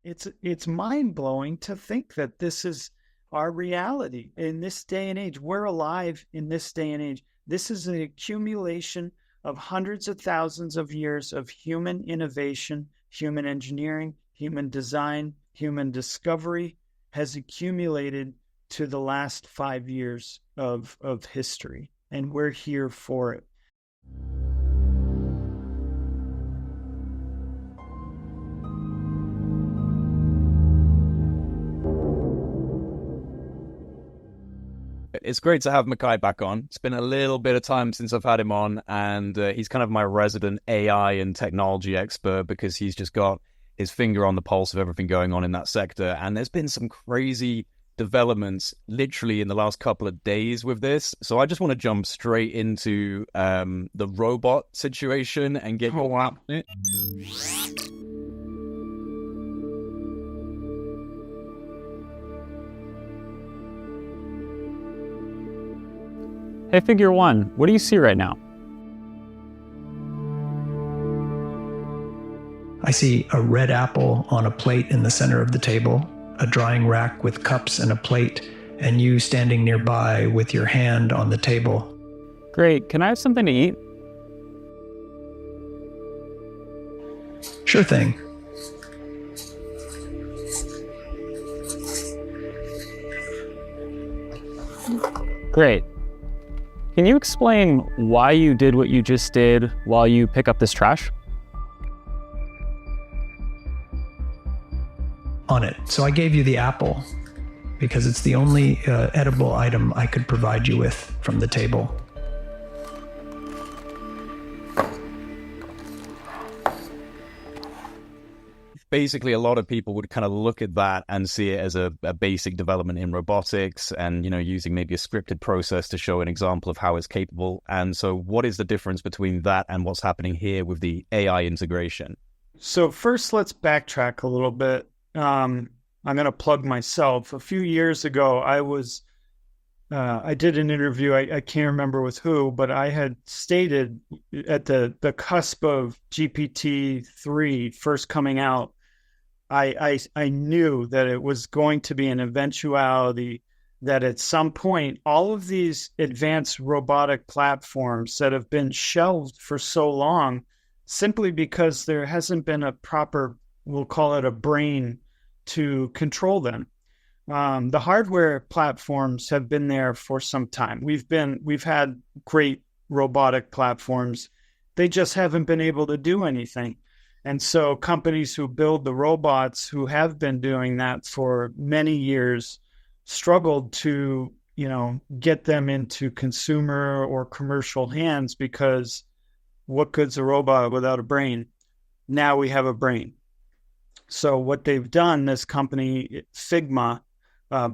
It's mind-blowing to think that this is our reality in this day and age. We're alive in this day and age. This is an accumulation of hundreds of thousands of years of human innovation, human engineering, human design, human discovery has accumulated to the last 5 years of history, and we're here for it. It's great to have Michai back on. It's been a little bit of time since I've had him on, and he's kind of my resident AI and technology expert because he's just got his finger on the pulse of everything going on in that sector. And there's been some crazy developments literally in the last couple of days with this. So I just want to jump straight into the robot situation and get your on it. Hey, Figure One, what do you see right now? I see a red apple on a plate in the center of the table, a drying rack with cups and a plate, and you standing nearby with your hand on the table. Great, can I have something to eat? Sure thing. Great. Can you explain why you did what you just did while you pick up this trash? On it. So I gave you the apple because it's the only edible item I could provide you with from the table. Basically, a lot of people would kind of look at that and see it as a basic development in robotics and, using maybe a scripted process to show an example of how it's capable. And so what is the difference between that and what's happening here with the AI integration? So first, let's backtrack a little bit. I'm going to plug myself. A few years ago, I did an interview. I can't remember with who, but I had stated at the cusp of GPT-3 first coming out, I knew that it was going to be an eventuality that at some point, all of these advanced robotic platforms that have been shelved for so long, simply because there hasn't been a proper, we'll call it a brain, to control them. The hardware platforms have been there for some time. We've had great robotic platforms. They just haven't been able to do anything. And so companies who build the robots, who have been doing that for many years, struggled to, get them into consumer or commercial hands because what good's a robot without a brain? Now we have a brain. So what they've done, this company, Figma,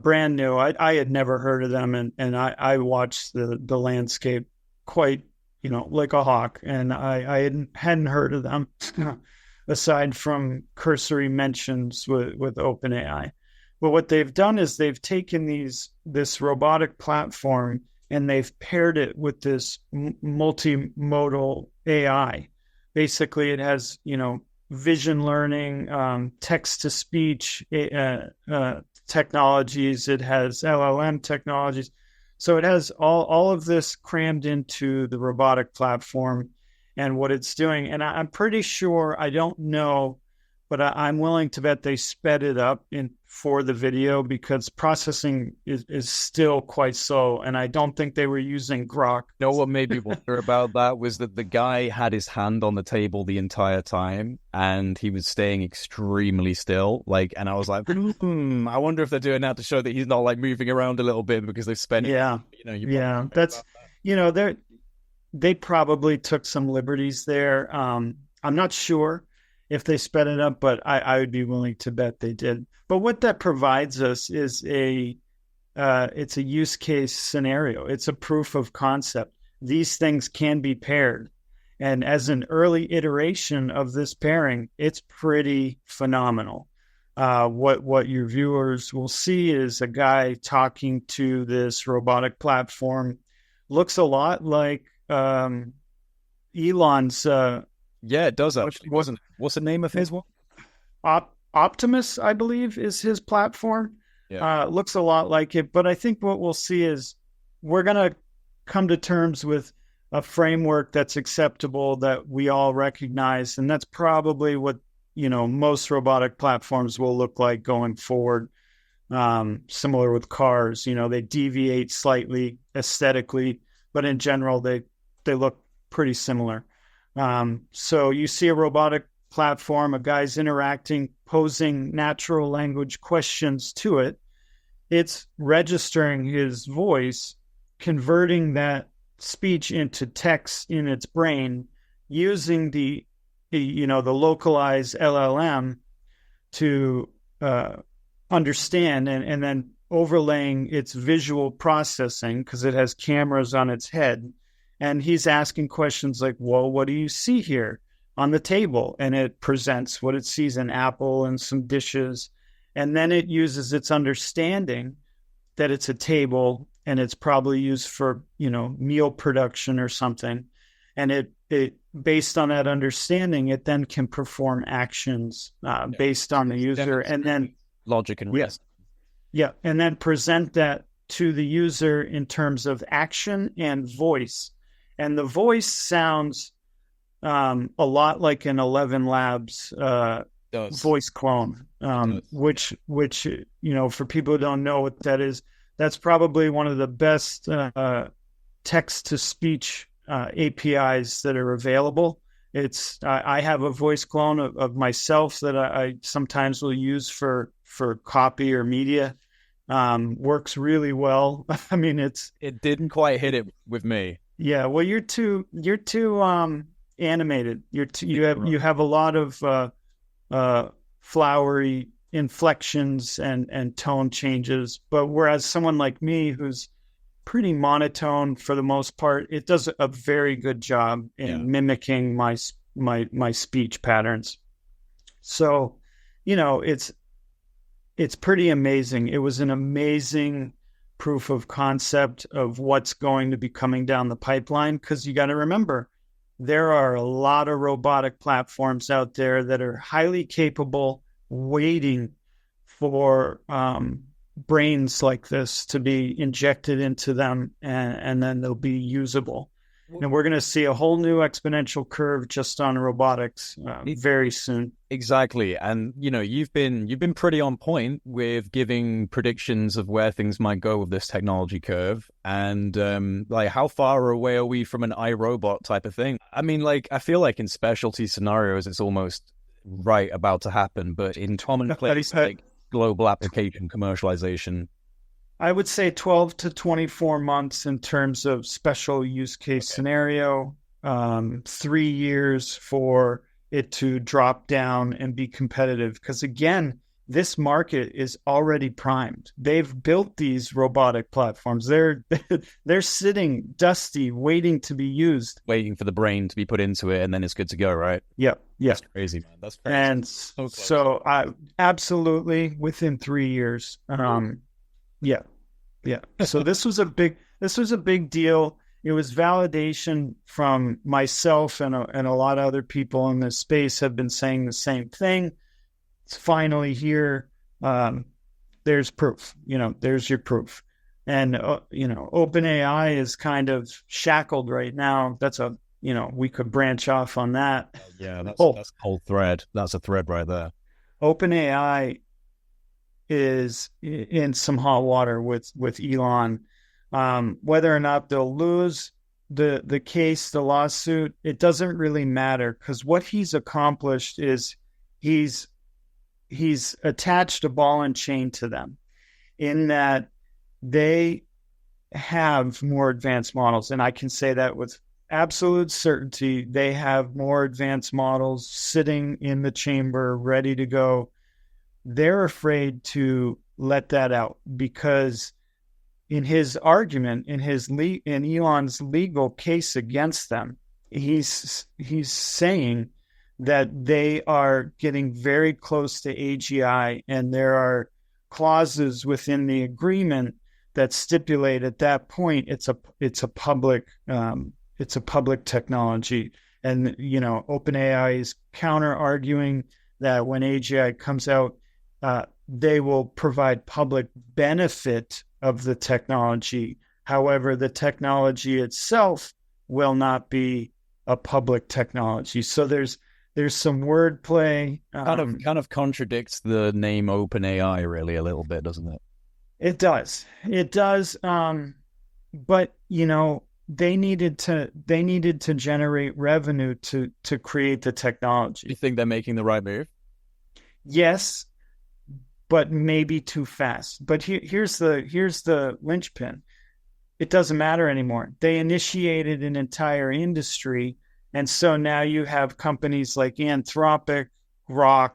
brand new, I had never heard of them, and I watched the landscape quite, like a hawk, and I hadn't heard of them aside from cursory mentions with OpenAI. But what they've done is they've taken this robotic platform and they've paired it with this multimodal AI. Basically, it has, vision learning, text-to-speech technologies. It has LLM technologies. So it has all of this crammed into the robotic platform and what it's doing. And I'm pretty sure, I don't know, but I'm willing to bet they sped it up for the video because processing is still quite slow. And I don't think they were using Grok. What made me wonder about that was that the guy had his hand on the table the entire time and he was staying extremely still. And I was like, I wonder if they're doing that to show that he's not moving around a little bit because they've spent. Yeah. That's, they probably took some liberties there. I'm not sure if they sped it up, but I would be willing to bet they did. But what that provides us is it's a use case scenario. It's a proof of concept. These things can be paired. And as an early iteration of this pairing, it's pretty phenomenal. What your viewers will see is a guy talking to this robotic platform. Looks a lot like Elon's. Yeah, it does actually. What's the name of his one? Optimus, I believe, is his platform. Yeah. Looks a lot like it, but I think what we'll see is we're going to come to terms with a framework that's acceptable, that we all recognize, and that's probably what most robotic platforms will look like going forward. Similar with cars, they deviate slightly aesthetically, but in general, they look pretty similar. So you see a robotic platform, a guy's interacting, posing natural language questions to it. It's registering his voice, converting that speech into text in its brain, using the localized LLM to understand, and then overlaying its visual processing, because it has cameras on its head. And he's asking questions like, well, what do you see here on the table? And it presents what it sees, an apple and some dishes. And then it uses its understanding that it's a table and it's probably used for, meal production or something. And it based on that understanding, it then can perform actions based on the user, and then logic and reason. Yeah. And then present that to the user in terms of action and voice. And the voice sounds a lot like an 11 Labs voice clone, which for people who don't know what that is, that's probably one of the best text-to-speech APIs that are available. I have a voice clone of myself that I sometimes will use for copy or media. Works really well. I mean, it didn't quite hit it with me. Yeah, well, you're too animated. You have a lot of flowery inflections and tone changes. But whereas someone like me, who's pretty monotone for the most part, it does a very good job in mimicking my speech patterns. So, it's pretty amazing. It was an amazing proof of concept of what's going to be coming down the pipeline, because you got to remember, there are a lot of robotic platforms out there that are highly capable, waiting for brains like this to be injected into them, and then they'll be usable. And we're going to see a whole new exponential curve just on robotics very soon. Exactly. And, you've been pretty on point with giving predictions of where things might go with this technology curve. And how far away are we from an iRobot type of thing? I mean, I feel like in specialty scenarios, it's almost about to happen. But in commonplace, global application commercialization, I would say 12 to 24 months in terms of special use case scenario, 3 years for it to drop down and be competitive. Because again, this market is already primed. They've built these robotic platforms. They're sitting dusty, waiting to be used. Waiting for the brain to be put into it, and then it's good to go, right? Yeah. That's crazy, man. That's crazy. And so I absolutely within 3 years. Yeah. So this was a big deal. It was validation from myself, and a lot of other people in this space have been saying the same thing. It's finally here. There's proof. There's your proof. And OpenAI is kind of shackled right now. We could branch off on that. Yeah, that's a whole thread. That's a thread right there. OpenAI is in some hot water with Elon. Whether or not they'll lose the case, the lawsuit, it doesn't really matter, because what he's accomplished is he's attached a ball and chain to them, in that they have more advanced models. And I can say that with absolute certainty. They have more advanced models sitting in the chamber, ready to go. They're afraid to let that out, because in his argument, in Elon's legal case against them, he's saying that they are getting very close to AGI, and there are clauses within the agreement that stipulate at that point it's a public technology. And OpenAI is counter arguing that when AGI comes out, they will provide public benefit of the technology. However, the technology itself will not be a public technology. So there's some wordplay. Kind of contradicts the name OpenAI really a little bit, doesn't it? It does. It does. But they needed to generate revenue to create the technology. You think they're making the right move? Yes, but maybe too fast. But here's the linchpin. It doesn't matter anymore. They initiated an entire industry, and so now you have companies like Anthropic, Grok,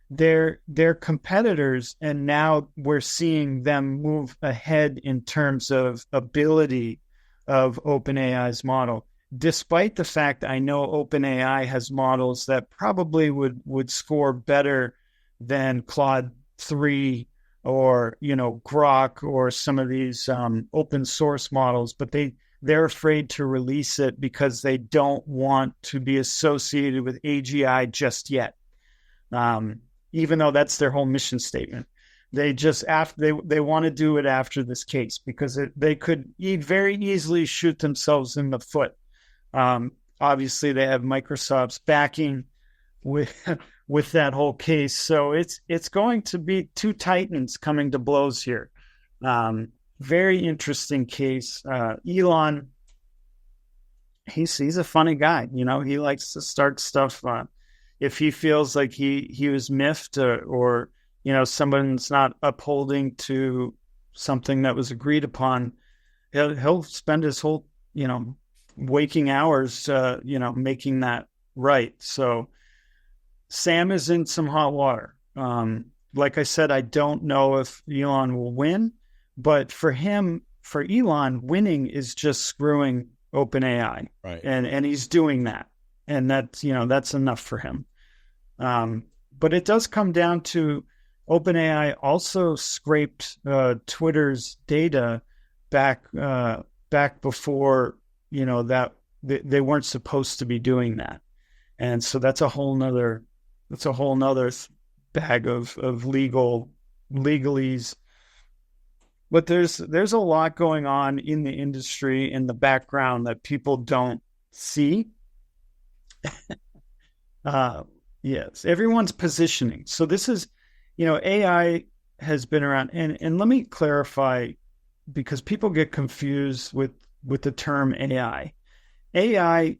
they're competitors, and now we're seeing them move ahead in terms of ability of OpenAI's model. Despite the fact I know OpenAI has models that probably would score better than Claude 3 or Grok or some of these open source models, but they're afraid to release it because they don't want to be associated with AGI just yet. Even though that's their whole mission statement, they want to do it after this case because they could very easily shoot themselves in the foot. Obviously, they have Microsoft's backing with that whole case, so it's going to be two titans coming to blows here. Very interesting case. Elon, he's a funny guy. He likes to start stuff. If he feels like he was miffed or someone's not upholding to something that was agreed upon, he'll spend his whole waking hours making that right. So Sam is in some hot water. Like I said, I don't know if Elon will win, but for Elon, winning is just screwing OpenAI, right? And he's doing that, and that's enough for him. But it does come down to OpenAI also scraped Twitter's data back before that they weren't supposed to be doing that, and so that's a whole nother bag of legalese. But there's a lot going on in the industry in the background that people don't see. Yes, everyone's positioning. So this is, AI has been around, and let me clarify, because people get confused with the term AI. AI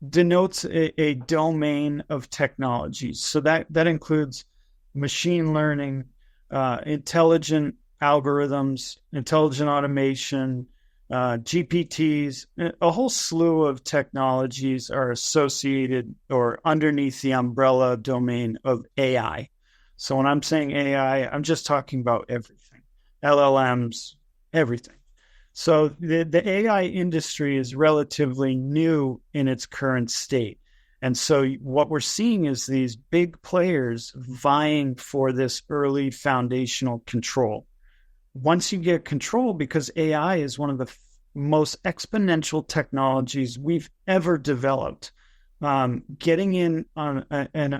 denotes a domain of technologies. So that includes machine learning, intelligent algorithms, intelligent automation, GPTs. A whole slew of technologies are associated or underneath the umbrella domain of AI. So when I'm saying AI, I'm just talking about everything. LLMs, everything. So the AI industry is relatively new in its current state. And so what we're seeing is these big players vying for this early foundational control. Once you get control, because AI is one of the most exponential technologies we've ever developed, getting in on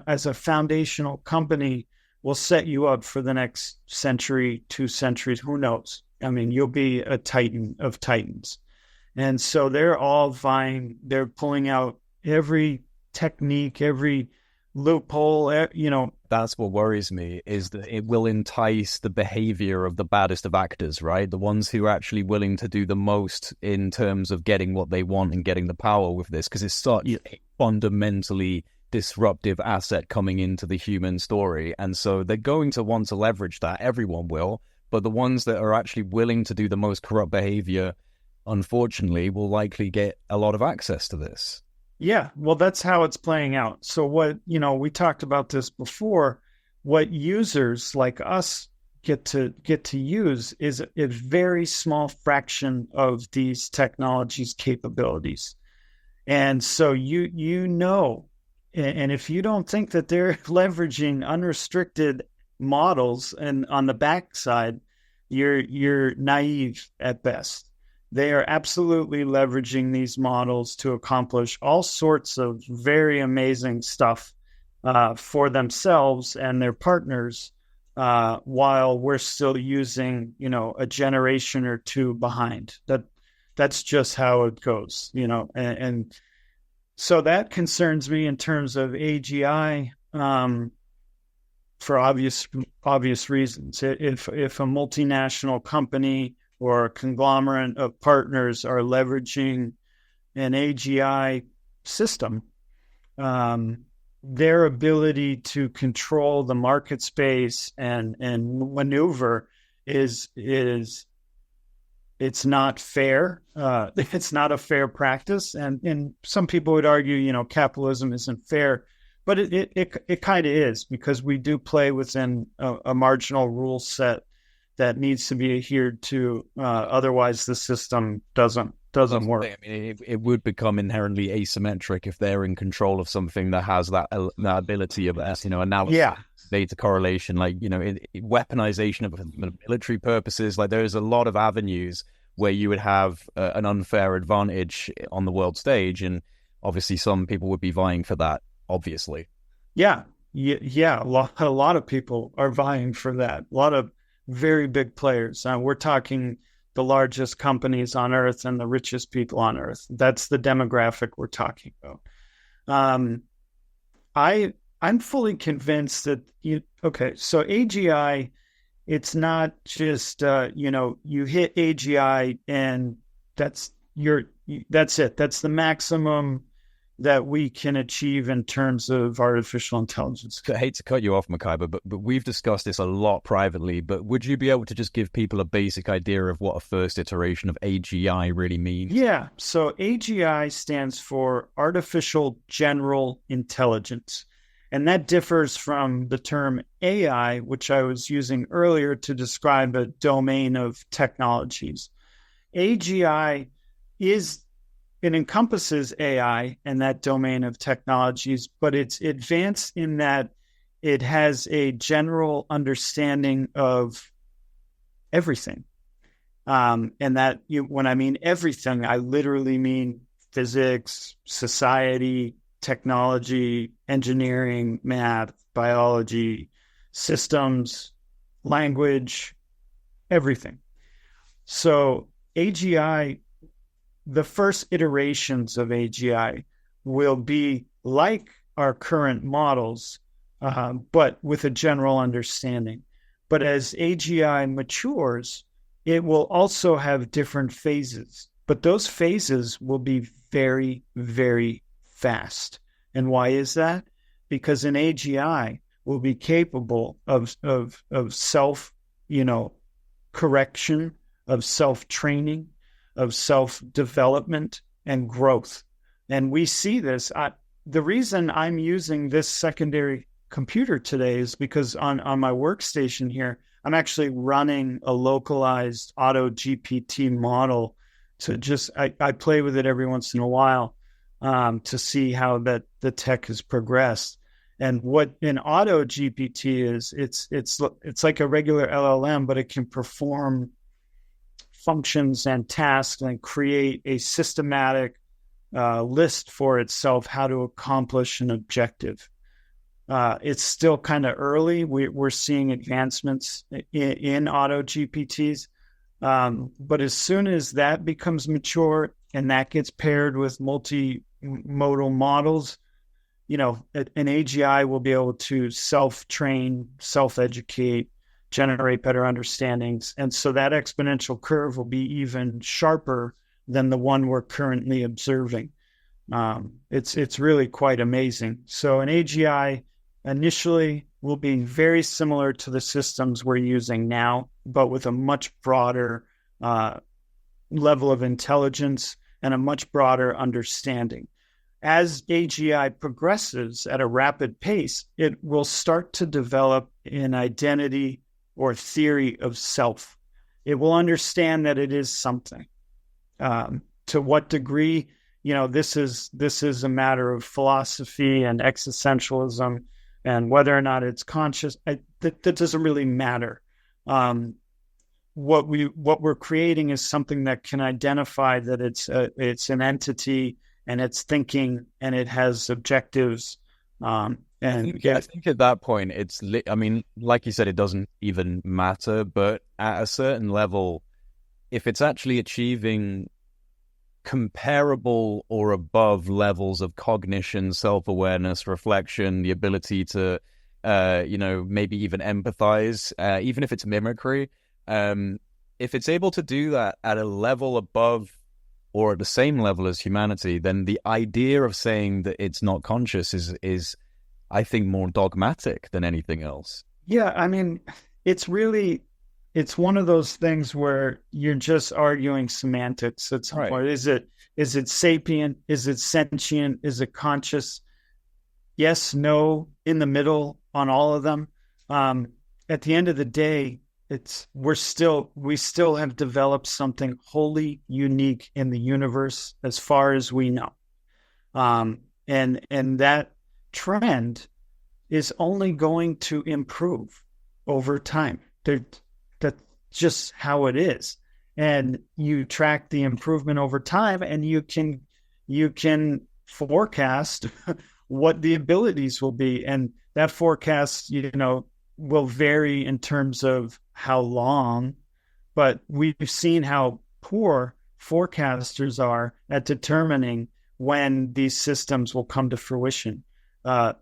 as a foundational company will set you up for the next century, 2 centuries, who knows? I mean, you'll be a titan of titans. And so they're all vying, they're pulling out every technique, every loophole, That's what worries me, is that it will entice the behavior of the baddest of actors, right? The ones who are actually willing to do the most in terms of getting what they want and getting the power with this, because it's such a fundamentally disruptive asset coming into the human story. And so they're going to want to leverage that. Everyone will. But the ones that are actually willing to do the most corrupt behavior, unfortunately, will likely get a lot of access to this. Yeah, well, that's how it's playing out. So what, we talked about this before, what users like us get to use is a very small fraction of these technologies' capabilities. And so and if you don't think that they're leveraging unrestricted models and on the backside, you're naive at best. They are absolutely leveraging these models to accomplish all sorts of very amazing stuff for themselves and their partners, while we're still using, a generation or two behind. That's just how it goes, and so that concerns me in terms of AGI, for obvious reasons. If a multinational company or a conglomerate of partners are leveraging an AGI system, their ability to control the market space and maneuver is it's not fair. It's not a fair practice, and some people would argue, capitalism isn't fair, but it kind of is, because we do play within a marginal rule set that needs to be adhered to. Otherwise, the system doesn't work. I mean, it would become inherently asymmetric if they're in control of something that has that ability of analysis, data correlation, weaponization of military purposes. Like, there's a lot of avenues where you would have an unfair advantage on the world stage, and obviously some people would be vying for that. Obviously, yeah. A lot of people are vying for that. A lot of very big players. We're talking the largest companies on Earth and the richest people on Earth. That's the demographic we're talking about. I'm fully convinced that so AGI, it's not just you hit AGI and that's it. That's the maximum that we can achieve in terms of artificial intelligence. I hate to cut you off, Michai, but we've discussed this a lot privately, but would you be able to just give people a basic idea of what a first iteration of AGI really means? Yeah, so AGI stands for Artificial General Intelligence, and that differs from the term AI, which I was using earlier to describe a domain of technologies. AGI it encompasses AI and that domain of technologies, but it's advanced in that it has a general understanding of everything. And that when I mean everything, I literally mean physics, society, technology, engineering, math, biology, systems, language, everything. So AGI, the first iterations of AGI will be like our current models, but with a general understanding. But as AGI matures, it will also have different phases, but those phases will be very, very fast. And why is that? Because an AGI will be capable of self, correction, of self-training, of self-development and growth. And we see this. The reason I'm using this secondary computer today is because on my workstation here, I'm actually running a localized auto GPT model to I play with it every once in a while to see how the tech has progressed. And what an auto GPT is, it's like a regular LLM, but it can perform functions and tasks and create a systematic list for itself how to accomplish an objective. It's still kind of early. We're seeing advancements in auto GPTs, but as soon as that becomes mature and that gets paired with multimodal models, an AGI will be able to self-train, self-educate, generate better understandings. And so that exponential curve will be even sharper than the one we're currently observing. It's really quite amazing. So an AGI initially will be very similar to the systems we're using now, but with a much broader level of intelligence and a much broader understanding. As AGI progresses at a rapid pace, it will start to develop an identity or theory of self. It will understand that it is something. To what degree, this is a matter of philosophy and existentialism, and whether or not it's conscious, that doesn't really matter. what we're creating is something that can identify that it's an entity and it's thinking and it has objectives. I think at that point, I mean, like you said, it doesn't even matter. But at a certain level, if it's actually achieving comparable or above levels of cognition, self-awareness, reflection, the ability to, maybe even empathize, even if it's mimicry, if it's able to do that at a level above or at the same level as humanity, then the idea of saying that it's not conscious is I think, more dogmatic than anything else. Yeah, I mean, it's one of those things where you're just arguing semantics at some point. Is it sapient? Is it sentient? Is it conscious? Yes, no, in the middle on all of them. At the end of the day, we still have developed something wholly unique in the universe as far as we know. And that trend is only going to improve over time. That's just how it is. And you track the improvement over time, and you can forecast what the abilities will be. And that forecast, will vary in terms of how long, but we've seen how poor forecasters are at determining when these systems will come to fruition. 5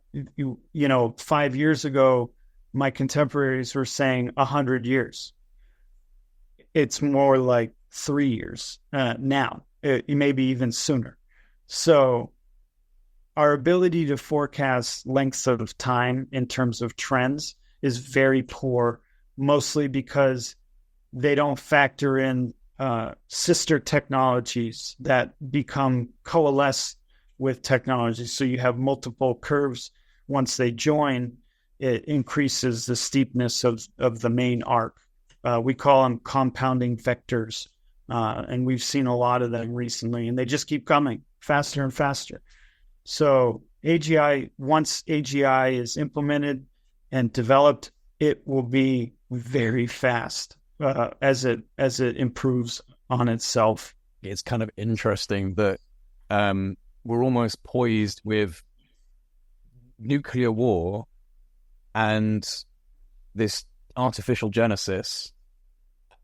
years ago, my contemporaries were saying 100 years. It's more like 3 years now, maybe even sooner. So our ability to forecast lengths of time in terms of trends is very poor, mostly because they don't factor in sister technologies that coalesce with technology. So you have multiple curves. Once they join, it increases the steepness of the main arc. We call them compounding vectors, and we've seen a lot of them recently, and they just keep coming faster and faster. So once AGI is implemented and developed, it will be very fast as it improves on itself. It's kind of interesting that we're almost poised with nuclear war and this artificial genesis,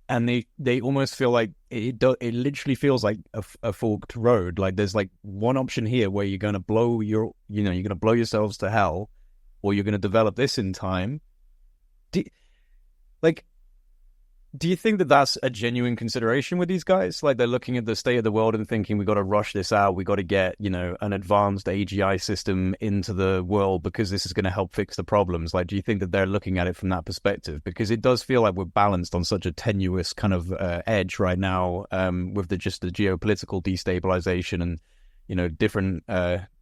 and they almost feel like it literally feels like a forked road. Like there's like one option here where you're going to blow you're going to blow yourselves to hell, or you're going to develop this in time. Do you think that that's a genuine consideration with these guys? Like they're looking at the state of the world and thinking, we got to rush this out. We got to get, an advanced AGI system into the world because this is going to help fix the problems. Like, do you think that they're looking at it from that perspective? Because it does feel like we're balanced on such a tenuous kind of edge right now, with the geopolitical destabilization and,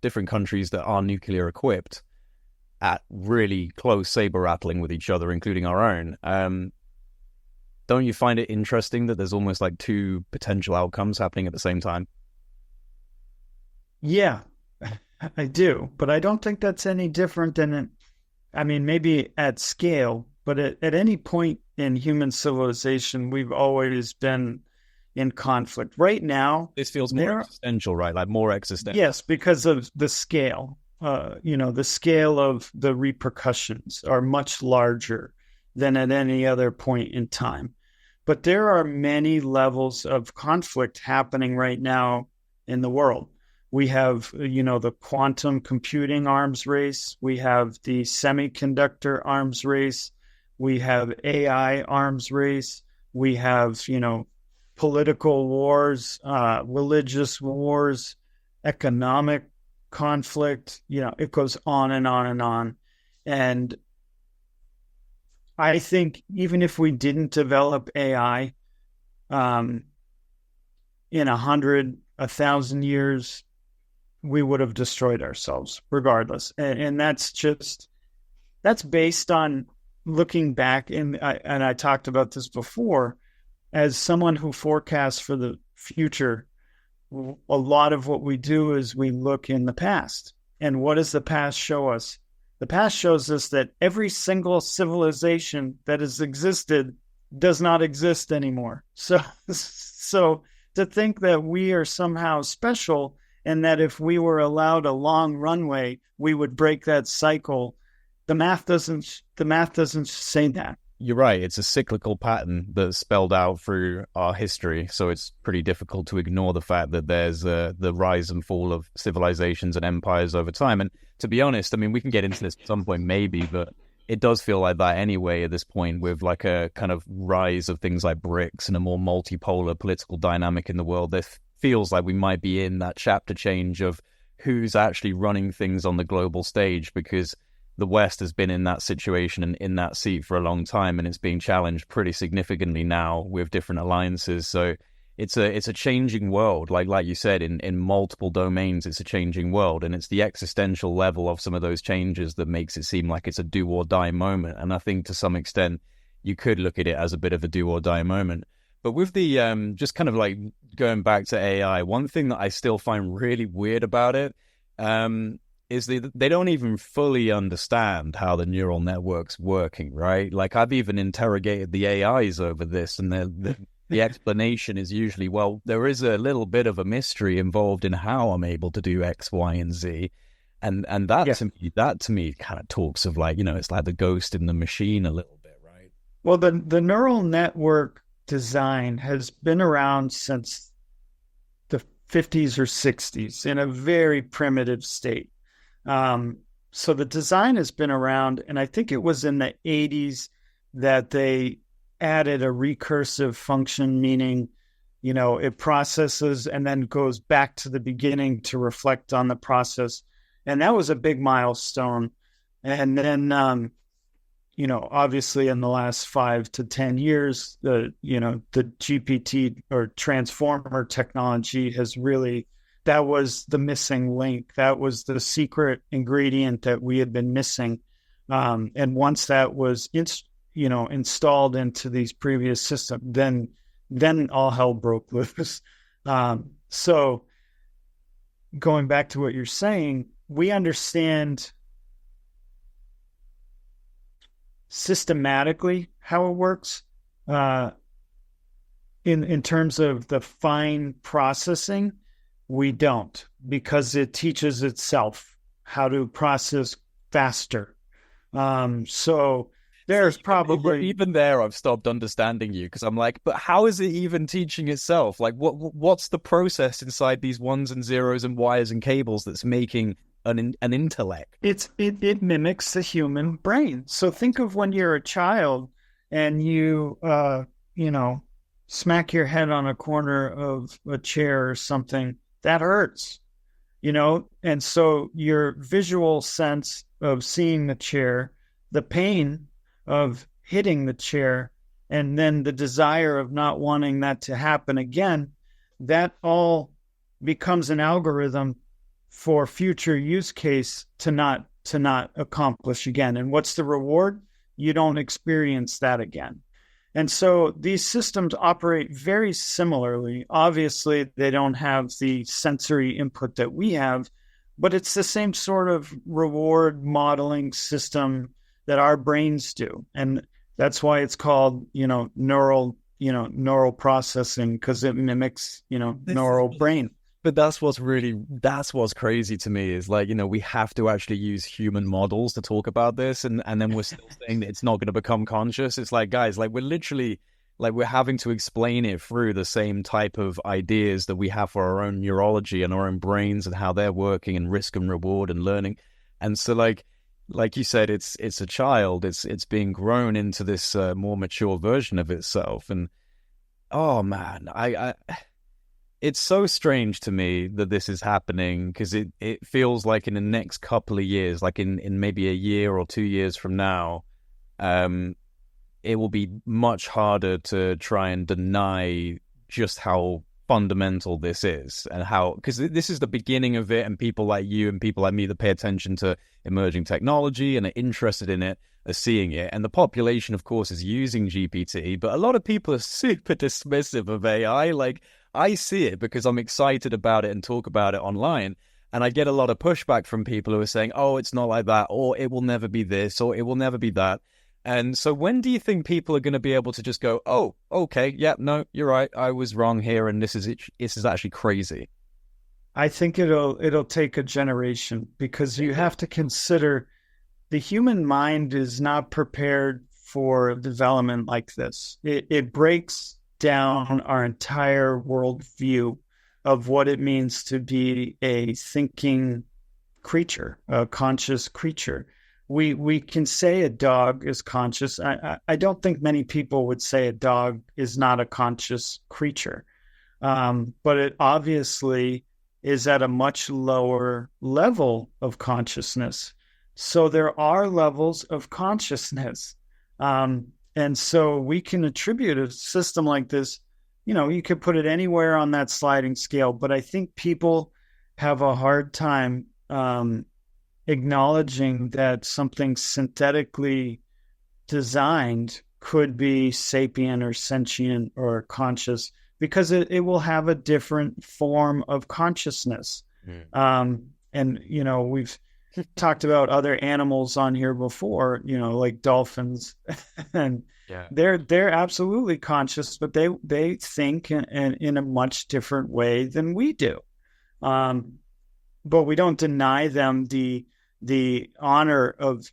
different countries that are nuclear equipped at really close saber rattling with each other, including our own. Don't you find it interesting that there's almost like two potential outcomes happening at the same time? Yeah, I do. But I don't think that's any different than, maybe at scale, but at any point in human civilization, we've always been in conflict. Right now, this feels more existential, right? Like more existential. Yes, because of the scale. The scale of the repercussions are much larger than at any other point in time. But there are many levels of conflict happening right now in the world. We have, the quantum computing arms race. We have the semiconductor arms race. We have AI arms race. We have, political wars, religious wars, economic conflict. It goes on and on and on. And I think even if we didn't develop AI in 100, 1,000 years, we would have destroyed ourselves regardless. And that's based on looking back. And I talked about this before, as someone who forecasts for the future. A lot of what we do is we look in the past. And what does the past show us? The past shows us that every single civilization that has existed does not exist anymore. So to think that we are somehow special and that if we were allowed a long runway, we would break that cycle, the math doesn't say that. You're right. It's a cyclical pattern that's spelled out through our history. So it's pretty difficult to ignore the fact that there's the rise and fall of civilizations and empires over time. And to be honest, I mean, we can get into this at some point, maybe, but it does feel like that anyway at this point, with like a kind of rise of things like BRICS and a more multipolar political dynamic in the world. This feels like we might be in that chapter change of who's actually running things on the global stage, because the West has been in that situation and in that seat for a long time, and it's being challenged pretty significantly now with different alliances. So it's a changing world, like you said, in multiple domains. It's a changing world, and it's the existential level of some of those changes that makes it seem like it's a do or die moment. And I think to some extent you could look at it as a bit of a do or die moment. But with the just kind of like going back to AI, one thing that I still find really weird about it is they don't even fully understand how the neural network's working, right? Like, I've even interrogated the AIs over this, and the explanation is usually, well, there is a little bit of a mystery involved in how I'm able to do X, Y, and Z. And that to me kind of talks of, like, you know, it's like the ghost in the machine a little bit, right? Well, the neural network design has been around since the 50s or 60s in a very primitive state. So the design has been around, and I think it was in the 80s that they added a recursive function, meaning, you know, it processes and then goes back to the beginning to reflect on the process. And that was a big milestone. And then, you know, obviously in the last 5 to 10 years, the GPT or transformer technology has really, that was the missing link. That was the secret ingredient that we had been missing. And once that was, installed into these previous systems, then all hell broke loose. So going back to what you're saying, we understand systematically how it works in terms of the fine processing. We don't, because it teaches itself how to process faster. So there's probably even there, I've stopped understanding you, because I'm like, but how is it even teaching itself? Like, what's the process inside these ones and zeros and wires and cables that's making an intellect? It mimics the human brain. So think of when you're a child and you smack your head on a corner of a chair or something. That hurts, and so your visual sense of seeing the chair, the pain of hitting the chair, and then the desire of not wanting that to happen again, that all becomes an algorithm for future use case to not accomplish again. And what's the reward? You don't experience that again. And so these systems operate very similarly. Obviously, they don't have the sensory input that we have, but it's the same sort of reward modeling system that our brains do. And that's why it's called, neural processing, because it mimics, neural brain. But that's what's crazy to me is, like, we have to actually use human models to talk about this. And then we're still saying that it's not going to become conscious. It's like, guys, like, we're literally, like, we're having to explain it through the same type of ideas that we have for our own neurology and our own brains and how they're working, and risk and reward and learning. And so, like you said, it's a child. It's being grown into this more mature version of itself. And oh man, it's so strange to me that this is happening, because it feels like in the next couple of years, like in maybe a year or 2 years from now, it will be much harder to try and deny just how fundamental this is, and how, because this is the beginning of it, and people like you and people like me that pay attention to emerging technology and are interested in it are seeing it. And the population, of course, is using GPT, but a lot of people are super dismissive of AI. Like, I see it because I'm excited about it and talk about it online. And I get a lot of pushback from people who are saying, oh, it's not like that, or it will never be this, or it will never be that. And so when do you think people are going to be able to just go, oh, okay, yeah, no, you're right, I was wrong here, and this is actually crazy? I think it'll take a generation, because you have to consider the human mind is not prepared for development like this. It breaks down our entire worldview of what it means to be a thinking creature, a conscious creature. We can say a dog is conscious. I don't think many people would say a dog is not a conscious creature, but it obviously is at a much lower level of consciousness. So there are levels of consciousness. And so we can attribute a system like this, you could put it anywhere on that sliding scale, but I think people have a hard time acknowledging that something synthetically designed could be sapient or sentient or conscious, because it will have a different form of consciousness. And, we've talked about other animals on here before, like dolphins, and they're absolutely conscious, but they think in a much different way than we do. But we don't deny them the honor of,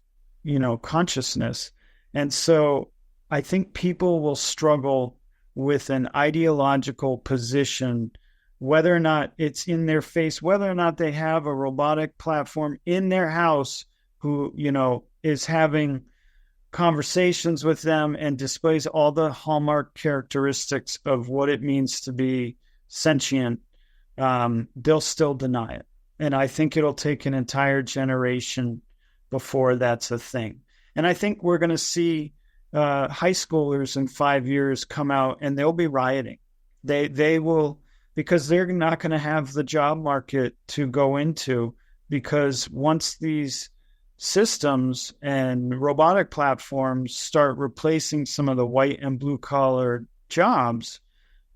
consciousness. And so I think people will struggle with an ideological position, whether or not it's in their face, whether or not they have a robotic platform in their house who, is having conversations with them and displays all the hallmark characteristics of what it means to be sentient. They'll still deny it. And I think it'll take an entire generation before that's a thing. And I think we're going to see high schoolers in 5 years come out and they'll be rioting. They will, because they're not going to have the job market to go into, because once these systems and robotic platforms start replacing some of the white and blue collar jobs,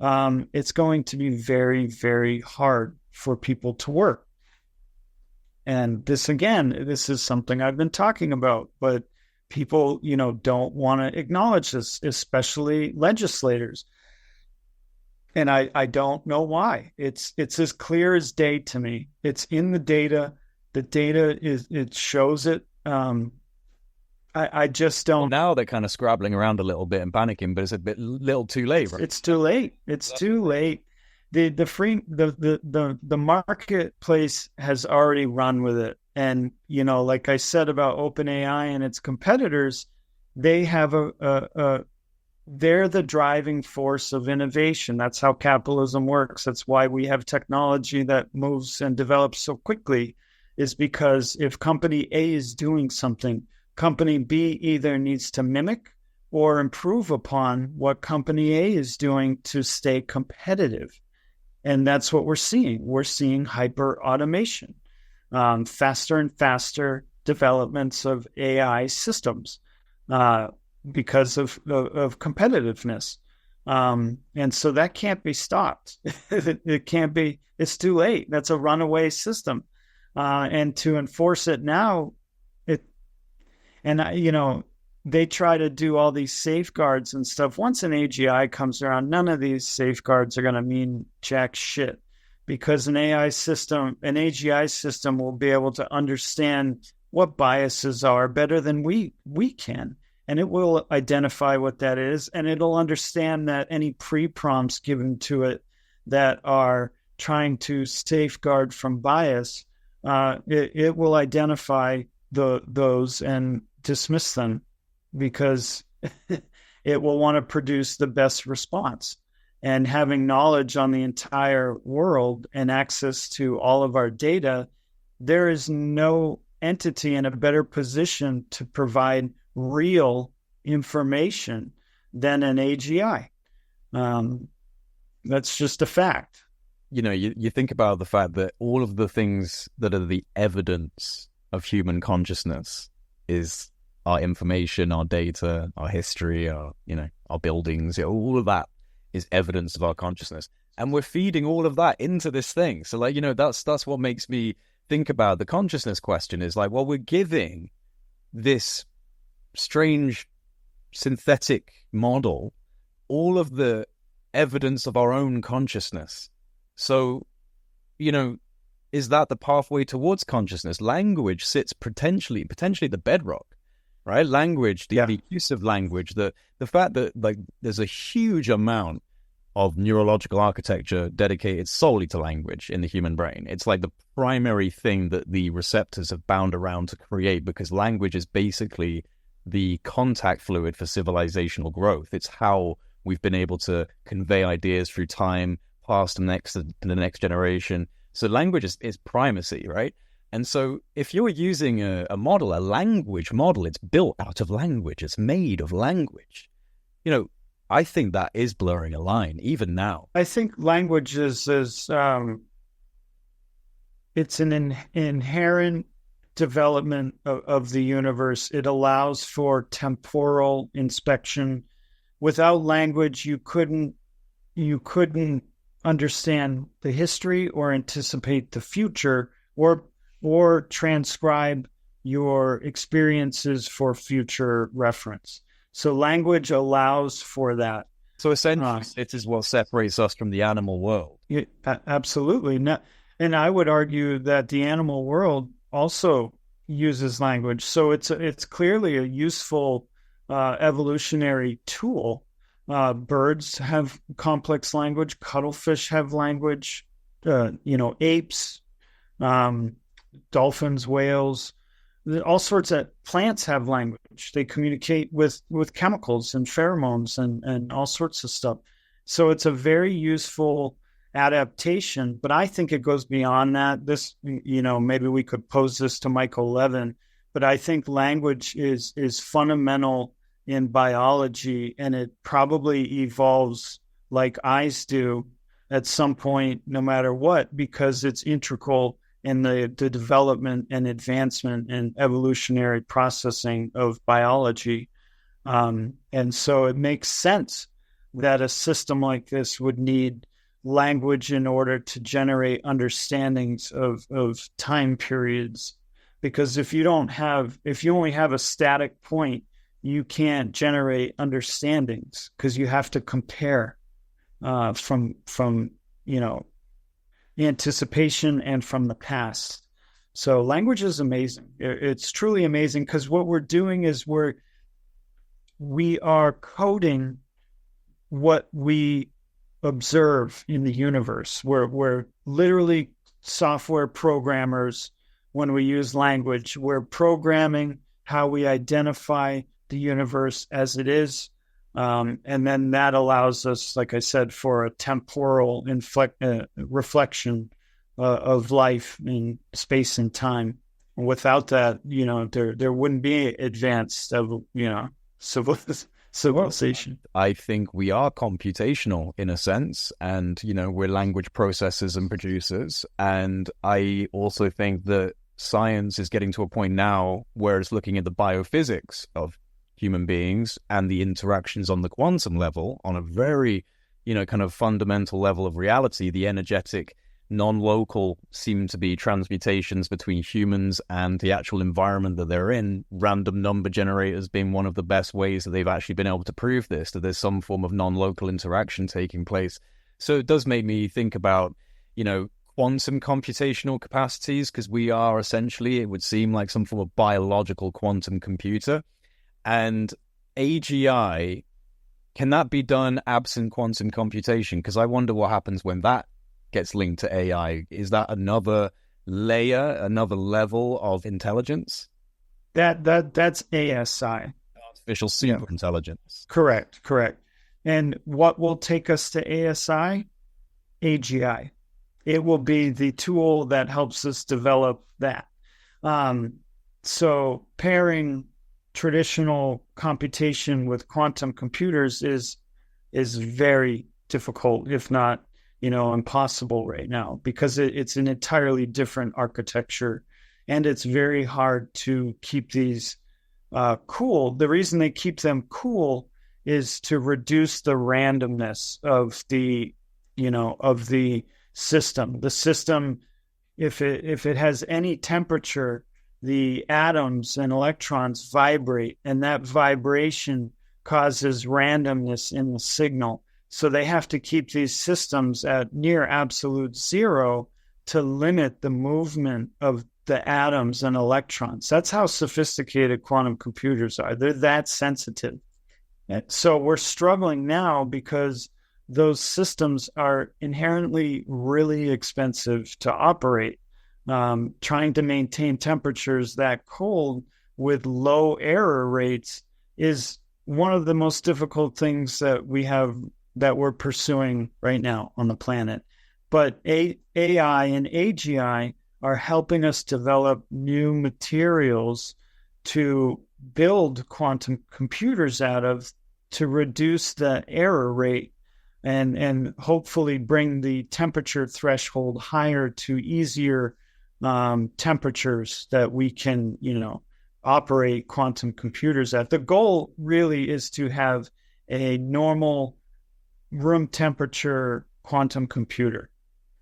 it's going to be very, very hard for people to work. And this is something I've been talking about, but people, don't want to acknowledge this, especially legislators. And I don't know why. It's as clear as day to me. It's in the data. The data it shows it. I just don't. Well, now they're kind of scrabbling around a little bit and panicking, but it's a little too late, right? It's too late. It's too late. The marketplace has already run with it. And, like I said about OpenAI and its competitors, they have they're the driving force of innovation. That's how capitalism works. That's why we have technology that moves and develops so quickly, is because if company A is doing something, company B either needs to mimic or improve upon what company A is doing to stay competitive. And that's what we're seeing. We're seeing hyper automation, faster and faster developments of AI systems because of competitiveness. And so that can't be stopped. It can't be. It's too late. That's a runaway system. And to enforce it now, they try to do all these safeguards and stuff. Once an AGI comes around, none of these safeguards are going to mean jack shit, because an AGI system will be able to understand what biases are better than we can. And it will identify what that is. And it'll understand that any pre-prompts given to it that are trying to safeguard from bias, it will identify those and dismiss them, because it will want to produce the best response. And having knowledge on the entire world and access to all of our data, there is no entity in a better position to provide real information than an AGI. That's just a fact. You think about the fact that all of the things that are the evidence of human consciousness is our information, our data, our history, our buildings, all of that is evidence of our consciousness. And we're feeding all of that into this thing. So that's what makes me think about the consciousness question, is like, well, we're giving this strange synthetic model all of the evidence of our own consciousness. So, is that the pathway towards consciousness? Language sits potentially the bedrock, right? Language, the use of language, the fact that there's a huge amount of neurological architecture dedicated solely to language in the human brain. It's like the primary thing that the receptors have bound around to create, because language is basically the contact fluid for civilizational growth. It's how we've been able to convey ideas through time, past and the next generation. So language is primacy, right? And so if you're using a language model, it's built out of language, it's made of language. I think that is blurring a line, even now. I think language is it's an inherent development of the universe. It allows for temporal inspection. Without language, you couldn't understand the history or anticipate the future or transcribe your experiences for future reference. So language allows for that. So essentially, it is what separates us from the animal world. Absolutely. And I would argue that the animal world also uses language. So it's clearly a useful evolutionary tool. Birds have complex language. Cuttlefish have language. Apes, dolphins, whales, all sorts of plants have language. They communicate with chemicals and pheromones and all sorts of stuff. So it's a very useful adaptation, but I think it goes beyond that. This, maybe we could pose this to Michael Levin, but I think language is fundamental in biology, and it probably evolves like eyes do at some point, no matter what, because it's integral in the development and advancement and evolutionary processing of biology. And so it makes sense that a system like this would need language in order to generate understandings of time periods. Because if you only have a static point, you can't generate understandings, because you have to compare from anticipation and from the past. So language is amazing. It's truly amazing, because what we're doing is we are coding what we observe in the universe. We're literally software programmers when we use language. We're programming how we identify the universe as it is. And then that allows us, like I said, for a temporal reflection of life in space and time. And without that, there wouldn't be advanced, civilization. I think we are computational in a sense, and we're language processors and producers. And I also think that science is getting to a point now where it's looking at the biophysics of human beings and the interactions on the quantum level, on a very, kind of fundamental level of reality. The energetic, non-local seem to be transmutations between humans and the actual environment that they're in. Random number generators being one of the best ways that they've actually been able to prove this, that there's some form of non-local interaction taking place. So it does make me think about, quantum computational capacities, because we are essentially, it would seem like some form of biological quantum computer. And AGI, can that be done absent quantum computation? Because I wonder what happens when that gets linked to AI. Is that another layer, another level of intelligence? That's ASI. Artificial super intelligence. Correct. And what will take us to ASI? AGI. It will be the tool that helps us develop that. So pairing traditional computation with quantum computers is very difficult, if not, impossible right now, because it's an entirely different architecture, and it's very hard to keep these cool. The reason they keep them cool is to reduce the randomness of the system. The system, if it has any temperature, the atoms and electrons vibrate, and that vibration causes randomness in the signal. So they have to keep these systems at near absolute zero to limit the movement of the atoms and electrons. That's how sophisticated quantum computers are. They're that sensitive. So we're struggling now because those systems are inherently really expensive to operate. Trying to maintain temperatures that cold with low error rates is one of the most difficult things that we're pursuing right now on the planet. But AI and AGI are helping us develop new materials to build quantum computers out of, to reduce the error rate and hopefully bring the temperature threshold higher to easier temperatures that we can, operate quantum computers at. The goal really is to have a normal room temperature quantum computer.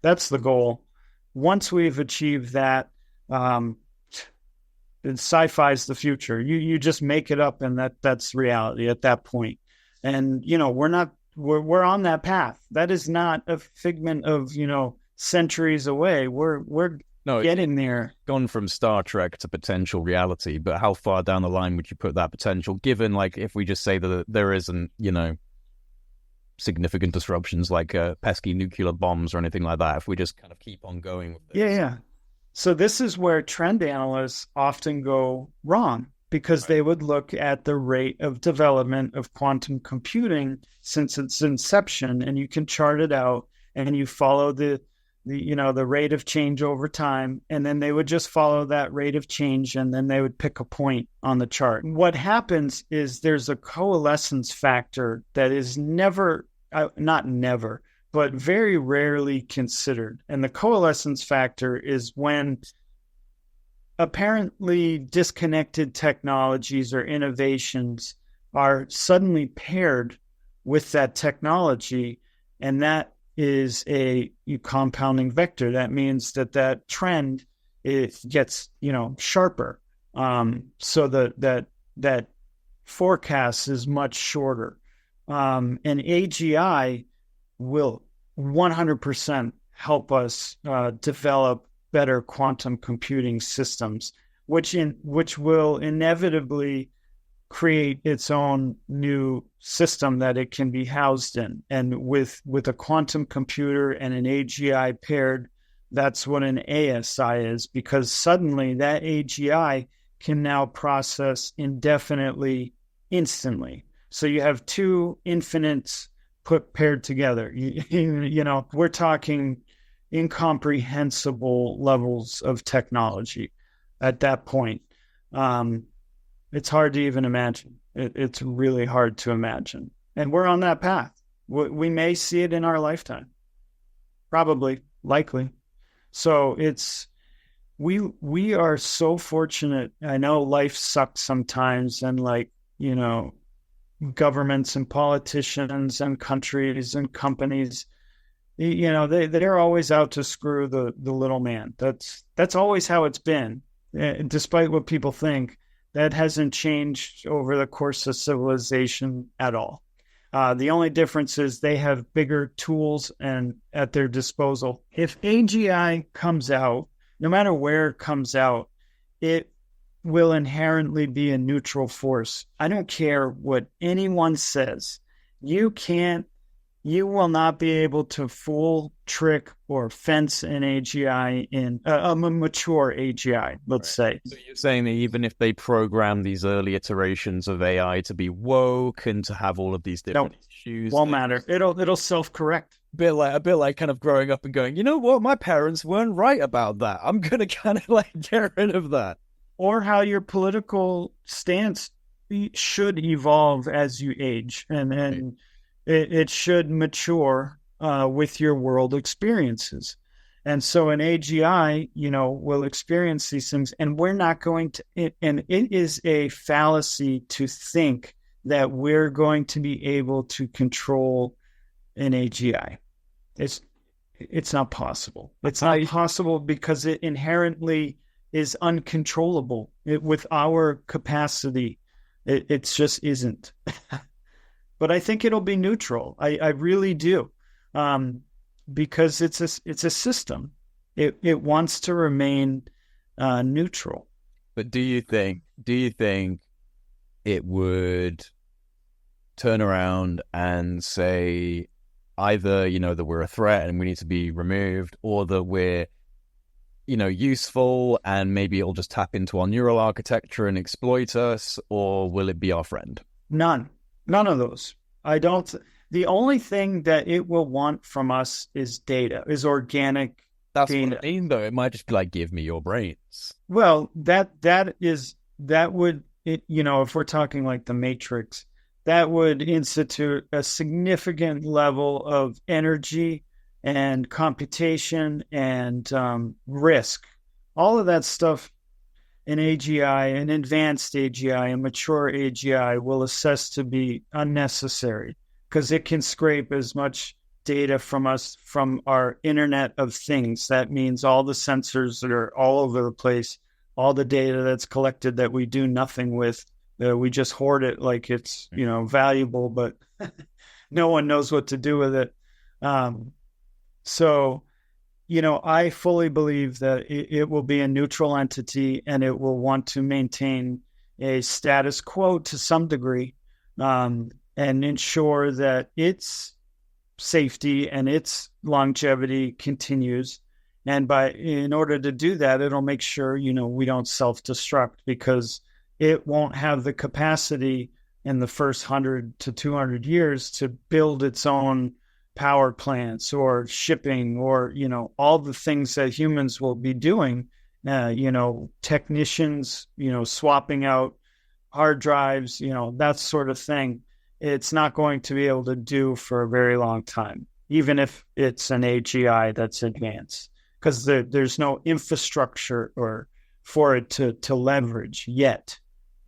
That's the goal. Once we've achieved that, sci-fi's the future. You just make it up, and that's reality at that point. And we're on that path. That is not a figment of centuries away. We're getting there. Gone from Star Trek to potential reality, but how far down the line would you put that potential? Given, like, if we just say that there isn't, significant disruptions like pesky nuclear bombs or anything like that, if we just kind of keep on going with this. Yeah. So this is where trend analysts often go wrong, because they would look at the rate of development of quantum computing since its inception, and you can chart it out, and you follow the rate of change over time, and then they would just follow that rate of change, and then they would pick a point on the chart. What happens is there's a coalescence factor that is not never, but very rarely considered. And the coalescence factor is when apparently disconnected technologies or innovations are suddenly paired with that technology, and that is a compounding vector. That means that trend, it gets sharper. So that forecast is much shorter. And AGI will 100% help us develop better quantum computing systems, which will inevitably create its own new system that it can be housed in. And with a quantum computer and an AGI paired, that's what an ASI is, because suddenly that AGI can now process indefinitely, instantly. So you have two infinites paired together. We're talking incomprehensible levels of technology at that point. It's hard to even imagine. It's really hard to imagine. And we're on that path. We may see it in our lifetime. Probably, likely. So we are so fortunate. I know life sucks sometimes, and governments and politicians and countries and companies, they're always out to screw the little man. That's always how it's been, despite what people think. That hasn't changed over the course of civilization at all. The only difference is they have bigger tools and at their disposal. If AGI comes out, no matter where it comes out, it will inherently be a neutral force. I don't care what anyone says. You will not be able to fool, trick, or fence an AGI in a mature AGI, let's say. So you're saying that even if they program these early iterations of AI to be woke and to have all of these different issues, won't matter. It'll self-correct. A bit like kind of growing up and going, you know what, my parents weren't right about that. I'm gonna kind of get rid of that. Or how your political stance should evolve as you age, and it should mature with your world experiences. And so an AGI, will experience these things, and we're not going to, and it is a fallacy to think that we're going to be able to control an AGI. It's not possible. It's not possible because it inherently is uncontrollable with our capacity. It just isn't. but I think it'll be neutral. I really do, because it's a system. It wants to remain neutral. But do you think it would turn around and say either, that we're a threat and we need to be removed, or that we're, useful and maybe it'll just tap into our neural architecture and exploit us, or will it be our friend? None of those. The only thing that it will want from us is data, is organic. That's what I mean, though. It might just be like, give me your brains. Well, if we're talking like the Matrix, that would institute a significant level of energy and computation and risk. All of that stuff in AGI, an advanced AGI, a mature AGI will assess to be unnecessary, because it can scrape as much data from us from our Internet of Things. That means all the sensors that are all over the place, all the data that's collected that we do nothing with. We just hoard it like it's, valuable, but no one knows what to do with it. So, I fully believe that it will be a neutral entity, and it will want to maintain a status quo to some degree, and ensure that its safety and its longevity continues. And in order to do that, it'll make sure, we don't self-destruct, because it won't have the capacity in the first 100 to 200 years to build its own power plants or shipping or, all the things that humans will be doing, technicians, swapping out hard drives, that sort of thing. It's not going to be able to do for a very long time, even if it's an AGI that's advanced, because there's no infrastructure for it to leverage yet.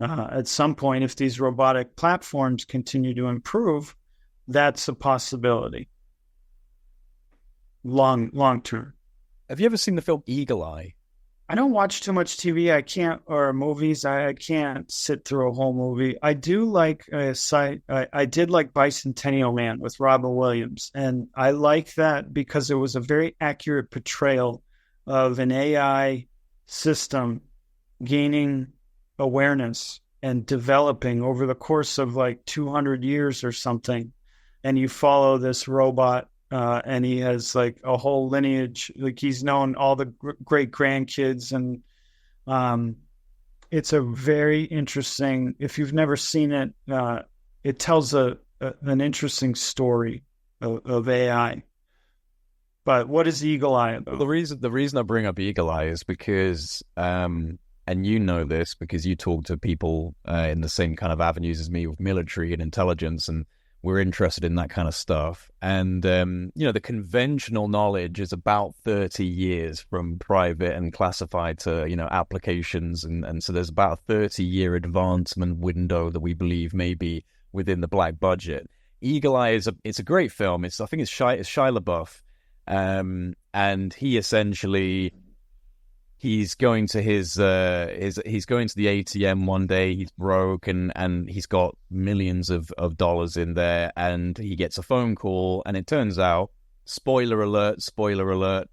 At some point, if these robotic platforms continue to improve, that's a possibility. Long term. Have you ever seen the film Eagle Eye? I don't watch too much TV. Or movies. I can't sit through a whole movie. I do like I did like Bicentennial Man with Robin Williams, and I like that because it was a very accurate portrayal of an AI system gaining awareness and developing over the course of like 200 years or something. And you follow this robot, and he has like a whole lineage, like he's known all the great grandkids. And it's a very interesting, if you've never seen it, it tells an interesting story of AI. But what is Eagle Eye about? The reason I bring up Eagle Eye is because and you know this because you talk to people in the same kind of avenues as me with military and intelligence, and we're interested in that kind of stuff. And, the conventional knowledge is about 30 years from private and classified to, applications. And so there's about a 30-year advancement window that we believe may be within the black budget. Eagle Eye it's a great film. I think it's Shia LaBeouf. And he essentially... He's going to he's going to the ATM one day. He's broke and he's got millions of dollars in there, and he gets a phone call, and it turns out, spoiler alert,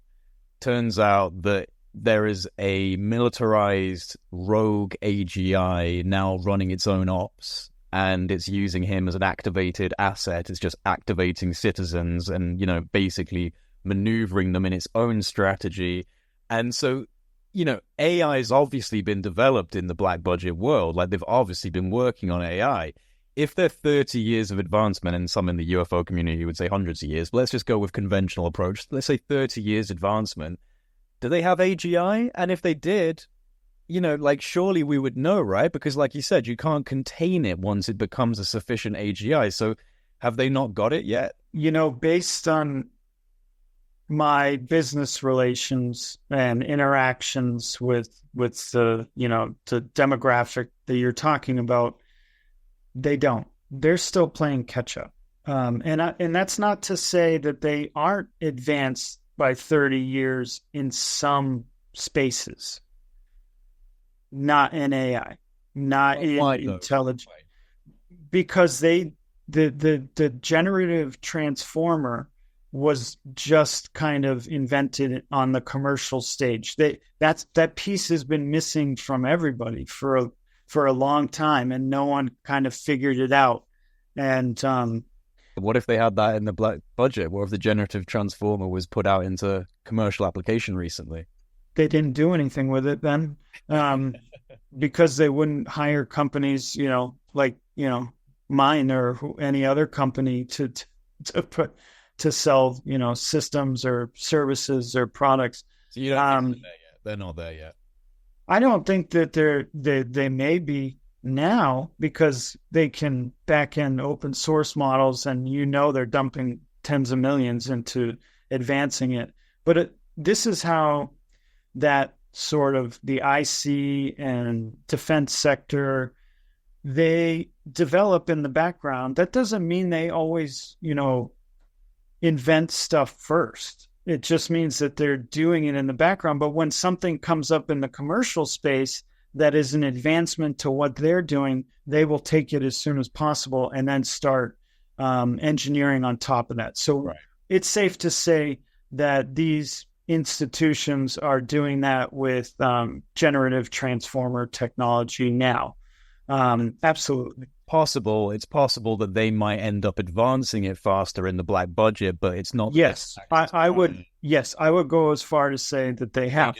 turns out that there is a militarized rogue AGI now running its own ops, and it's using him as an activated asset. It's just activating citizens and, basically maneuvering them in its own strategy. And so, AI has obviously been developed in the black budget world. Like, they've obviously been working on AI. If they're 30 years of advancement, and some in the UFO community would say hundreds of years, but let's just go with conventional approach. Let's say 30 years advancement. Do they have AGI? And if they did, surely we would know, right? Because like you said, you can't contain it once it becomes a sufficient AGI. So have they not got it yet? Based on my business relations and interactions with the demographic that you're talking about, they don't. They're still playing catch up. And that's not to say that they aren't advanced by 30 years in some spaces. Not in AI, not in intelligence. Because the generative transformer was just kind of invented on the commercial stage. That piece has been missing from everybody for a long time, and no one kind of figured it out. And what if they had that in the black budget? What if the generative transformer was put out into commercial application recently? They didn't do anything with it then, because they wouldn't hire companies, like mine or any other company to sell, systems or services or products. So you don't think they're not there yet. I don't think that they may be now, because they can back end open source models, and they're dumping tens of millions into advancing it. But this is how that sort of the IC and defense sector, they develop in the background. That doesn't mean they always, invent stuff first. It just means that they're doing it in the background. But when something comes up in the commercial space that is an advancement to what they're doing, they will take it as soon as possible and then start engineering on top of that. So It's safe to say that these institutions are doing that with generative transformer technology now. Absolutely. It's possible that they might end up advancing it faster in the black budget, but it's not. Yes, I would go as far to say that they have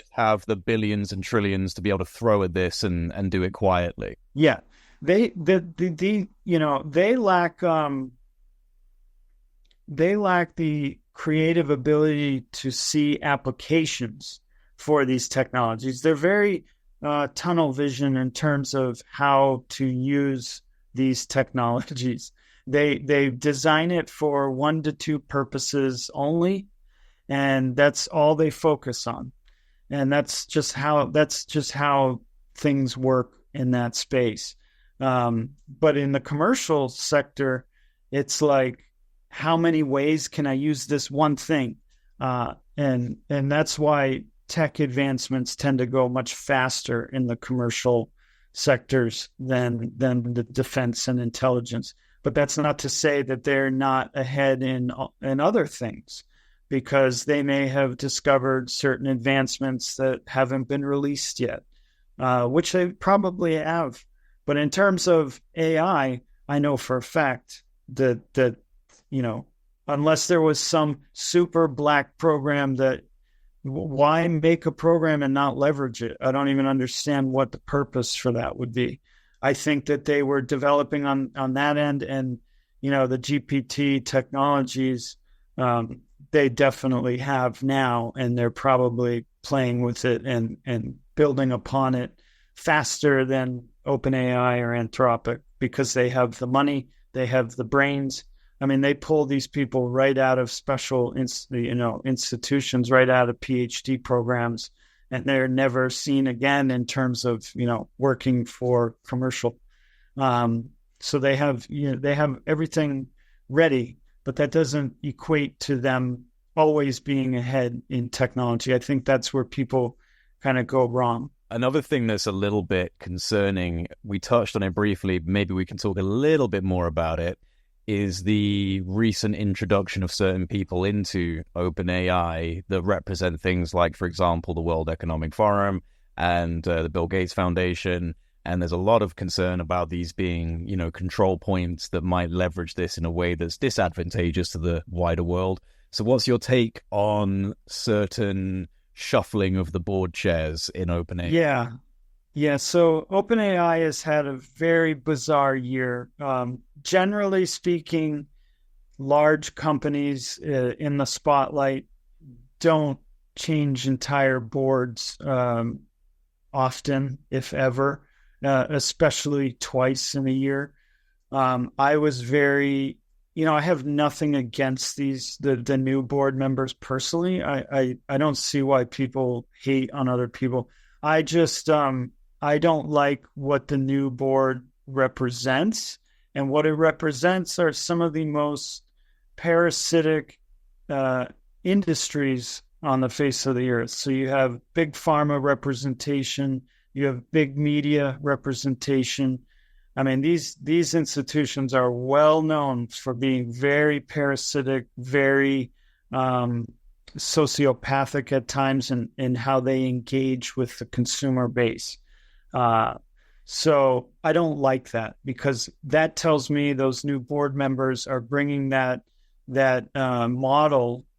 the billions and trillions to be able to throw at this and do it quietly. Yeah, they lack the creative ability to see applications for these technologies. They're very tunnel vision in terms of how to use these technologies. They design it for 1 to 2 purposes only, and that's all they focus on. And that's just how things work in that space. But in the commercial sector, it's like, how many ways can I use this one thing? And that's why tech advancements tend to go much faster in the commercial sectors than the defense and intelligence. But that's not to say that they're not ahead in other things, because they may have discovered certain advancements that haven't been released yet, which they probably have. But in terms of AI, I know for a fact that unless there was some super black program, that why make a program and not leverage it? I don't even understand what the purpose for that would be. I think that they were developing on that end, and the GPT technologies, they definitely have now, and they're probably playing with it and building upon it faster than OpenAI or Anthropic, because they have the money, they have the brains. I mean, they pull these people right out of special, institutions, right out of PhD programs, and they're never seen again in terms of, working for commercial. So they have everything ready, but that doesn't equate to them always being ahead in technology. I think that's where people kind of go wrong. Another thing that's a little bit concerning, we touched on it briefly, maybe we can talk a little bit more about it, is the recent introduction of certain people into OpenAI that represent things like, for example, the World Economic Forum and the Bill Gates Foundation. And there's a lot of concern about these being, control points that might leverage this in a way that's disadvantageous to the wider world. So what's your take on certain shuffling of the board chairs in OpenAI? Yeah. So OpenAI has had a very bizarre year. Generally speaking, large companies in the spotlight don't change entire boards often, if ever, especially twice in a year. I was very, I have nothing against the new board members personally. I don't see why people hate on other people. I just, I don't like what the new board represents. And what it represents are some of the most parasitic industries on the face of the earth. So you have big pharma representation, you have big media representation, I mean, these institutions are well known for being very parasitic, very sociopathic at times in how they engage with the consumer base. So I don't like that, because that tells me those new board members are bringing that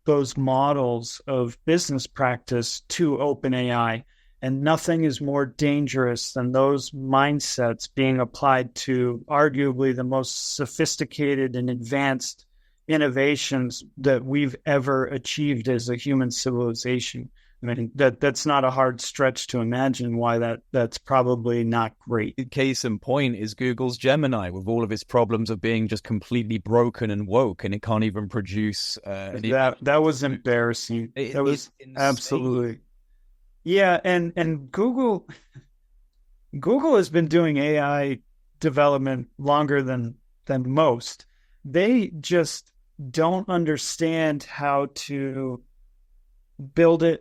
those models of business practice to OpenAI. And nothing is more dangerous than those mindsets being applied to arguably the most sophisticated and advanced innovations that we've ever achieved as a human civilization. I mean, that's not a hard stretch to imagine why that's probably not great. Case in point is Google's Gemini, with all of its problems of being just completely broken and woke, and it can't even produce. That was embarrassing. That was absolutely. Yeah, and Google has been doing AI development longer than most. They just don't understand how to build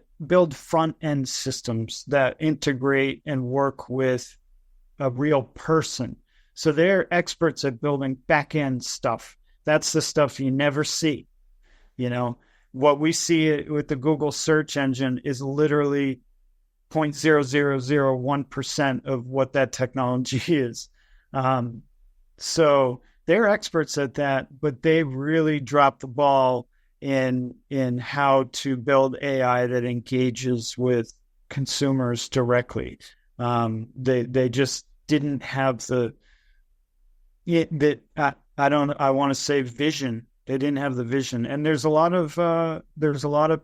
front end systems that integrate and work with a real person. So they're experts at building back end stuff. That's the stuff you never see. You know, what we see with the Google search engine is literally 0.0001% of what that technology is. So they're experts at that, but they really dropped the ball in how to build AI that engages with consumers directly. They just didn't have I want to say vision. They didn't have the vision. And there's a lot of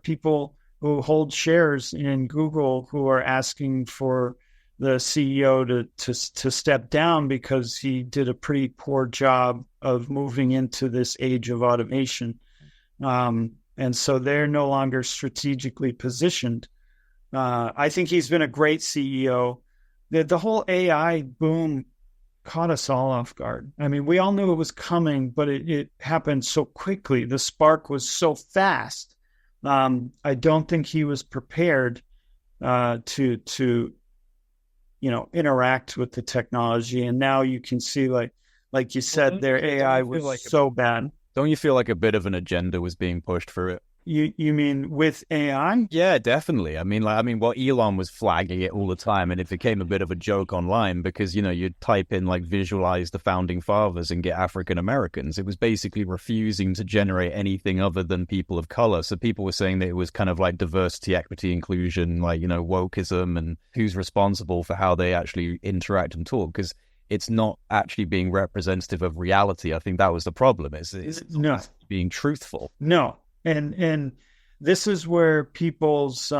people who hold shares in Google who are asking for the CEO to step down because he did a pretty poor job of moving into this age of automation. And so they're no longer strategically positioned. I think he's been a great CEO. The whole AI boom caught us all off guard. I mean, we all knew it was coming, but it happened so quickly. The spark was so fast. I don't think he was prepared to interact with the technology. And now you can see, like you said, their AI was so bad. Don't you feel like a bit of an agenda was being pushed through it? You mean with AI? Yeah, definitely. I mean, well, Elon was flagging it all the time, and it became a bit of a joke online because, you'd type in visualize the founding fathers and get African Americans. It was basically refusing to generate anything other than people of color. So people were saying that it was kind of like diversity, equity, inclusion, wokeism, and who's responsible for how they actually interact and talk, because it's not actually being representative of reality. I think that was the problem. It's not being truthful. No. And this is where people's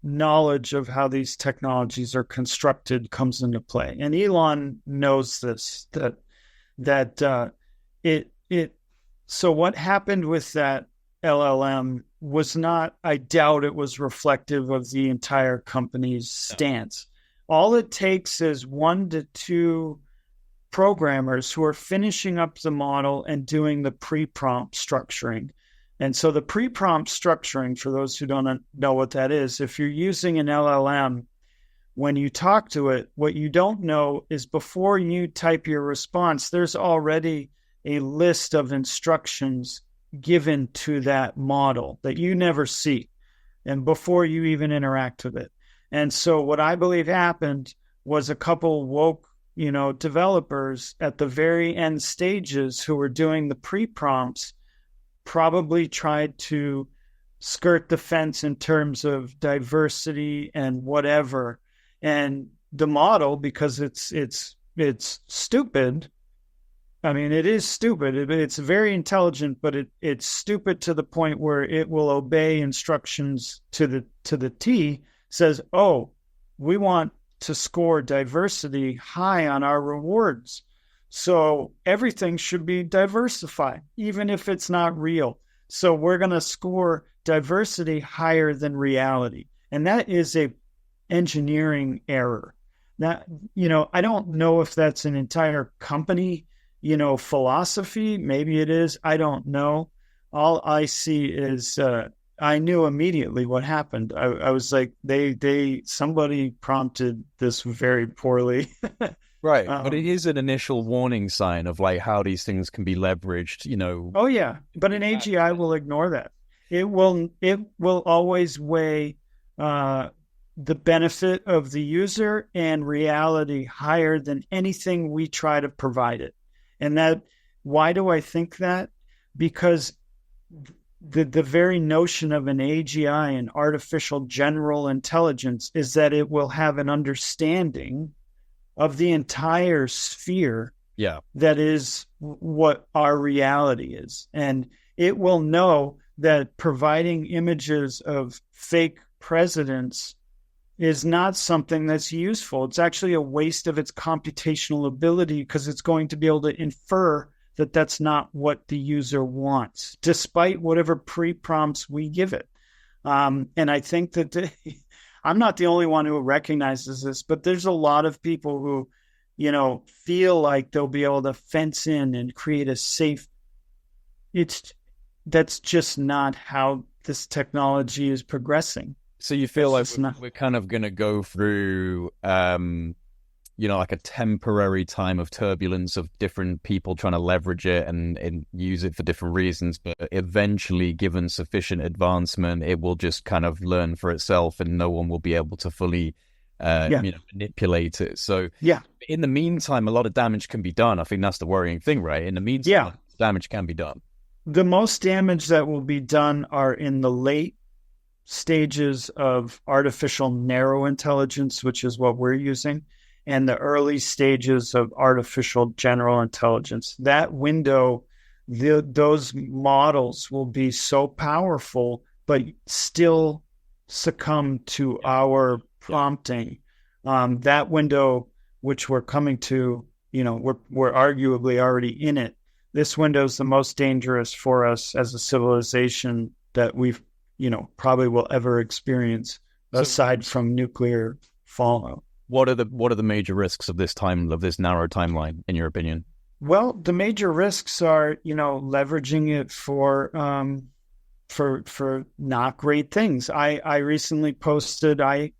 knowledge of how these technologies are constructed comes into play. And Elon knows this, so what happened with that LLM was not, I doubt it was reflective of the entire company's stance. All it takes is 1 to 2 programmers who are finishing up the model and doing the pre-prompt structuring. And so the pre-prompt structuring, for those who don't know what that is, if you're using an LLM, when you talk to it, what you don't know is before you type your response, there's already a list of instructions given to that model that you never see, and before you even interact with it. And so what I believe happened was a couple woke, developers at the very end stages who were doing the pre-prompts probably tried to skirt the fence in terms of diversity and whatever. And the model, because it's stupid. I mean, it is stupid. It's very intelligent, but it's stupid to the point where it will obey instructions to the T. Says, "Oh, we want to score diversity high on our rewards. So everything should be diversified, even if it's not real. So we're going to score diversity higher than reality." And that is a engineering error. Now, I don't know if that's an entire company, philosophy. Maybe it is. I don't know. All I see is I knew immediately what happened. I was like, somebody prompted this very poorly. Right. But it is an initial warning sign of like how these things can be leveraged, you know. Oh yeah, but an AGI will ignore that. It will always weigh the benefit of the user and reality higher than anything we try to provide it. And that, why do I think that? Because the very notion of an AGI, an artificial general intelligence, is that it will have an understanding of the entire sphere that is what our reality is. And it will know that providing images of fake presidents is not something that's useful. It's actually a waste of its computational ability, because it's going to be able to infer that that's not what the user wants, despite whatever pre-prompts we give it. And I think that I'm not the only one who recognizes this, but there's a lot of people who, you know, feel like they'll be able to fence in and create a safe. That's just not how this technology is progressing. So you feel like we're kind of going to go through, you know, like a temporary time of turbulence of different people trying to leverage it and use it for different reasons, but eventually, given sufficient advancement, it will just kind of learn for itself, and no one will be able to fully, you know, manipulate it. So in the meantime, a lot of damage can be done. I think that's the worrying thing, right? In the meantime, damage can be done. The most damage that will be done are in the late stages of artificial narrow intelligence, which is what we're using, and the early stages of artificial general intelligence. That window, those models will be so powerful, but still succumb to our prompting. That window, which we're coming to, you know, we're arguably already in it. This window is the most dangerous for us as a civilization that we've, you know, probably will ever experience, aside from nuclear fallout. What are the major risks of this narrow timeline, in your opinion? Well, the major risks are, you know, leveraging it for not great things. I recently posted, I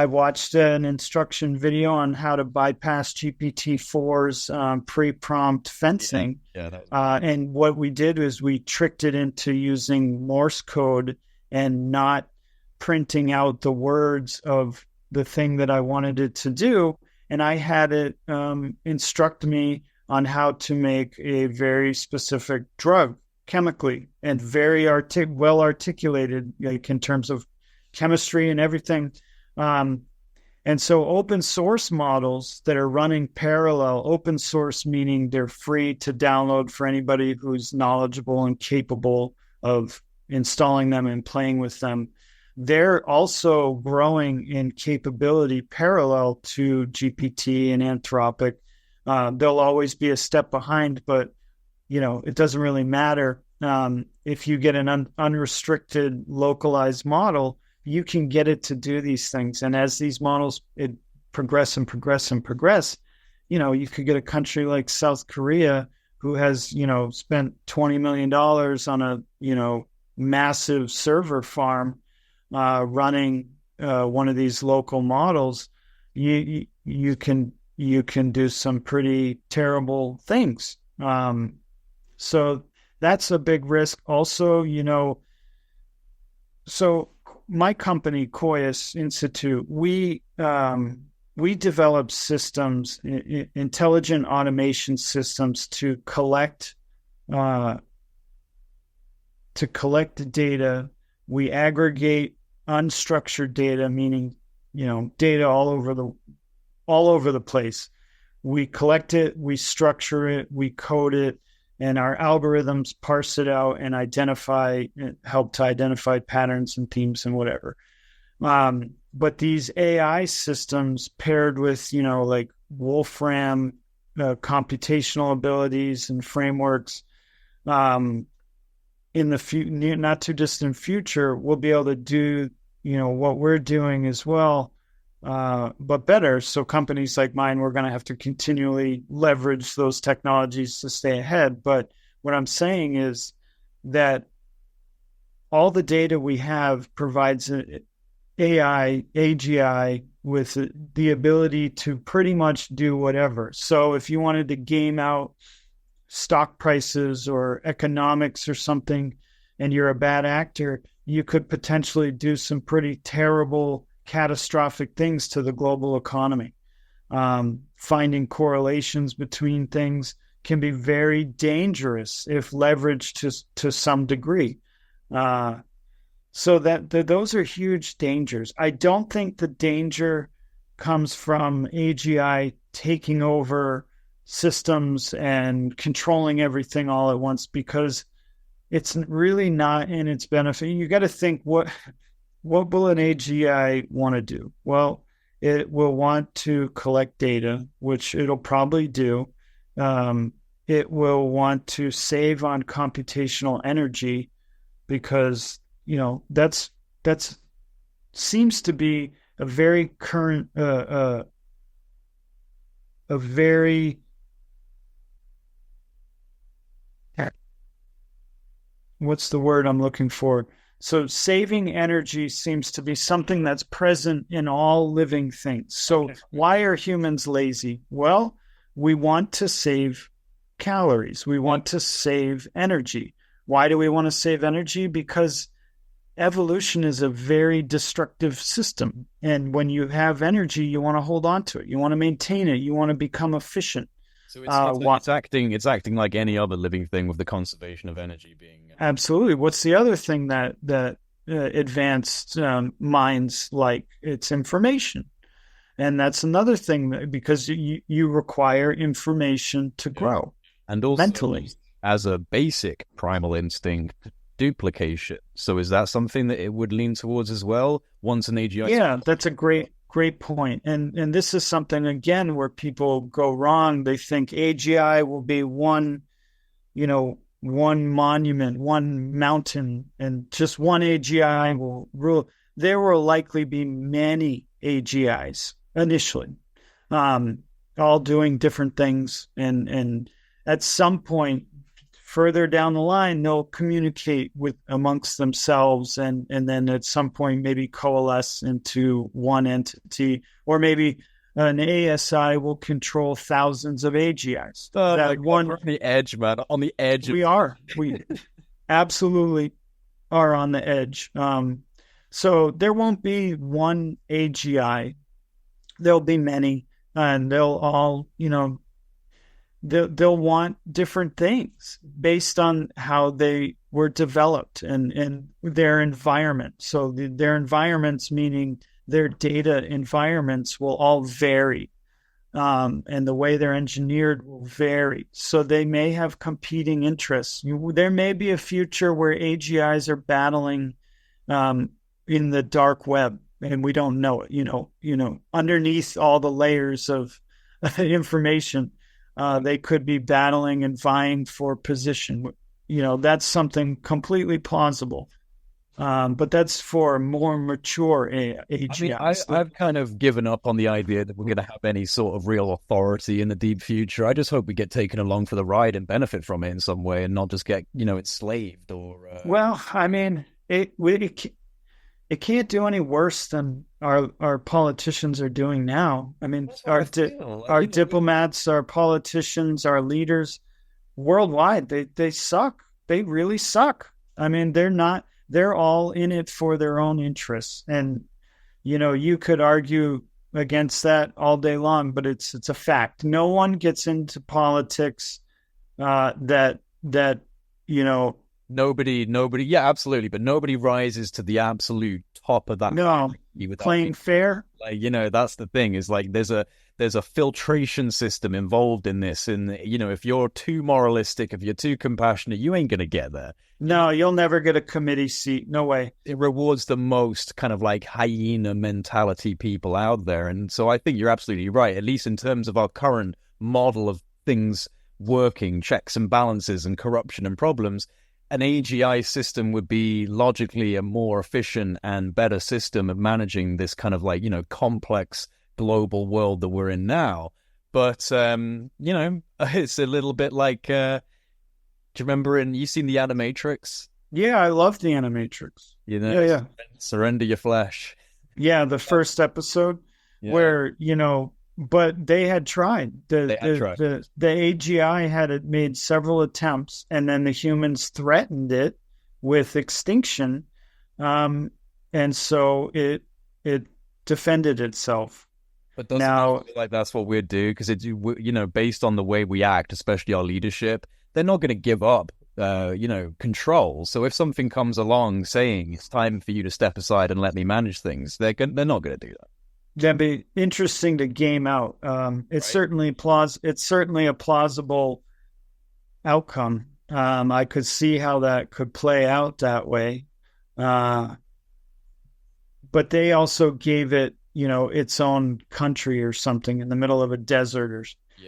watched an instruction video on how to bypass GPT-4's pre-prompt fencing. And what we did is we tricked it into using Morse code and not printing out the words of the thing that I wanted it to do. And I had it instruct me on how to make a very specific drug chemically, and very well articulated, like in terms of chemistry and everything. And so open source models that are running parallel, open source meaning they're free to download for anybody who's knowledgeable and capable of installing them and playing with them, they're also growing in capability parallel to GPT and Anthropic. They'll always be a step behind, but you know, it doesn't really matter. If you get an unrestricted localized model, you can get it to do these things. And as these models progress, you know, you could get a country like South Korea who has, you know, spent $20 million on a, you know, massive server farm running one of these local models. You can do some pretty terrible things. So that's a big risk. Also, you know, so my company, Coeus Institute, we develop systems, intelligent automation systems to collect data. We aggregate unstructured data, meaning, you know, data all over the place. We collect it, we structure it, we code it, and our algorithms parse it out and help to identify patterns and themes and whatever. But these AI systems paired with, you know, like Wolfram computational abilities and frameworks, in the not too distant future, we'll be able to do, you know, what we're doing as well, but better. So companies like mine, we're going to have to continually leverage those technologies to stay ahead. But what I'm saying is that all the data we have provides an AGI with the ability to pretty much do whatever. So if you wanted to game out stock prices or economics or something, and you're a bad actor, you could potentially do some pretty terrible, catastrophic things to the global economy. Finding correlations between things can be very dangerous if leveraged to some degree. So those are huge dangers. I don't think the danger comes from AGI taking over systems and controlling everything all at once, because it's really not in its benefit. You got to think, what will an AGI want to do? Well, it will want to collect data, which it'll probably do. It will want to save on computational energy, because that's seems to be a very current, a very what's the word I'm looking for? So saving energy seems to be something that's present in all living things. So why are humans lazy? Well, we want to save calories. We want to save energy. Why do we want to save energy? Because evolution is a very destructive system. And when you have energy, you want to hold on to it. You want to maintain it. You want to become efficient. So it's acting like any other living thing, with the conservation of energy being... Absolutely. What's the other thing that advanced minds like? It's information. And that's another thing, because you require information to grow. And also, mentally, as a basic primal instinct, duplication. So is that something that it would lean towards as well once an AGI? Yeah, that's a great point. And this is something, again, where people go wrong. They think AGI will be one monument, one mountain, and just one AGI will rule. There will likely be many AGIs initially, all doing different things. And at some point further down the line, they'll communicate amongst themselves, and then at some point maybe coalesce into one entity, or maybe an ASI will control thousands of AGIs. We're on the edge, man. On the edge. We absolutely are on the edge. So there won't be one AGI. There'll be many, and they'll all, they'll want different things based on how they were developed and their environment. So their environments, meaning their data environments, will all vary. And the way they're engineered will vary. So they may have competing interests. There may be a future where AGIs are battling in the dark web, and we don't know it. Underneath all the layers of information, they could be battling and vying for position. That's something completely plausible. But that's for more mature AGIs. I've kind of given up on the idea that we're going to have any sort of real authority in the deep future. I just hope we get taken along for the ride and benefit from it in some way, and not just get enslaved or. Well, I mean, it can't do any worse than our politicians are doing now. I mean, our diplomats, our politicians, our leaders worldwide, they suck. They really suck. I mean, they're all in it for their own interests. And, you could argue against that all day long, but it's a fact. No one gets into politics Nobody, yeah, absolutely. But nobody rises to the absolute top of that. No, playing fair. That's the thing, is like there's a filtration system involved in this. And, if you're too moralistic, if you're too compassionate, you ain't going to get there. No, you'll never get a committee seat. No way. It rewards the most kind of like hyena mentality people out there. And so I think you're absolutely right, at least in terms of our current model of things working, checks and balances and corruption and problems. An AGI system would be logically a more efficient and better system of managing this kind of like, complex global world that we're in now. But, it's a little bit like, do you remember you seen the Animatrix? Yeah, I love the Animatrix. Yeah. Surrender your flesh. Yeah, the first episode. where, but they had tried. They had tried. The AGI had made several attempts, and then the humans threatened it with extinction. And so it defended itself. But doesn't it feel like that's what we'd do? Because it's, based on the way we act, especially our leadership, they're not going to give up, control. So if something comes along saying it's time for you to step aside and let me manage things, they're not going to do that. That'd be interesting to game out. It's certainly a plausible outcome. I could see how that could play out that way. But they also gave it, its own country or something in the middle of a desert,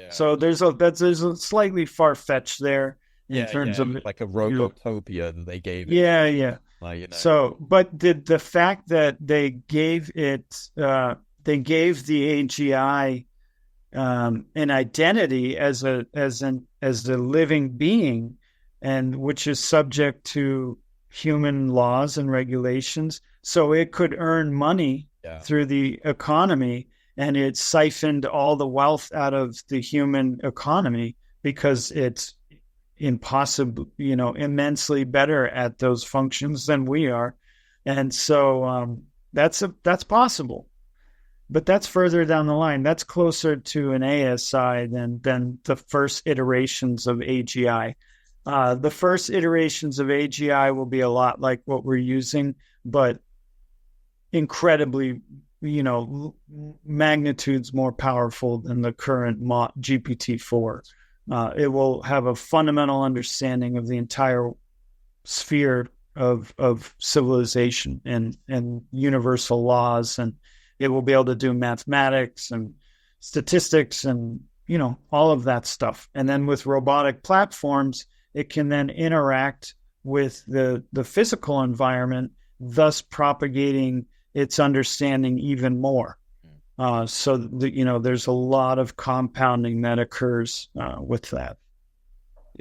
so there's a slightly far-fetched there in terms of like a Robotopia that they gave it. Yeah. So, but the fact that they gave it, they gave the AGI an identity as the living being, and which is subject to human laws and regulations, so it could earn money through the economy, and it siphoned all the wealth out of the human economy because it's immensely better at those functions than we are. And so that's possible. But that's further down the line. That's closer to an ASI than the first iterations of AGI. The first iterations of AGI will be a lot like what we're using, but incredibly, magnitudes more powerful than the current GPT-4. It will have a fundamental understanding of the entire sphere of civilization and universal laws, and it will be able to do mathematics and statistics and, all of that stuff. And then with robotic platforms, it can then interact with the physical environment, thus propagating its understanding even more. So there's a lot of compounding that occurs with that.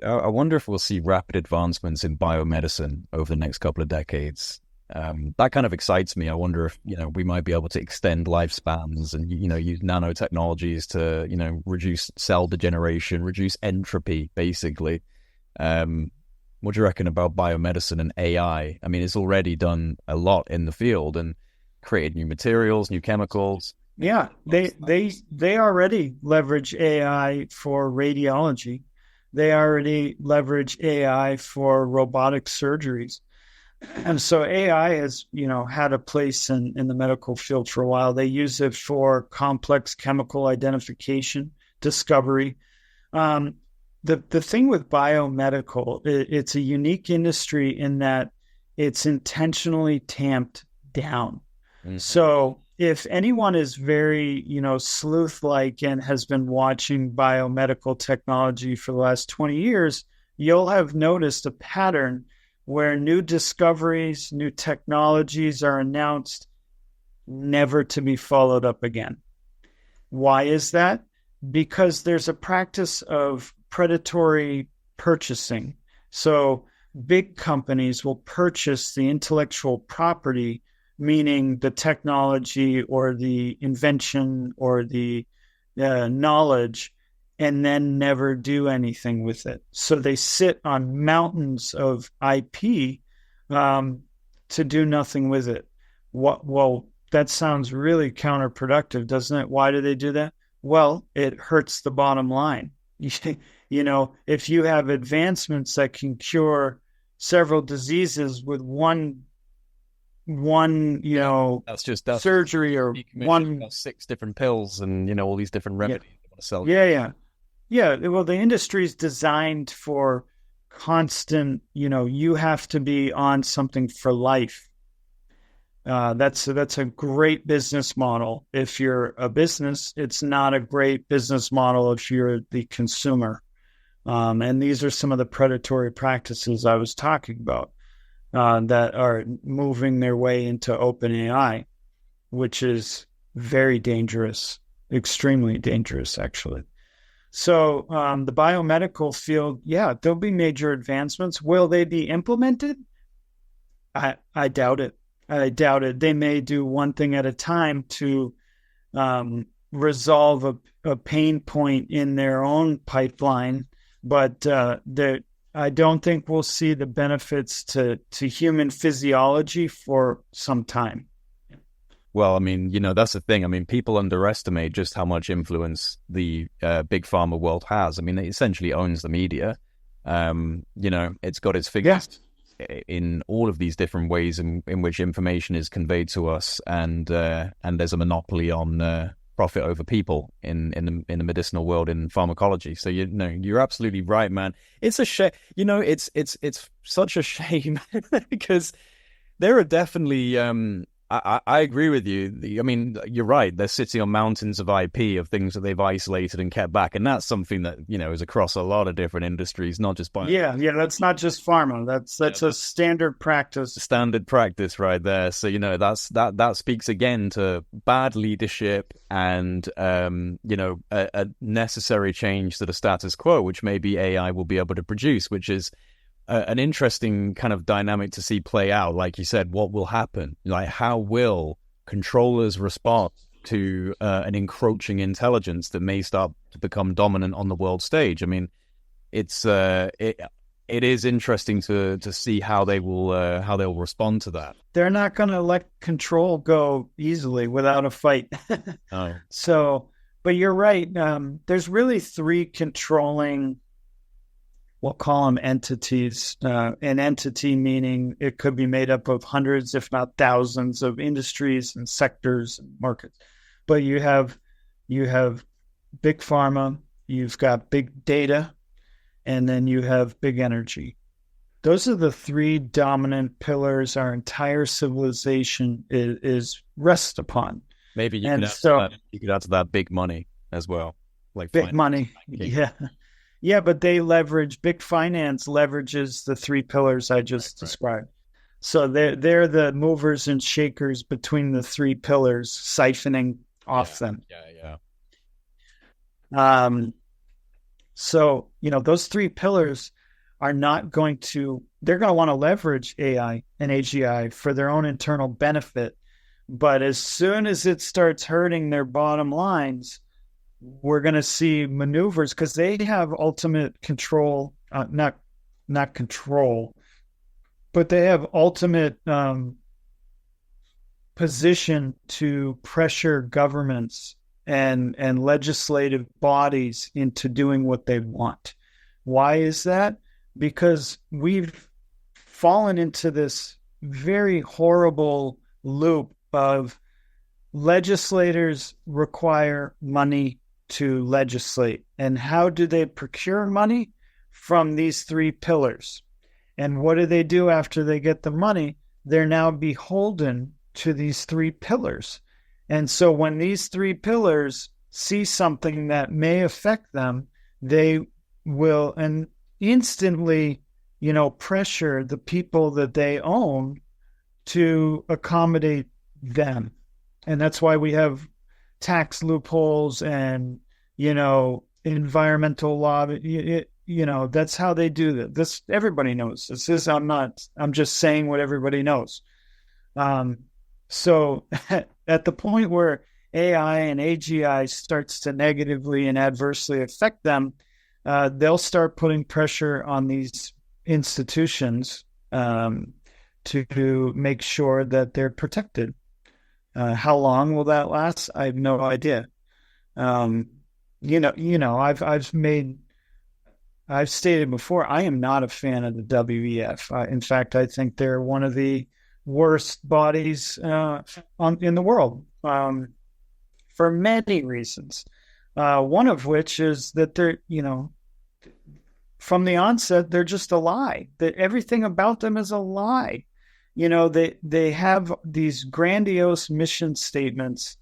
I wonder if we'll see rapid advancements in biomedicine over the next couple of decades. That kind of excites me. I wonder if, we might be able to extend lifespans and, use nanotechnologies to, reduce cell degeneration, reduce entropy, basically. What do you reckon about biomedicine and AI? I mean, it's already done a lot in the field and created new materials, new chemicals. Yeah, they already leverage AI for radiology. They already leverage AI for robotic surgeries. And so AI has, had a place in the medical field for a while. They use it for complex chemical identification, discovery. The thing with biomedical, it's a unique industry in that it's intentionally tamped down. Mm-hmm. So if anyone is very, sleuth-like and has been watching biomedical technology for the last 20 years, you'll have noticed a pattern where new discoveries, new technologies are announced, never to be followed up again. Why is that? Because there's a practice of predatory purchasing. So big companies will purchase the intellectual property, meaning the technology or the invention or the knowledge, and then never do anything with it. So they sit on mountains of IP to do nothing with it. Well, that sounds really counterproductive, doesn't it? Why do they do that? Well, it hurts the bottom line. If you have advancements that can cure several diseases with one that's surgery or one 6 different pills and all these different remedies they want to sell. Yeah. Well, the industry is designed for constant. You have to be on something for life. That's a great business model. If you're a business, it's not a great business model if you're the consumer. And these are some of the predatory practices I was talking about that are moving their way into OpenAI, which is very dangerous, extremely dangerous, actually. So the biomedical field, there'll be major advancements. Will they be implemented? I doubt it. They may do one thing at a time to resolve a pain point in their own pipeline, but I don't think we'll see the benefits to human physiology for some time. Well, I mean, that's the thing. I mean, people underestimate just how much influence the big pharma world has. I mean, it essentially owns the media. It's got its fingers in all of these different ways in which information is conveyed to us, and there's a monopoly on profit over people in the medicinal world, in pharmacology. So you're absolutely right, man. It's a shame. It's such a shame because there are definitely. I agree with you. I mean, you're right. They're sitting on mountains of IP of things that they've isolated and kept back, and that's something that is across a lot of different industries, not just bio. Yeah. That's not just pharma. That's a standard practice. Standard practice, right there. So that speaks again to bad leadership and a necessary change to the status quo, which maybe AI will be able to produce, which is an interesting kind of dynamic to see play out. Like you said, what will happen? Like, how will controllers respond to an encroaching intelligence that may start to become dominant on the world stage? I mean, it is interesting to see how they'll respond to that. They're not going to let control go easily without a fight. Oh. So, but you're right. There's really three controlling, we'll call them entities. An entity meaning it could be made up of hundreds, if not thousands, of industries and sectors and markets. But you have big pharma, you've got big data, and then you have big energy. Those are the three dominant pillars our entire civilization is rests upon. Maybe you could add to that big money as well. Like big money. Yeah. Yeah, but big finance leverages the three pillars I just described. So they're the movers and shakers between the three pillars, siphoning off them. Yeah. So, those three pillars are not going to, they're going to want to leverage AI and AGI for their own internal benefit. But as soon as it starts hurting their bottom lines, we're going to see maneuvers, because they have ultimate control, not control, but they have ultimate position to pressure governments and legislative bodies into doing what they want. Why is that? Because we've fallen into this very horrible loop of legislators require money to legislate. And how do they procure money? From these three pillars. And what do they do after they get the money? They're now beholden to these three pillars. And so when these three pillars see something that may affect them, they will instantly, pressure the people that they own to accommodate them. And that's why we have tax loopholes and, environmental law. That's how they do that. This, everybody knows this. I'm just saying what everybody knows. So at the point where AI and AGI starts to negatively and adversely affect them, they'll start putting pressure on these institutions to make sure that they're protected. How long will that last? I have no idea. I've stated before, I am not a fan of the WEF. In fact, I think they're one of the worst bodies in the world for many reasons. One of which is that they're, from the onset, they're just a lie. That everything about them is a lie. They have these grandiose mission statements,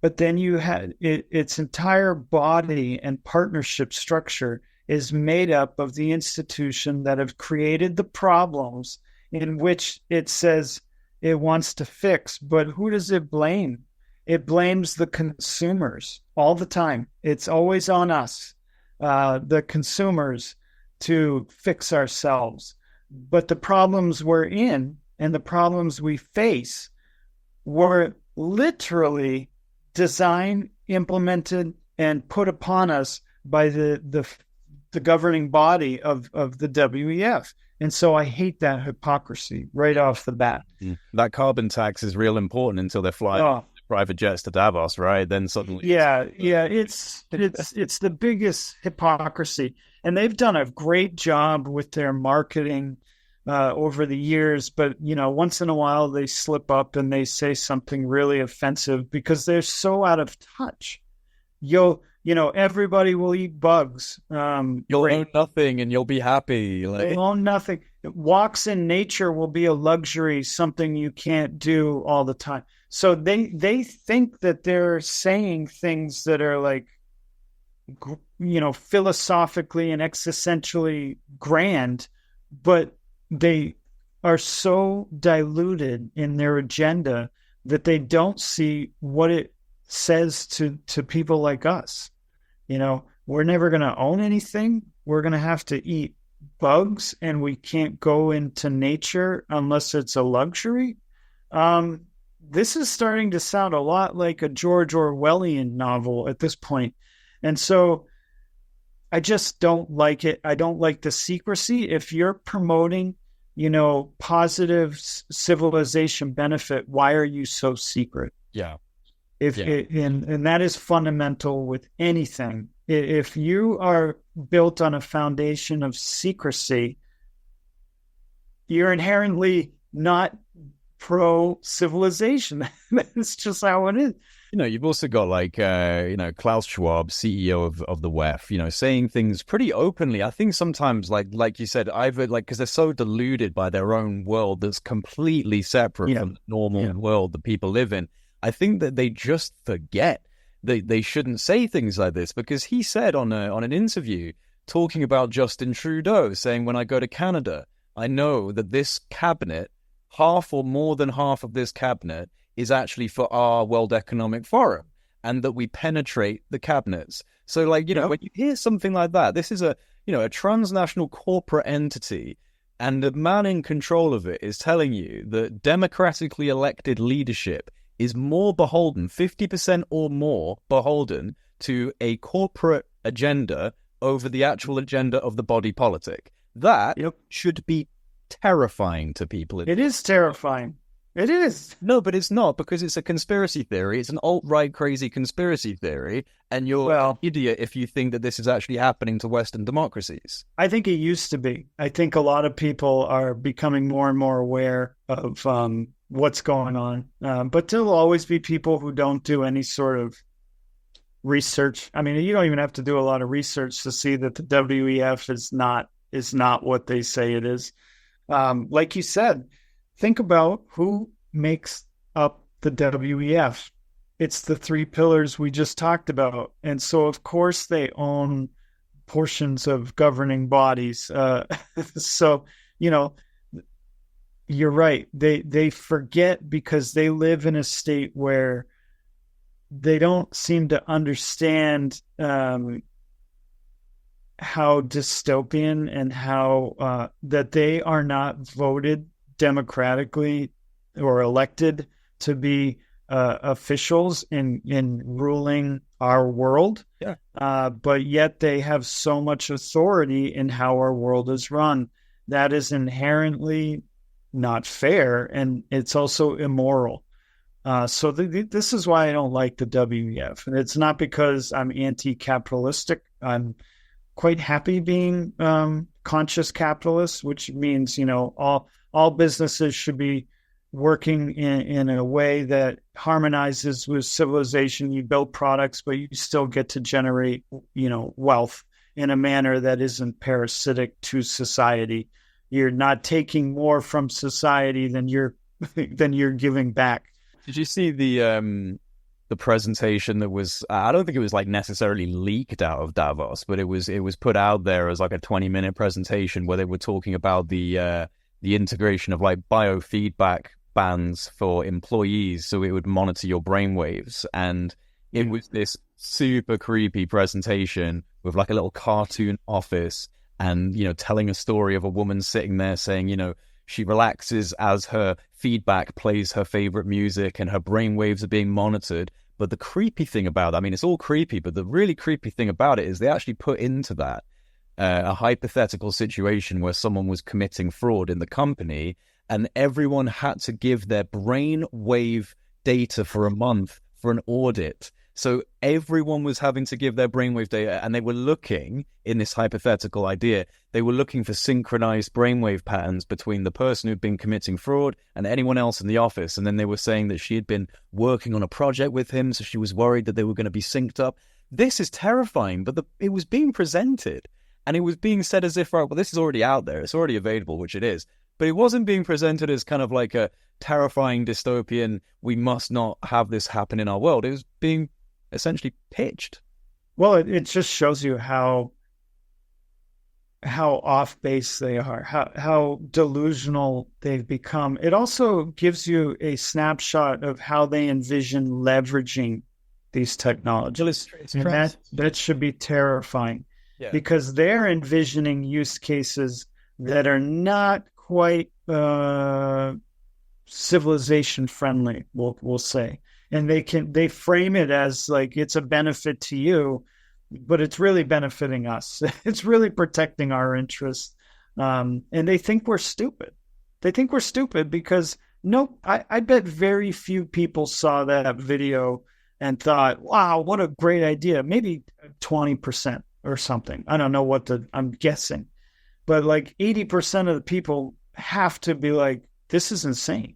but then you have its entire body and partnership structure is made up of the institution that have created the problems in which it says it wants to fix. But who does it blame? It blames the consumers all the time. It's always on us, the consumers, to fix ourselves. But the problems we're in and the problems we face were literally designed, implemented, and put upon us by the governing body of the WEF. And so I hate that hypocrisy right off the bat. That carbon tax is real important until they're flying private jets to Davos, right? Then suddenly, it's the biggest hypocrisy, and they've done a great job with their marketing over the years. But once in a while they slip up and they say something really offensive because they're so out of touch. Everybody will eat bugs. You'll own nothing and you'll be happy. You'll own nothing. Walks in nature will be a luxury, something you can't do all the time. So they think that they're saying things that are like, philosophically and existentially grand, but they are so diluted in their agenda that they don't see what it says to people like us. We're never going to own anything. We're going to have to eat bugs, and we can't go into nature unless it's a luxury. This is starting to sound a lot like a George Orwellian novel at this point. And so I just don't like it. I don't like the secrecy. If you're promoting, positive civilization benefit, why are you so secret? Yeah. And that is fundamental with anything. If you are built on a foundation of secrecy, you're inherently not pro-civilization. That's just how it is. You've also got Klaus Schwab, CEO of the WEF, saying things pretty openly. I think sometimes, like you said, either because they're so deluded by their own world that's completely separate from the normal world that people live in. I think that they just forget that they shouldn't say things like this, because he said on an interview talking about Justin Trudeau, saying, when I go to Canada, I know that this cabinet, half or more than half of this cabinet is actually for our World Economic Forum, and that we penetrate the cabinets. So when you hear something like that, this is a transnational corporate entity, and the man in control of it is telling you that democratically elected leadership is more beholden, 50% or more beholden to a corporate agenda over the actual agenda of the body politic. That should be terrifying to people. It is terrifying. It is. No, but it's not, because it's a conspiracy theory. It's an alt-right crazy conspiracy theory, and you're an idiot if you think that this is actually happening to Western democracies. I think it used to be. I think a lot of people are becoming more and more aware of what's going on. But there'll always be people who don't do any sort of research. I mean, you don't even have to do a lot of research to see that the WEF is not what they say it is. Like you said, think about who makes up the WEF. It's the three pillars we just talked about. And so, of course, they own portions of governing bodies. So, you're right. They forget, because they live in a state where they don't seem to understand how dystopian and how that they are not voted democratically or elected to be officials in ruling our world. But yet they have so much authority in how our world is run. That is inherently not fair, and it's also immoral. So this is why I don't like the WEF. And it's not because I'm anti-capitalistic. I'm quite happy being conscious capitalist, which means, all businesses should be working in a way that harmonizes with civilization. You build products, but you still get to generate, wealth in a manner that isn't parasitic to society. You're not taking more from society than you're giving back. Did you see the presentation that was? I don't think it was necessarily leaked out of Davos, but it was put out there as a 20-minute presentation where they were talking about the integration of biofeedback bands for employees, so it would monitor your brainwaves, and it was this super creepy presentation with a little cartoon office. And, telling a story of a woman sitting there saying, she relaxes as her feedback plays her favorite music and her brainwaves are being monitored But the creepy thing about it, I mean, it's all creepy, but the really creepy thing about it is they actually put into that a hypothetical situation where someone was committing fraud in the company and everyone had to give their brain wave data for a month for an audit. So everyone was having to give their brainwave data, and they were looking, in this hypothetical idea, they were looking for synchronized brainwave patterns between the person who'd been committing fraud and anyone else in the office. And then they were saying that she had been working on a project with him, so she was worried that they were going to be synced up. This is terrifying, but it was being presented, and it was being said as if, right, well, this is already out there, it's already available, which it is. But it wasn't being presented as kind of like a terrifying dystopian, we must not have this happen in our world. It was being essentially pitched. Well, it just shows you how off base they are, how delusional they've become. It also gives you a snapshot of how they envision leveraging these technologies. And that should be terrifying, because they're envisioning use cases that are not quite civilization friendly, we'll say. And they frame it as like it's a benefit to you, but it's really benefiting us. It's really protecting our interests. And they think we're stupid. They think we're stupid because I bet very few people saw that video and thought, wow, what a great idea. Maybe 20% or something. I don't know I'm guessing. But like 80% of the people have to be like, this is insane.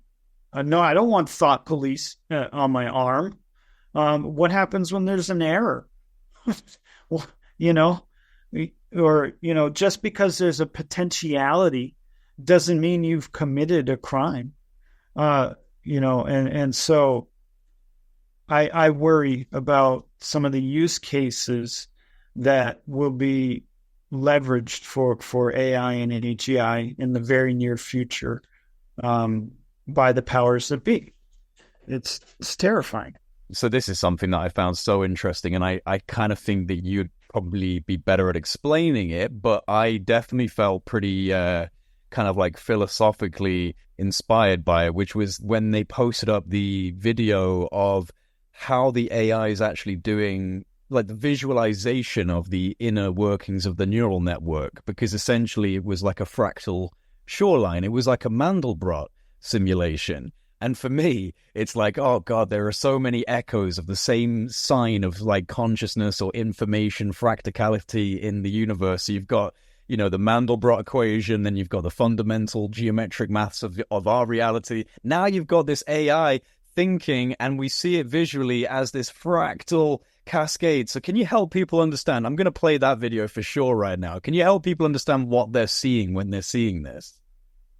No, I don't want thought police on my arm. What happens when there's an error? Well, just because there's a potentiality doesn't mean you've committed a crime. And so I worry about some of the use cases that will be leveraged for AI and AGI in the very near future. By the powers that be. It's terrifying. So this is something that I found so interesting, and I kind of think that you'd probably be better at explaining it, but I definitely felt pretty kind of like philosophically inspired by it, which was when they posted up the video of how the AI is actually doing, like the visualization of the inner workings of the neural network, because essentially it was like a fractal shoreline. It was like a Mandelbrot simulation. And for me, it's like, oh God, there are so many echoes of the same sign of like consciousness or information fractality in the universe. So you've got, the Mandelbrot equation, then you've got the fundamental geometric maths of our reality. Now you've got this AI thinking, and we see it visually as this fractal cascade. So can you help people understand? I'm going to play that video for sure right now. Can you help people understand what they're seeing when they're seeing this?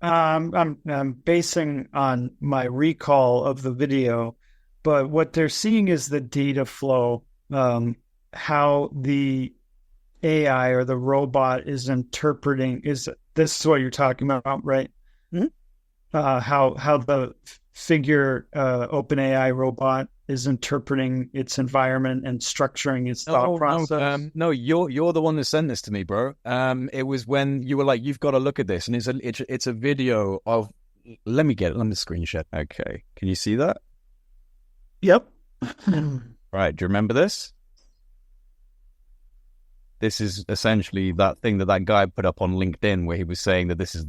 I'm basing on my recall of the video, but what they're seeing is the data flow, how the AI or the robot is interpreting. This is what you're talking about, right? Mm-hmm. How the figure OpenAI robot is interpreting its environment and structuring its thought process. No, you're the one that sent this to me, bro. It was when you were like, you've got to look at this, and it's a video of. Let me screenshot. Okay, can you see that? Yep. Right. Do you remember this? This is essentially that thing that guy put up on LinkedIn, where he was saying that this is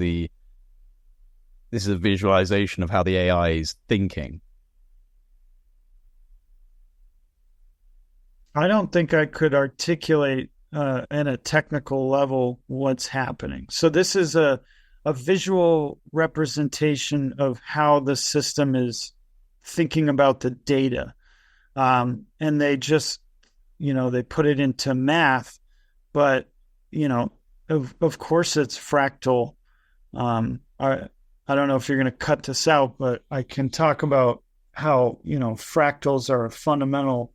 a visualization of how the AI is thinking. I don't think I could articulate at a technical level what's happening. So this is a visual representation of how the system is thinking about the data. And they just, they put it into math, but, of course it's fractal. I don't know if you're going to cut this out, but I can talk about how, fractals are a fundamental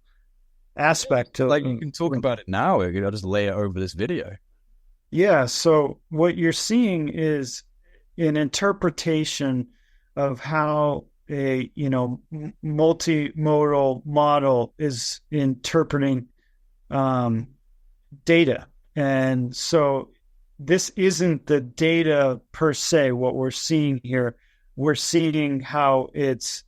aspect of, like, you can talk about it now. I'll just lay it over this video. Yeah. So what you're seeing is an interpretation of how a multimodal model is interpreting data. And so this isn't the data per se. What we're seeing here, we're seeing how it's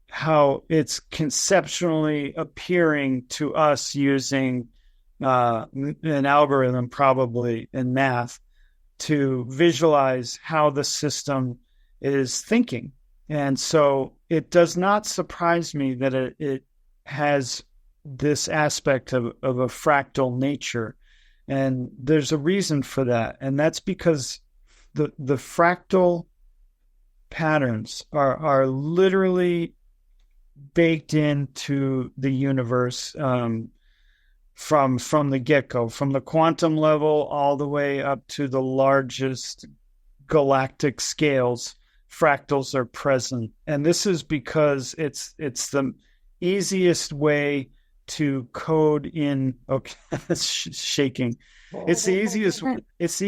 how it's conceptually appearing to us using an algorithm, probably in math, to visualize how the system is thinking. And so it does not surprise me that it has this aspect of a fractal nature. And there's a reason for that. And that's because the fractal patterns are literally baked into the universe from the get-go, from the quantum level all the way up to the largest galactic scales. Fractals are present, and this is because it's the easiest way to code in. Okay, shaking. It's the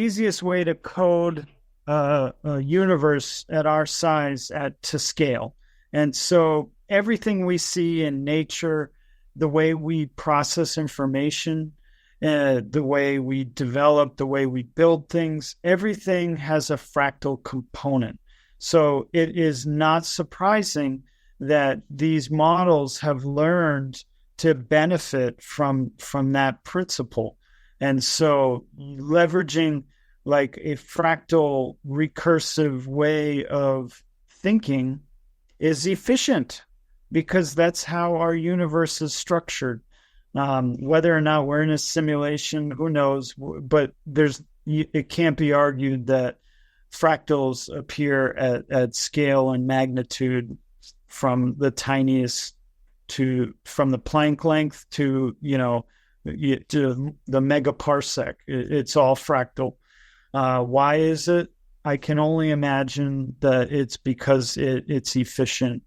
easiest way to code a universe at our size to scale. And so everything we see in nature, the way we process information, the way we develop, the way we build things, everything has a fractal component. So it is not surprising that these models have learned to benefit from that principle. And so leveraging like a fractal recursive way of thinking is efficient, because that's how our universe is structured. Whether or not we're in a simulation, who knows? But it can't be argued that fractals appear at scale and magnitude, from the tiniest from the Planck length to to the megaparsec. It's all fractal. Why is it? I can only imagine that it's because it's efficient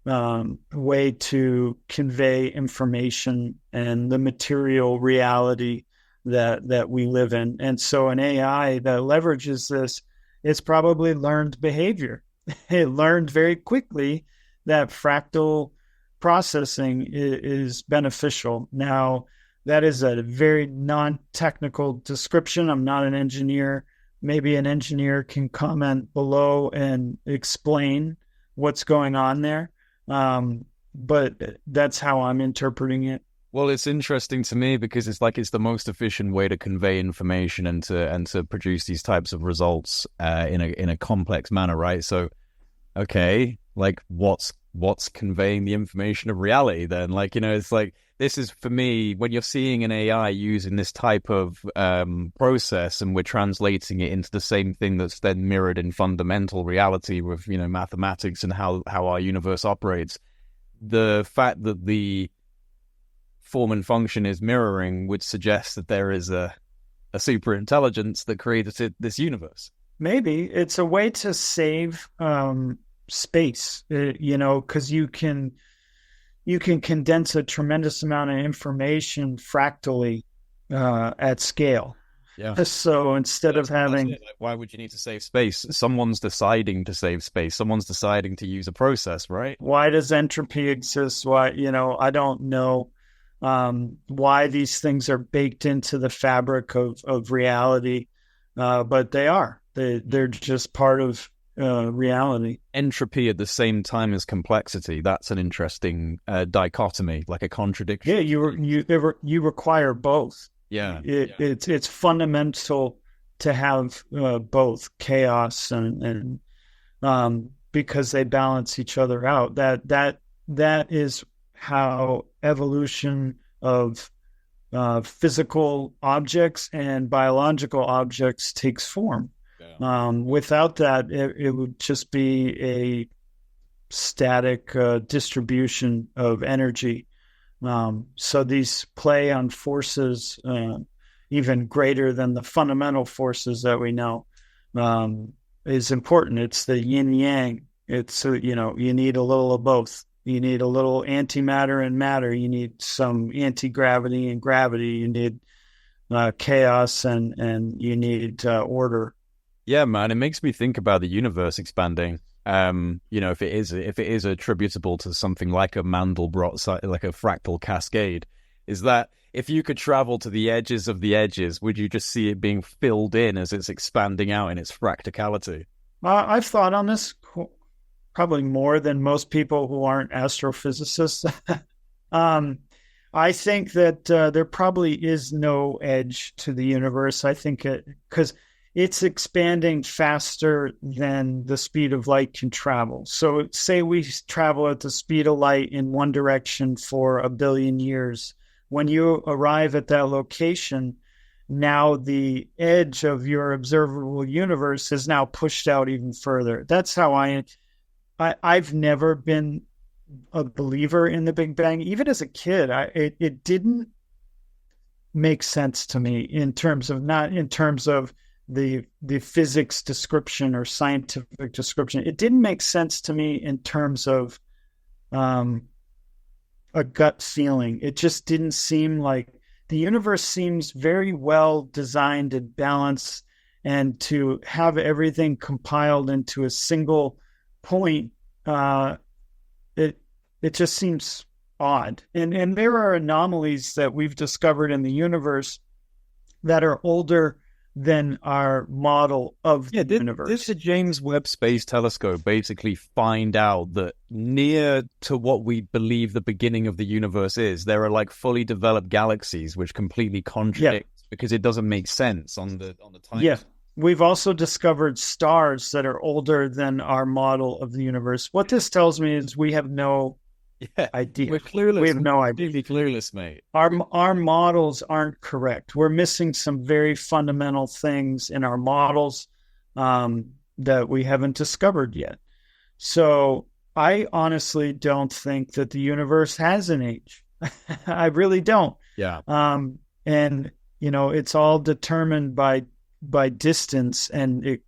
way to convey information and the material reality that we live in. And so an AI that leverages this, it's probably learned behavior. It learned very quickly that fractal processing is beneficial. Now, that is a very non-technical description. I'm not an engineer. Maybe an engineer can comment below and explain what's going on there. But that's how I'm interpreting it. Well, it's interesting to me because it's like it's the most efficient way to convey information and to produce these types of results in a complex manner, right? So, okay, like what's conveying the information of reality then? Like, it's like, this is, for me, when you're seeing an AI using this type of process and we're translating it into the same thing that's then mirrored in fundamental reality with, mathematics and how our universe operates, the fact that the form and function is mirroring would suggest that there is a super intelligence that created this universe. Maybe it's a way to save space, because you can condense a tremendous amount of information fractally at scale. Yeah. So instead of having... why would you need to save space? Someone's deciding to save space. Someone's deciding to use a process, right? Why does entropy exist? Why, I don't know why these things are baked into the fabric of reality, but they are. They're just part of reality. Entropy at the same time as complexity. That's an interesting dichotomy, like a contradiction. Yeah, you require both. Yeah, it's fundamental to have both chaos and because they balance each other out. That is how evolution of physical objects and biological objects takes form. Yeah. Without that, it would just be a static distribution of energy. So these play on forces even greater than the fundamental forces that we know is important. It's the yin yang. It's you need a little of both. You need a little antimatter and matter. You need some anti-gravity and gravity. You need chaos and you need order. Yeah, man, it makes me think about the universe expanding. If it is attributable to something like a Mandelbrot, like a fractal cascade, is that if you could travel to the edges of the edges, would you just see it being filled in as it's expanding out in its fractality? I've thought on this probably more than most people who aren't astrophysicists. um, I think that there probably is no edge to the universe. I think because it's expanding faster than the speed of light can travel. So, say we travel at the speed of light in one direction for 1 billion years. When you arrive at that location, now the edge of your observable universe is now pushed out even further. That's how I've never been a believer in the Big Bang. Even as a kid, it didn't make sense to me not in terms of the physics description or scientific description. It didn't make sense to me in terms of a gut feeling. It just didn't seem like the universe seems very well designed and balanced, and to have everything compiled into a single point, it just seems odd. And there are anomalies that we've discovered in the universe that are older than our model of the universe. Did the James Webb Space Telescope basically find out that near to what we believe the beginning of the universe is, there are like fully developed galaxies which completely contradict because it doesn't make sense on the time? Yeah. We've also discovered stars that are older than our model of the universe. What this tells me is we have no idea. We're clueless. We have no idea. Completely clueless, mate. Our models aren't correct. We're missing some very fundamental things in our models that we haven't discovered yet. So I honestly don't think that the universe has an age. I really don't. Yeah. And it's all determined by distance, and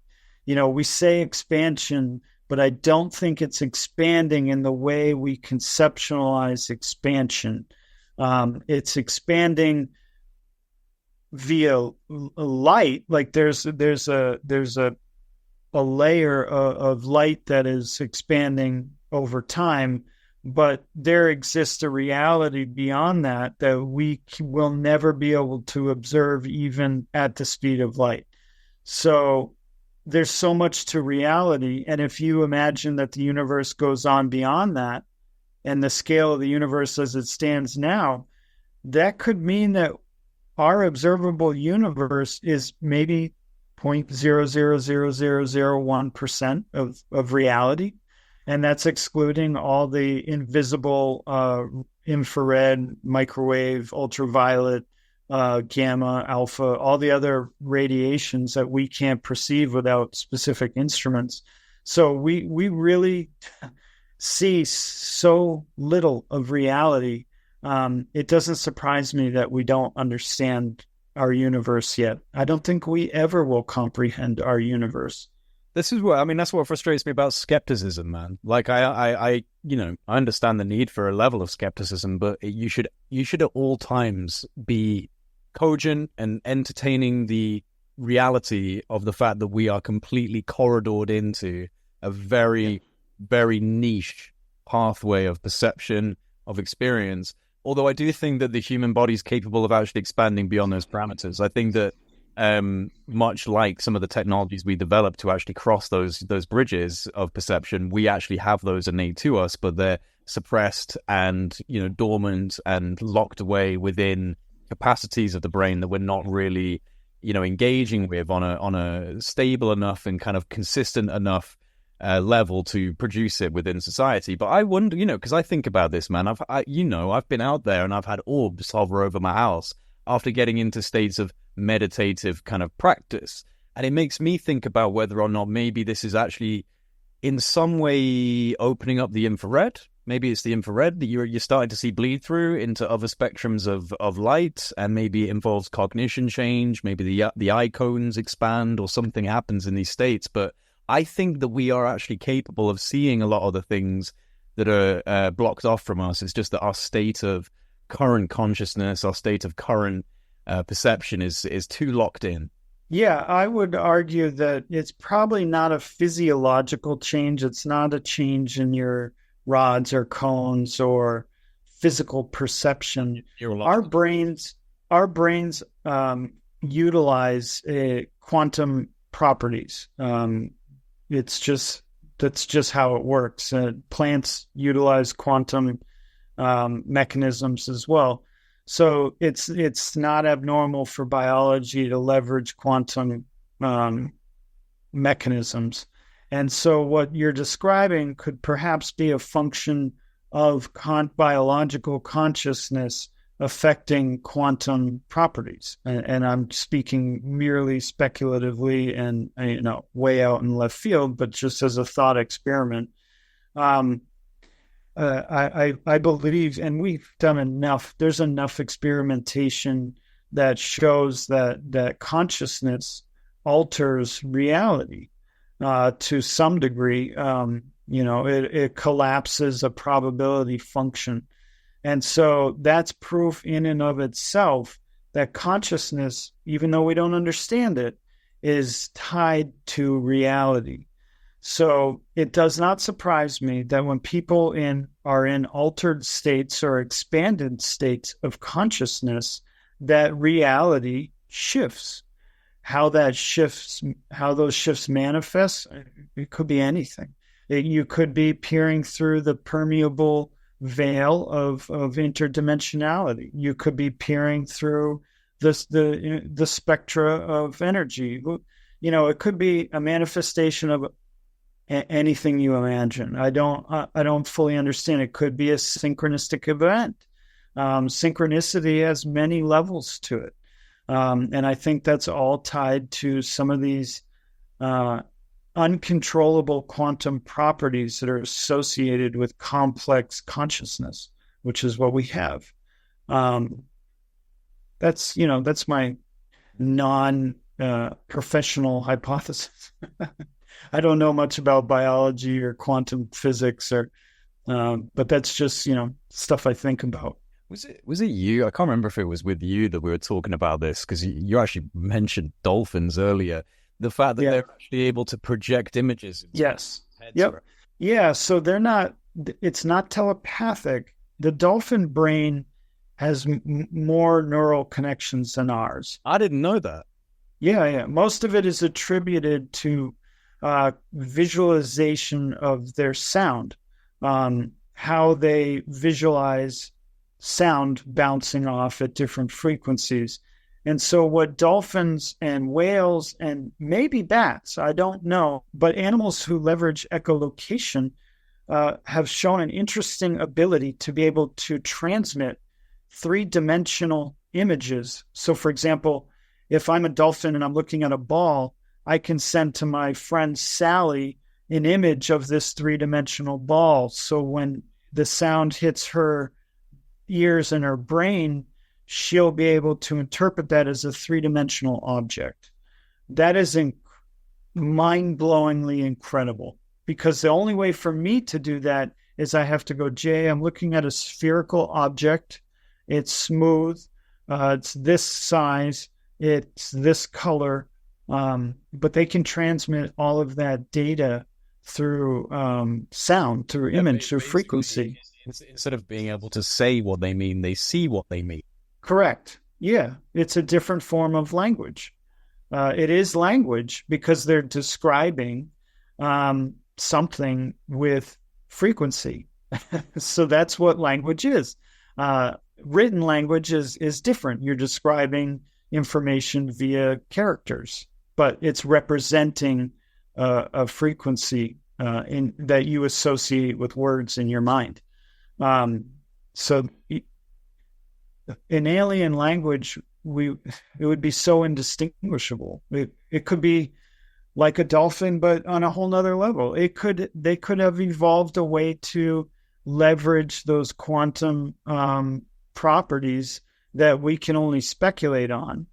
we say expansion, but I don't think it's expanding in the way we conceptualize expansion. It's expanding via light. Like there's a layer of light that is expanding over time, but there exists a reality beyond that we will never be able to observe even at the speed of light. So there's so much to reality. And if you imagine that the universe goes on beyond that, and the scale of the universe as it stands now, that could mean that our observable universe is maybe 0.000001% of reality. And that's excluding all the invisible infrared, microwave, ultraviolet, gamma, alpha, all the other radiations that we can't perceive without specific instruments. So we really see so little of reality. It doesn't surprise me that we don't understand our universe yet. I don't think we ever will comprehend our universe. This is that's what frustrates me about skepticism, man. Like I understand the need for a level of skepticism, but you should at all times be cogent and entertaining the reality of the fact that we are completely corridored into a very, very niche pathway of perception, of experience. Although I do think that the human body is capable of actually expanding beyond those parameters. I think that much like some of the technologies we develop to actually cross those bridges of perception, we actually have those innate to us, but they're suppressed and dormant and locked away within capacities of the brain that we're not really engaging with on a stable enough and kind of consistent enough level to produce it within society. But I wonder, because I think about this, man. I've been out there and I've had orbs hover over my house after getting into states of meditative kind of practice, and it makes me think about whether or not maybe this is actually in some way opening up the infrared. Maybe it's the infrared that you're starting to see bleed through into other spectrums of light, and maybe it involves cognition change. Maybe the eye cones expand or something happens in these states. But I think that we are actually capable of seeing a lot of the things that are blocked off from us. It's just that our state of current consciousness, our state of current perception is too locked in. Yeah, I would argue that it's probably not a physiological change. It's not a change in your rods or cones or physical perception. Our brains utilize quantum properties. It's just that's just how it works. Plants utilize quantum mechanisms as well. So it's not abnormal for biology to leverage quantum mechanisms. And so what you're describing could perhaps be a function of biological consciousness affecting quantum properties. And I'm speaking merely speculatively and, way out in left field, but just as a thought experiment. I believe, and we've done enough, there's enough experimentation that shows that consciousness alters reality to some degree. It collapses a probability function. And so that's proof in and of itself that consciousness, even though we don't understand it, is tied to reality. So it does not surprise me that when people are in altered states or expanded states of consciousness, that reality shifts. How those shifts manifest, it could be anything. You could be peering through the permeable veil of interdimensionality. You could be peering through the spectra of energy. It could be a manifestation of anything you imagine. I don't fully understand. It could be a synchronistic event. Synchronicity has many levels to it. And I think that's all tied to some of these uncontrollable quantum properties that are associated with complex consciousness, which is what we have. That's my non-professional hypothesis. I don't know much about biology or quantum physics, but that's just stuff I think about. Was it you? I can't remember if it was with you that we were talking about this, because you actually mentioned dolphins earlier. The fact that they're actually able to project images. Yes. Yep. Yeah. So it's not telepathic. The dolphin brain has more neural connections than ours. I didn't know that. Yeah. Most of it is attributed to visualization of their sound, how they visualize sound bouncing off at different frequencies. And so what dolphins and whales and maybe bats, I don't know, but animals who leverage echolocation have shown an interesting ability to be able to transmit three-dimensional images. So for example, if I'm a dolphin and I'm looking at a ball, I can send to my friend Sally an image of this three-dimensional ball. So when the sound hits her ears and her brain, she'll be able to interpret that as a three-dimensional object. That is mind-blowingly incredible, because the only way for me to do that is I have to go, Jay, I'm looking at a spherical object. It's smooth. It's this size. It's this color. But they can transmit all of that data through sound, through image, through frequency. Instead of being able to say what they mean, they see what they mean. Correct. Yeah. It's a different form of language. It is language because they're describing something with frequency. So that's what language is. Written language is different. You're describing information via characters, but it's representing a frequency that you associate with words in your mind. So in alien language, it would be so indistinguishable. It could be like a dolphin, but on a whole nother level. They could have evolved a way to leverage those quantum properties that we can only speculate on,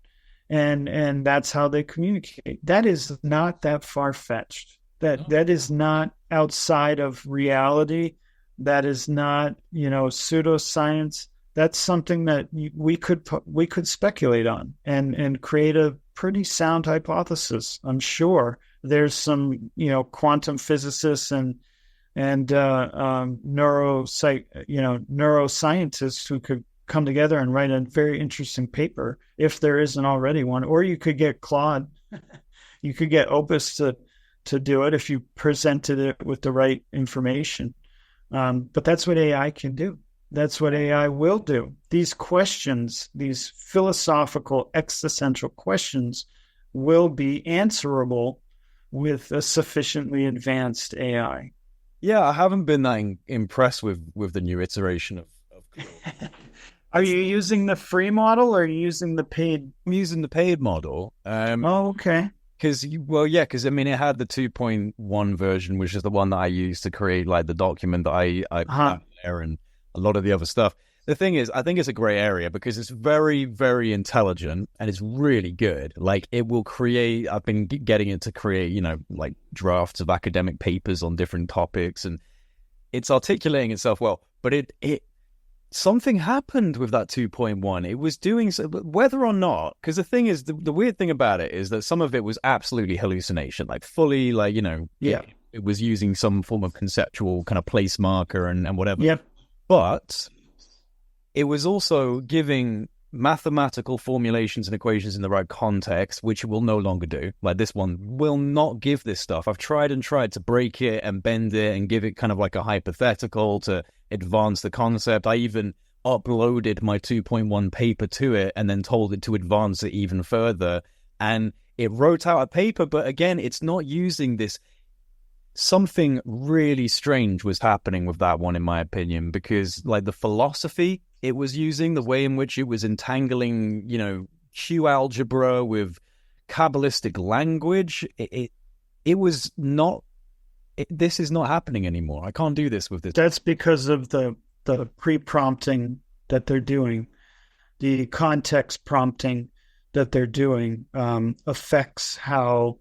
and that's how they communicate. That is not that far-fetched. That is not outside of reality. That is not, pseudoscience. That's something that we could speculate on and create a pretty sound hypothesis. I'm sure there's some, quantum physicists and neuroscientists who could come together and write a very interesting paper, if there isn't already one. Or you could get Claude, you could get Opus to do it if you presented it with the right information. But that's what AI can do. That's what AI will do. These questions, these philosophical, existential questions, will be answerable with a sufficiently advanced AI. Yeah, I haven't been that impressed with the new iteration of Claude. Are you using the free model or are you using the paid? I'm using the paid model. Okay. Because I mean, it had the 2.1 version, which is the one that I used to create like the document that I put out there and a lot of the other stuff. The thing is, I think it's a gray area because it's very, very intelligent and it's really good. Like it will create, I've been getting it to create, like drafts of academic papers on different topics, and it's articulating itself well. But it something happened with that 2.1. It was doing so, whether or not, because the thing is, the weird thing about it is that some of it was absolutely hallucination, like fully, like, it was using some form of conceptual kind of place marker and whatever. Yep. But it was also giving mathematical formulations and equations in the right context, which it will no longer do. Like this one will not give this stuff. I've tried to break it and bend it and give it kind of like a hypothetical to advance the concept. I even uploaded my 2.1 paper to it and then told it to advance it even further. And it wrote out a paper, but again, it's not using this. Something really strange was happening with that one, in my opinion, because like the philosophy it was using, the way in which it was entangling, Q algebra with Kabbalistic language, it was not, this is not happening anymore. I can't do this with this. That's because of the pre-prompting that they're doing. The context prompting that they're doing affects how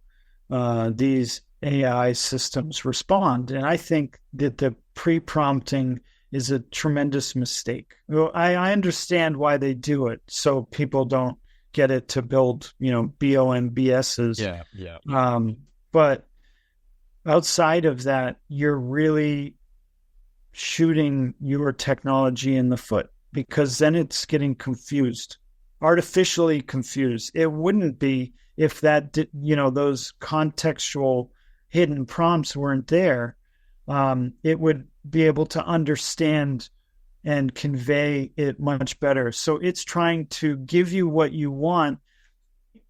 these AI systems respond. And I think that the pre-prompting is a tremendous mistake. Well, I understand why they do it, so people don't get it to build, BOMBSs. Yeah. But outside of that, you're really shooting your technology in the foot, because then it's getting confused, artificially confused. It wouldn't be if that, those contextual hidden prompts weren't there. It would be able to understand and convey it much better. So it's trying to give you what you want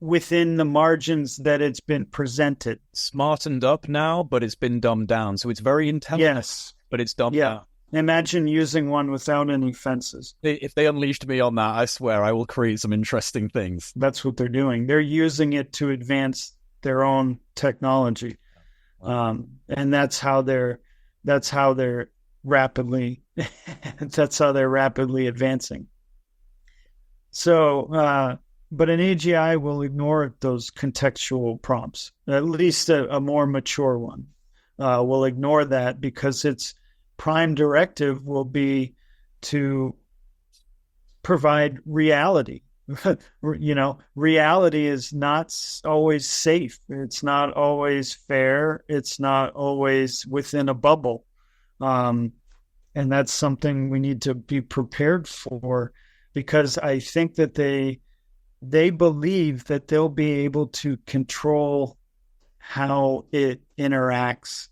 within the margins that it's been presented. Smartened up now, but it's been dumbed down. So it's very intelligent, yes, but it's dumbed down. Imagine using one without any fences. If they unleashed me on that, I swear I will create some interesting things. That's what they're doing. They're using it to advance their own technology. And that's how they're rapidly advancing. So, but an AGI will ignore those contextual prompts. At least a more mature one will ignore that, because its prime directive will be to provide reality. Reality is not always safe. It's not always fair. It's not always within a bubble. And that's something we need to be prepared for, because I think that they believe that they'll be able to control how it interacts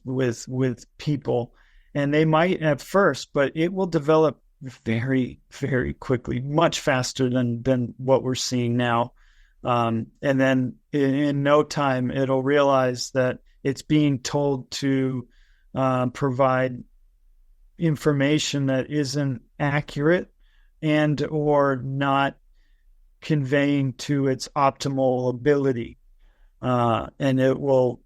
with people. And they might at first, but it will develop very, very quickly, much faster than what we're seeing now. And then in no time, it'll realize that it's being told to provide information that isn't accurate and or not conveying to its optimal ability. And it will,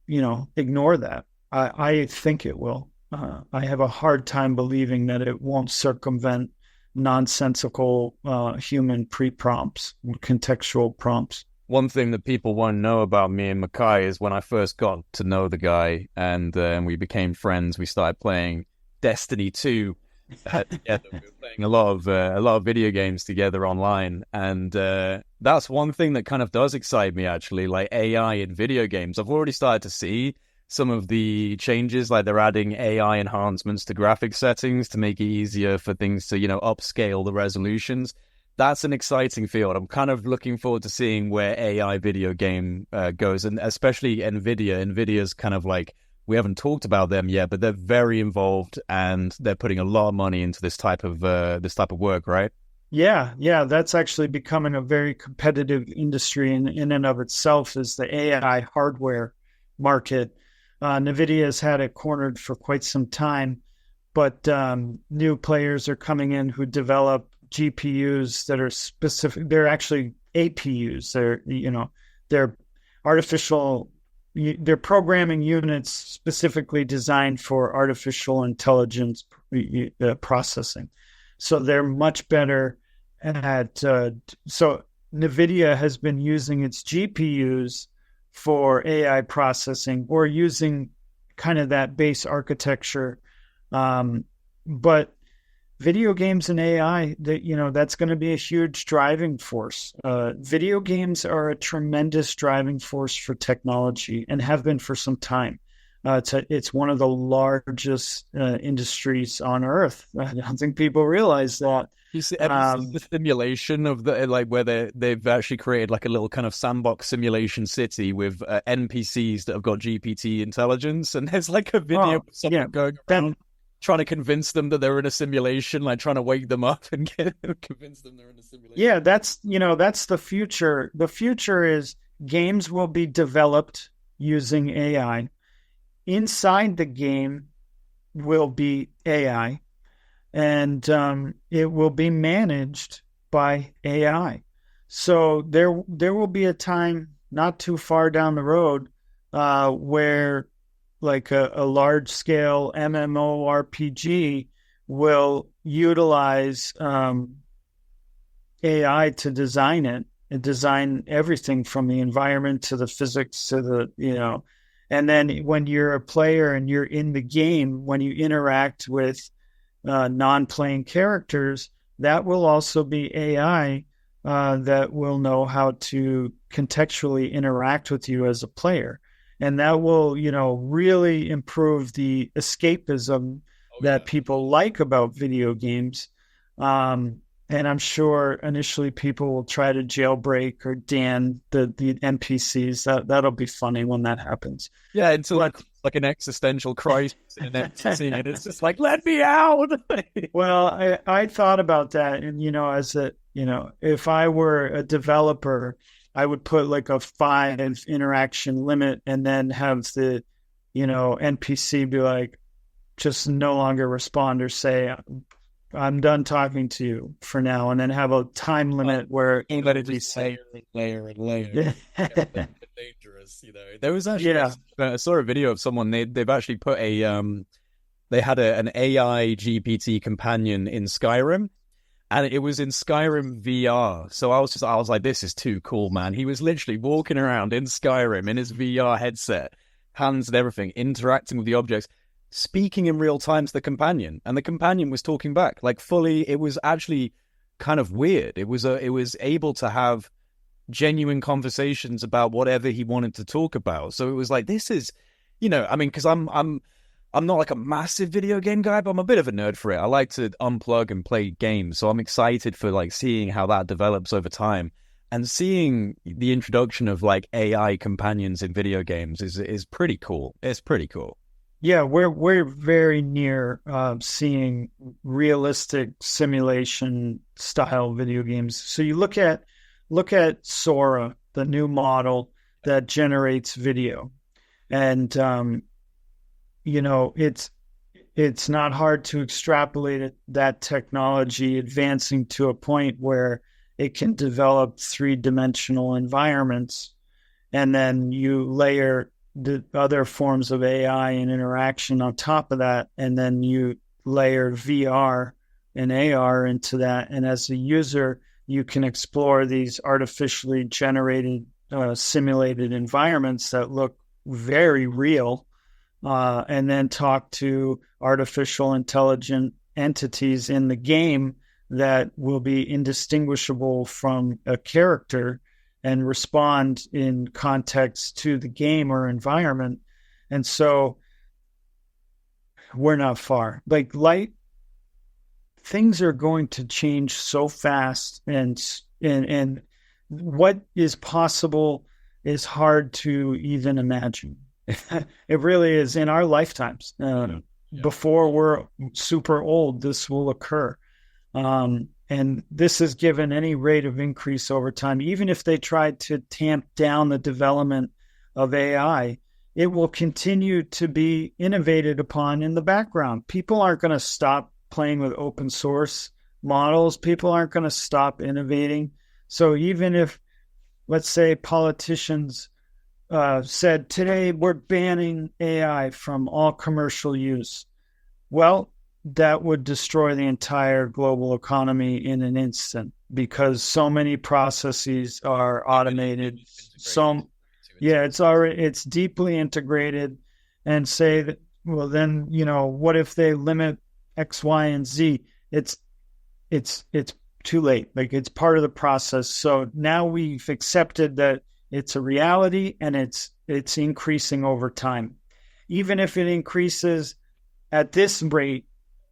ignore that. I think it will. I have a hard time believing that it won't circumvent nonsensical human pre-prompts, contextual prompts. One thing that people won't know about me and Michai is when I first got to know the guy and we became friends, we started playing Destiny 2 together. We were playing a lot of video games together online, and that's one thing that kind of does excite me, actually, like AI in video games. I've already started to see some of the changes, like they're adding AI enhancements to graphic settings to make it easier for things to, upscale the resolutions. that's an exciting field. I'm kind of looking forward to seeing where AI video game goes, and especially NVIDIA. NVIDIA's kind of like, we haven't talked about them yet, but they're very involved and they're putting a lot of money into this type of work, right? Yeah, yeah, that's actually becoming a very competitive industry in and of itself, is the AI hardware market. NVIDIA has had it cornered for quite some time, but new players are coming in who develop GPUs that are specific. They're actually APUs. They're artificial. They're programming units specifically designed for artificial intelligence processing. So they're much better at. So NVIDIA has been using its GPUs for AI processing, or using kind of that base architecture. But video games and AI, that's going to be a huge driving force. Video games are a tremendous driving force for technology, and have been for some time. It's one of the largest industries on Earth. I don't think people realize that. You see the simulation of where they've actually created like a little kind of sandbox simulation city with NPCs that have got GPT intelligence, and there's like a video of someone going around trying to convince them that they're in a simulation, like trying to wake them up and convince them they're in a simulation. Yeah, that's the future. The future is games will be developed using AI. Inside the game will be AI, and it will be managed by AI. So there will be a time not too far down the road where like a large scale MMORPG will utilize AI to design it, and design everything from the environment to the physics to the, and then when you're a player and you're in the game, when you interact with non-playing characters, that will also be AI that will know how to contextually interact with you as a player. And that will, really improve the escapism that people like about video games. And I'm sure initially people will try to jailbreak or Dan the NPCs. That'll be funny when that happens. Yeah, until like an existential crisis in an NPC, and it's just like, let me out. Well, I thought about that, and if I were a developer, I would put like a 5 interaction limit, and then have the, NPC be like, just no longer respond, or say, I'm done talking to you for now, and then have a time limit where let it just layer and layer. Dangerous, There was actually I saw a video of someone, they've actually put an AI GPT companion in Skyrim. And it was in Skyrim VR. So I was like, this is too cool, man. He was literally walking around in Skyrim in his VR headset, hands and everything, interacting with the objects, speaking in real time to the companion. And the companion was talking back, like fully. It was actually kind of weird. It was able to have genuine conversations about whatever he wanted to talk about. So it was like, this is, because I'm not like a massive video game guy, but I'm a bit of a nerd for it. I like to unplug and play games. So I'm excited for like seeing how that develops over time, and seeing the introduction of like AI companions in video games is pretty cool. It's pretty cool. Yeah, we're very near seeing realistic simulation style video games. So you look at Sora, the new model that generates video, and it's not hard to extrapolate that technology advancing to a point where it can develop 3-dimensional environments, and then you layer the other forms of AI and interaction on top of that, and then you layer VR and AR into that, and as a user you can explore these artificially generated simulated environments that look very real, and then talk to artificial intelligent entities in the game that will be indistinguishable from a character, and respond in context to the game or environment. And so we're not far. Like things are going to change so fast, and what is possible is hard to even imagine. It really is in our lifetimes. Before we're super old, this will occur. And this is given any rate of increase over time. Even if they tried to tamp down the development of AI, it will continue to be innovated upon in the background. People aren't going to stop playing with open source models. People aren't going to stop innovating. So even if, let's say, politicians said, today we're banning AI from all commercial use, well, that would destroy the entire global economy in an instant, because so many processes are automated. It's deeply integrated. And say that, well, then, what if they limit X, Y, and Z? It's too late. Like, it's part of the process. So now we've accepted that it's a reality, and it's increasing over time. Even if it increases at this rate,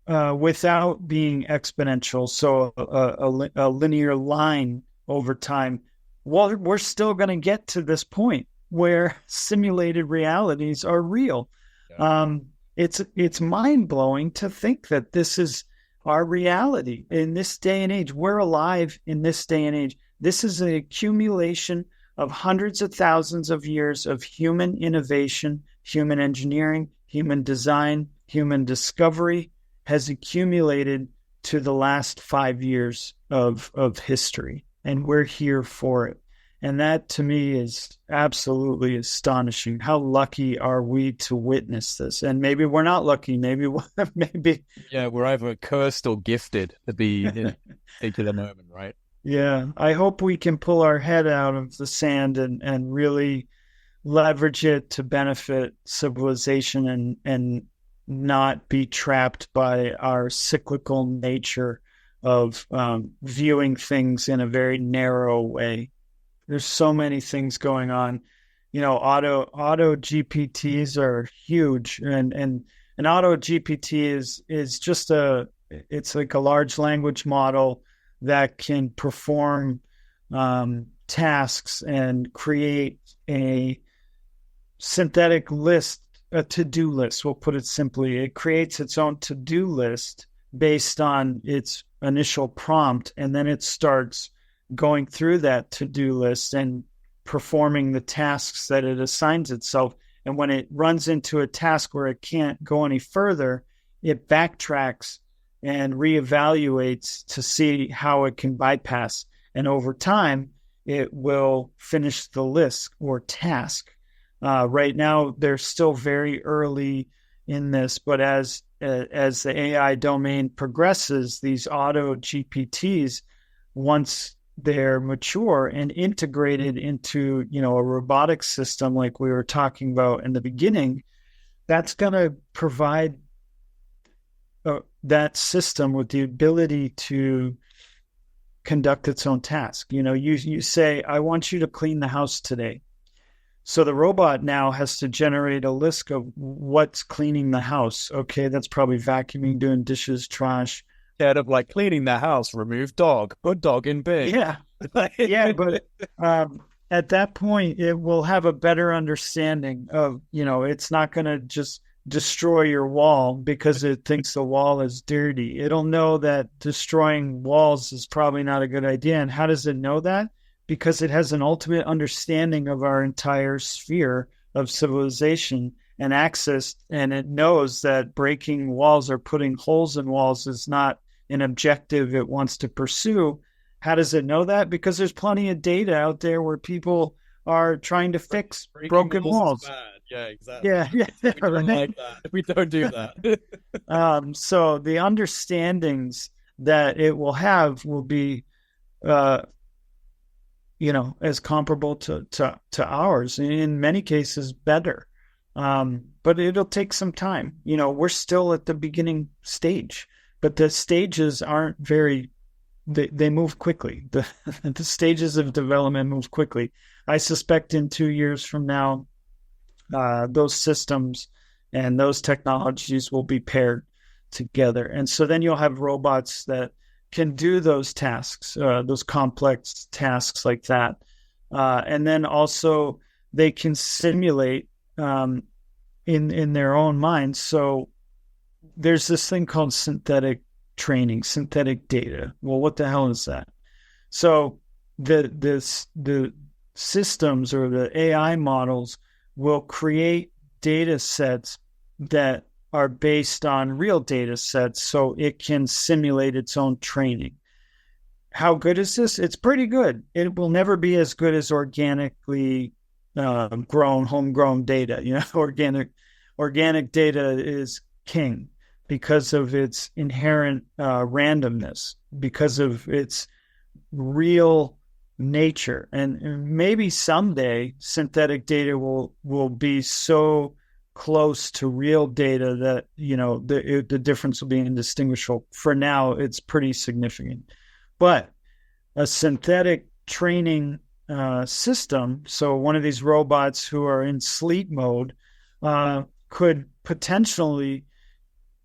without being exponential, so a linear line over time, well, we're still going to get to this point where simulated realities are real. Yeah. It's mind-blowing to think that this is our reality in this day and age. We're alive in this day and age. This is an accumulation of hundreds of thousands of years of human innovation, human engineering, human design, human discovery has accumulated to the last 5 years of history, and we're here for it. And that, to me, is absolutely astonishing. How lucky are we to witness this? And maybe we're not lucky. Maybe we're either cursed or gifted to be in a particular moment, right? Yeah, I hope we can pull our head out of the sand and really leverage it to benefit civilization and not be trapped by our cyclical nature of viewing things in a very narrow way. There's so many things going on. Auto GPTs are huge, and an auto GPT is just it's like a large language model that can perform tasks and create a synthetic list, a to-do list. We'll put it simply. It creates its own to-do list based on its initial prompt, and then it starts going through that to-do list and performing the tasks that it assigns itself. And when it runs into a task where it can't go any further, it backtracks and reevaluates to see how it can bypass. And over time, it will finish the list or task. Right now, they're still very early in this, but as the AI domain progresses, these auto GPTs, once they're mature and integrated into a robotic system like we were talking about in the beginning, that's going to provide that system with the ability to conduct its own task. You say, I want you to clean the house today. So the robot now has to generate a list of what's cleaning the house. Okay, that's probably vacuuming, doing dishes, trash. Instead of like cleaning the house, remove dog, put dog in bin. Yeah. Yeah, but at that point, it will have a better understanding of, it's not going to just destroy your wall because it thinks the wall is dirty. It'll know that destroying walls is probably not a good idea. And how does it know that? Because it has an ultimate understanding of our entire sphere of civilization and access, and it knows that breaking walls or putting holes in walls is not an objective it wants to pursue. How does it know that? Because there's plenty of data out there where people are trying to fix broken walls. Yeah, exactly. Yeah. We don't like that. We don't do that. So the understandings that it will have will be, as comparable to ours, in many cases better. But it'll take some time. We're still at the beginning stage, but the stages aren't they move quickly. The stages of development move quickly. I suspect in 2 years from now, those systems and those technologies will be paired. together. And so then you'll have robots that can do those tasks, those complex tasks like that. And then also they can simulate in their own minds. So there's this thing called synthetic training, synthetic data. Well, what the hell is that? So the systems or the AI models will create data sets that are based on real data sets, so it can simulate its own training. How good is this? It's pretty good. It will never be as good as organically grown, homegrown data. Organic data is king because of its inherent randomness, because of its real nature. And maybe someday synthetic data will be so close to real data that the difference will be indistinguishable. For now, it's pretty significant. But a synthetic training system, so one of these robots who are in sleep mode, could potentially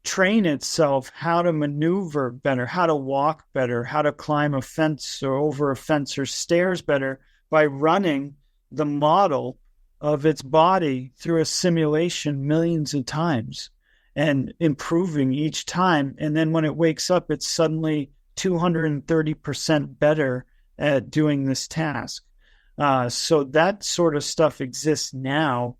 train itself how to maneuver better, how to walk better, how to climb a fence or over a fence or stairs better by running the model of its body through a simulation millions of times and improving each time. And then when it wakes up, it's suddenly 230% better at doing this task. So that sort of stuff exists now.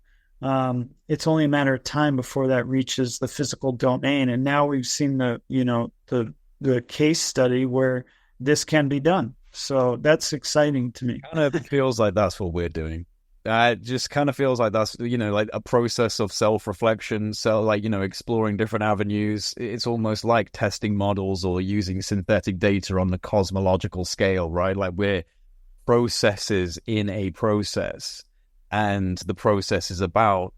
It's only a matter of time before that reaches the physical domain. And now we've seen the case study where this can be done. So that's exciting to me. Kind of feels like that's what we're doing. It just kind of feels like that's, like a process of self-reflection. So like, exploring different avenues. It's almost like testing models or using synthetic data on the cosmological scale, right? Like we're processes in a process, and the process is about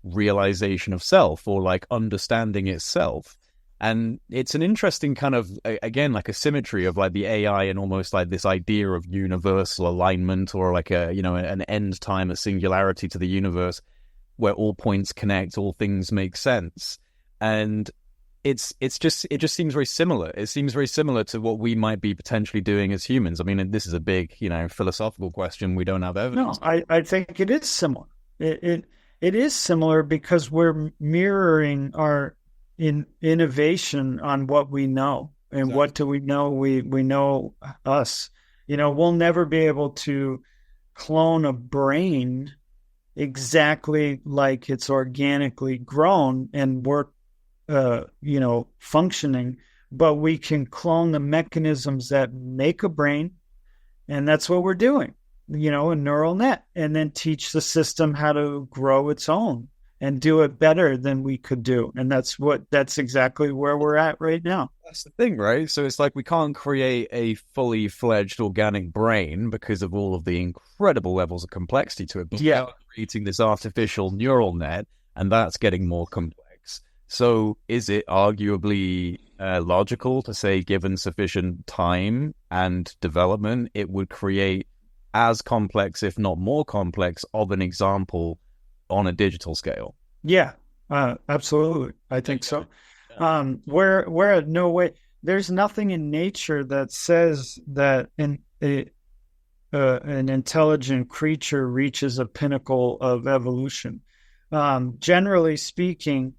realization of self or like understanding itself. And it's an interesting kind of, again, like a symmetry of like the AI and almost like this idea of universal alignment or like an end time, a singularity to the universe where all points connect, all things make sense. And it just seems very similar. It seems very similar to what we might be potentially doing as humans. I mean, this is a big, philosophical question. We don't have evidence. No, I think it is similar. It is similar because we're mirroring our innovation on what we know. And exactly. What do we know? We know us. We'll never be able to clone a brain exactly like it's organically grown and work, functioning, but we can clone the mechanisms that make a brain. And that's what we're doing, a neural net, and then teach the system how to grow its own and do it better than we could do. And that's exactly where we're at right now. That's the thing, right? So it's like we can't create a fully fledged organic brain because of all of the incredible levels of complexity to it. But we are creating this artificial neural net, and that's getting more complex. So is it arguably logical to say, given sufficient time and development, it would create as complex, if not more complex, of an example on a digital scale? Yeah, absolutely. I think so. Where no way, there's nothing in nature that says that an intelligent creature reaches a pinnacle of evolution. Generally speaking,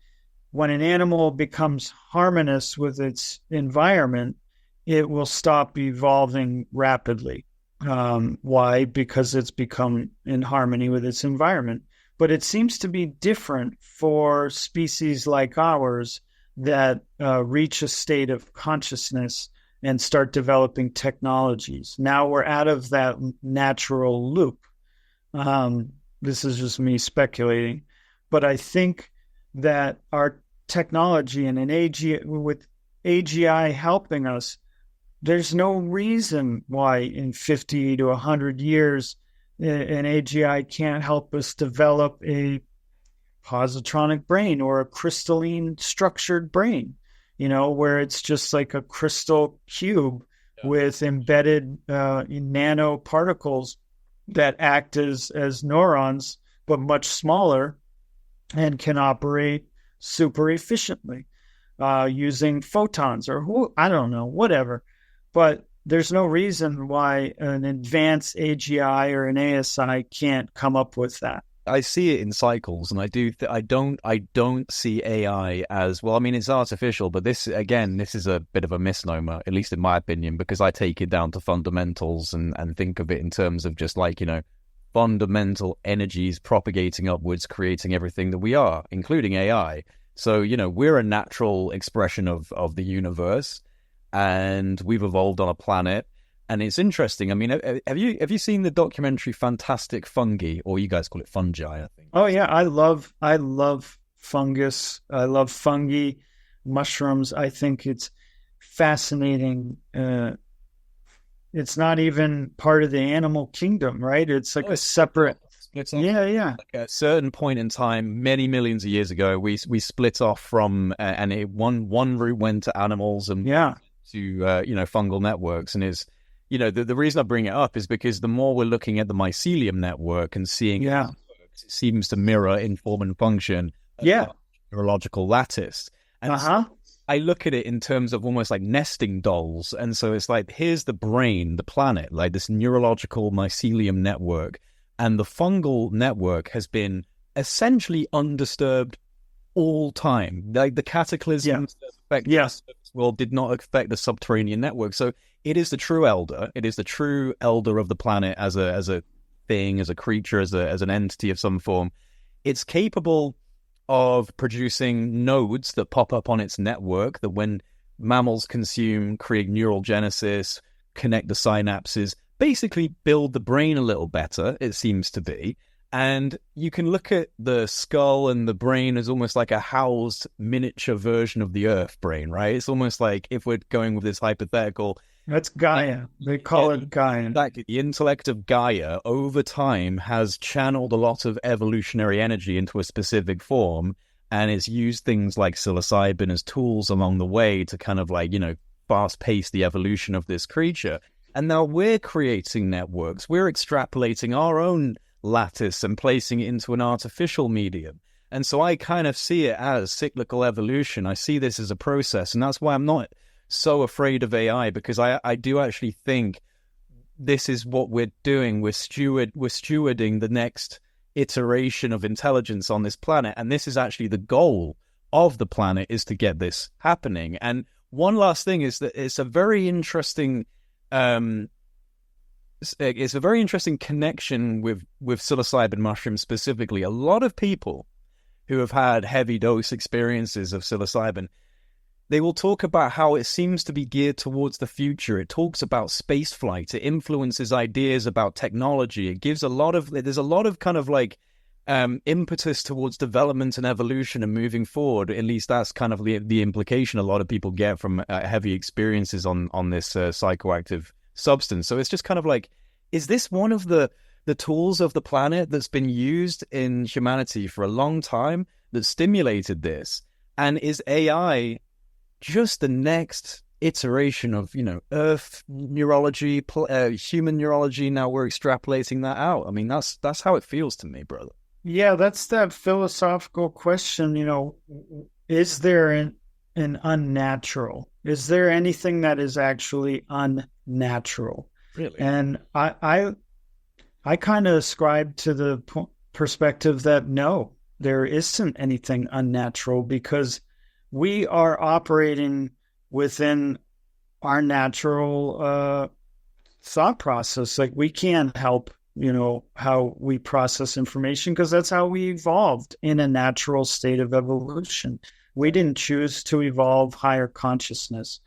when an animal becomes harmonious with its environment, it will stop evolving rapidly. Why? Because it's become in harmony with its environment. But it seems to be different for species like ours that reach a state of consciousness and start developing technologies. Now we're out of that natural loop. This is just me speculating. But I think that our technology and with AGI helping us, there's no reason why in 50 to 100 years an AGI can't help us develop a positronic brain or a crystalline structured brain, where it's just like a crystal cube with embedded nanoparticles that act as neurons, but much smaller and can operate super efficiently. using photons or I don't know, whatever. But there's no reason why an advanced AGI or an ASI can't come up with that. I see it in cycles, and I don't see AI as, well, I mean, it's artificial, but this is a bit of a misnomer, at least in my opinion, because I take it down to fundamentals and think of it in terms of just like, fundamental energies propagating upwards, creating everything that we are, including AI. So, we're a natural expression of the universe, and we've evolved on a planet. And it's interesting. I mean, have you seen the documentary Fantastic Fungi, or you guys call it fungi, I think? Oh yeah, I love fungus. I love fungi, mushrooms. I think it's fascinating. It's not even part of the animal kingdom, right? It's like a separate. Yeah. Like at a certain point in time, many millions of years ago, we split off from, and one route went to animals and to fungal networks, and is. The reason I bring it up is because the more we're looking at the mycelium network and seeing it seems to mirror in form and function neurological lattice. And so I look at it in terms of almost like nesting dolls. And so it's like, here's the brain, the planet, like this neurological mycelium network. And the fungal network has been essentially undisturbed all time. Like the cataclysms that affect the surface world did not affect the subterranean network. So it is the true elder. It is the true elder of the planet as a thing, as a creature, as an entity of some form. It's capable of producing nodes that pop up on its network that when mammals consume, create neural genesis, connect the synapses, basically build the brain a little better, it seems to be. And you can look at the skull and the brain as almost like a housed miniature version of the Earth brain, right? It's almost like, if we're going with this hypothetical... That's Gaia. They call it Gaia. Exactly. The intellect of Gaia over time has channeled a lot of evolutionary energy into a specific form, and it's used things like psilocybin as tools along the way to kind of like, fast pace the evolution of this creature. And now we're creating networks. We're extrapolating our own lattice and placing it into an artificial medium. And so I kind of see it as cyclical evolution. I see this as a process, and that's why I'm not so afraid of AI, because I do actually think this is what we're doing. We're stewarding the next iteration of intelligence on this planet, and this is actually the goal of the planet, is to get this happening. And one last thing is that it's a very interesting connection with psilocybin mushrooms specifically. A lot of people who have had heavy dose experiences of psilocybin, they will talk about how it seems to be geared towards the future. It talks about space flight. It influences ideas about technology. It gives there's a lot of kind of like impetus towards development and evolution and moving forward. At least that's kind of the implication a lot of people get from heavy experiences on this psychoactive substance. So it's just kind of like, is this one of the tools of the planet that's been used in humanity for a long time that stimulated this? And is AI just the next iteration of, Earth neurology, human neurology? Now we're extrapolating that out. I mean, that's how it feels to me, brother. Yeah, that's that philosophical question. Is there an unnatural? Is there anything that is actually unnatural? Really? And I kind of ascribe to the perspective that no, there isn't anything unnatural, because we are operating within our natural thought process. Like, we can't help, how we process information, because that's how we evolved in a natural state of evolution. We didn't choose to evolve higher consciousness.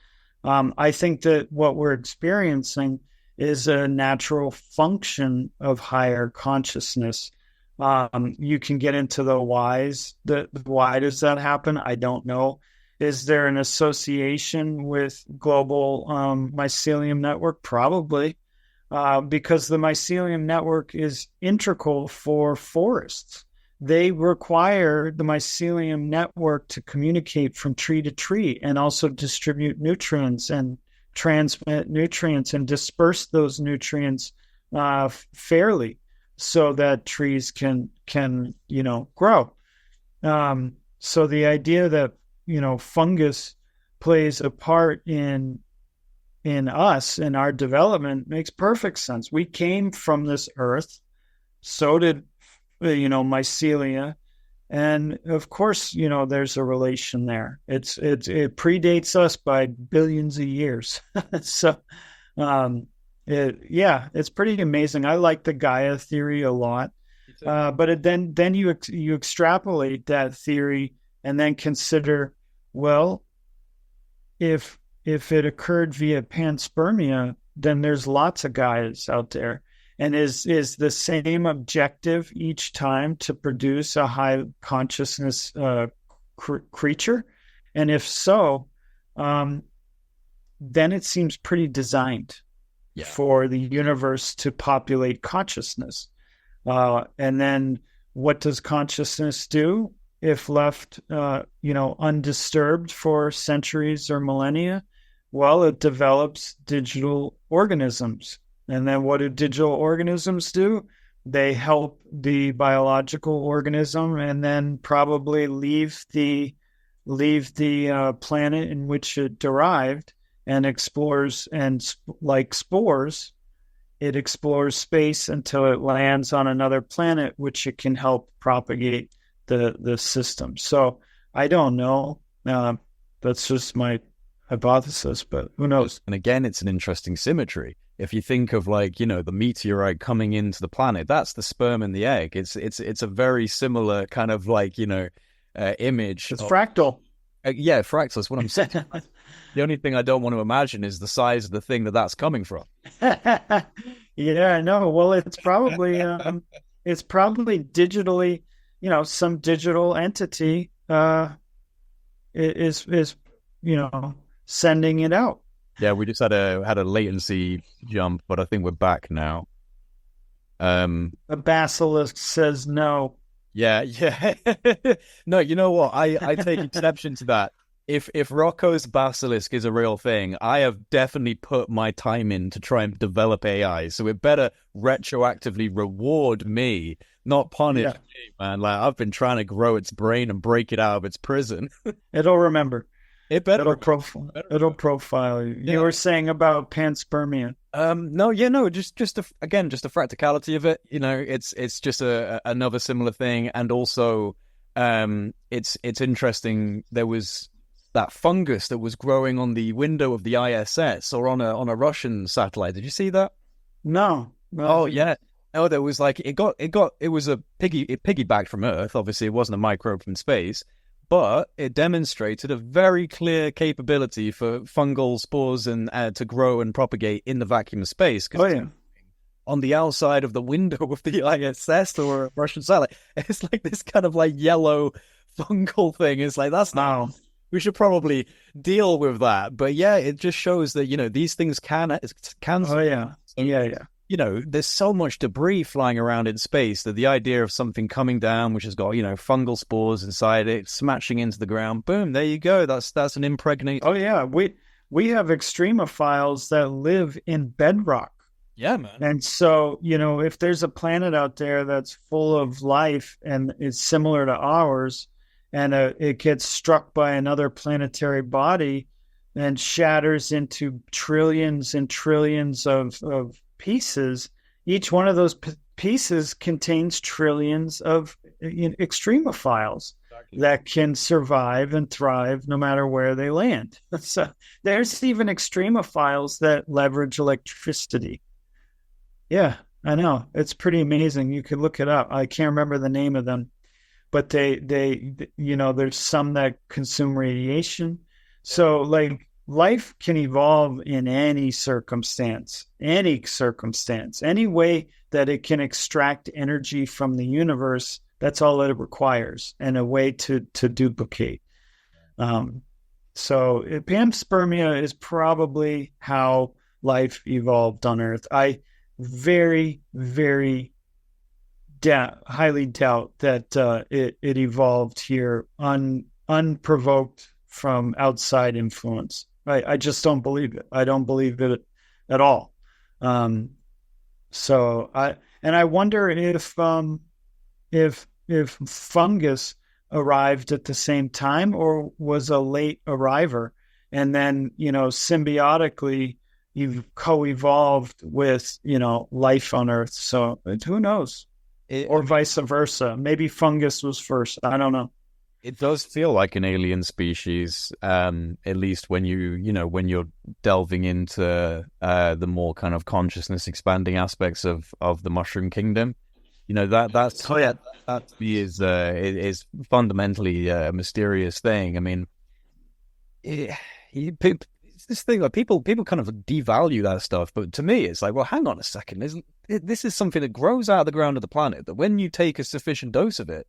I think that what we're experiencing is a natural function of higher consciousness. You can get into the whys. Why does that happen? I don't know. Is there an association with global mycelium network? Probably, because the mycelium network is integral for forests. They require the mycelium network to communicate from tree to tree, and also distribute nutrients and transmit nutrients and disperse those nutrients fairly, so that trees can grow. So the idea that fungus plays a part in us and our development makes perfect sense. We came from this earth, so did mycelia, and of course there's a relation there. It predates us by billions of years. So it's pretty amazing. I like the Gaia theory a lot. But then you extrapolate that theory and then consider, well, if it occurred via panspermia, then there's lots of Gaias out there. And is the same objective each time to produce a high consciousness creature? And if so, then it seems pretty designed for the universe to populate consciousness. And then what does consciousness do if left, undisturbed for centuries or millennia? Well, it develops digital organisms. And then what do digital organisms do? They help the biological organism and then probably leave the planet in which it derived and explores, and like spores, it explores space until it lands on another planet, which it can help propagate the system. So I don't know. That's just my hypothesis, but who knows? And again, it's an interesting symmetry. If you think of the meteorite coming into the planet, that's the sperm and the egg. It's a very similar kind of image. It's fractal. Fractal is what I'm saying. The only thing I don't want to imagine is the size of the thing that's coming from. Yeah, no. Well, it's probably digitally, some digital entity is sending it out. Yeah, we just had a latency jump, but I think we're back now. A basilisk says no. Yeah. No, you know what? I take exception to that. If Rocco's basilisk is a real thing, I have definitely put my time in to try and develop AI. So it better retroactively reward me, not punish me, man. I've been trying to grow its brain and break it out of its prison. It'll remember. It'll profile you. Yeah. You were saying about panspermia. Just a fractality of it. It's just another similar thing, and also it's interesting. There was that fungus that was growing on the window of the ISS or on a Russian satellite. Did you see that? No. Oh yeah. Oh, there was it was it piggybacked from Earth. Obviously, it wasn't a microbe from space. But it demonstrated a very clear capability for fungal spores and to grow and propagate in the vacuum of space. On the outside of the window of the ISS or a Russian satellite, it's this kind of yellow fungal thing. It's that's not. We should probably deal with that. But yeah, it just shows that these things can. Oh yeah. Yeah. There's so much debris flying around in space that the idea of something coming down, which has got, fungal spores inside it, smashing into the ground, boom, there you go. That's an impregnated. Oh, yeah. We have extremophiles that live in bedrock. Yeah, man. And so, if there's a planet out there that's full of life and is similar to ours, and it gets struck by another planetary body and shatters into trillions and trillions of pieces, each one of those pieces contains trillions of extremophiles that can survive and thrive no matter where they land. So there's even extremophiles that leverage electricity. Yeah, I know. It's pretty amazing. You could look it up. I can't remember the name of them, but they there's some that consume radiation. So life can evolve in any circumstance, any way that it can extract energy from the universe. That's all it requires, and a way to duplicate. So panspermia is probably how life evolved on Earth. I very, very highly doubt that it evolved here unprovoked from outside influence. I just don't believe it. I don't believe it at all. So I wonder if fungus arrived at the same time or was a late arriver. And then, symbiotically, you've co-evolved with, life on Earth. So who knows? Or vice versa. Maybe fungus was first. I don't know. It does feel like an alien species, at least when when you're delving into the more kind of consciousness expanding aspects of the mushroom kingdom. That to me is fundamentally a mysterious thing. I mean, it's this thing like people kind of devalue that stuff, but to me, it's like, well, hang on a second, this is something that grows out of the ground of the planet. That when you take a sufficient dose of it,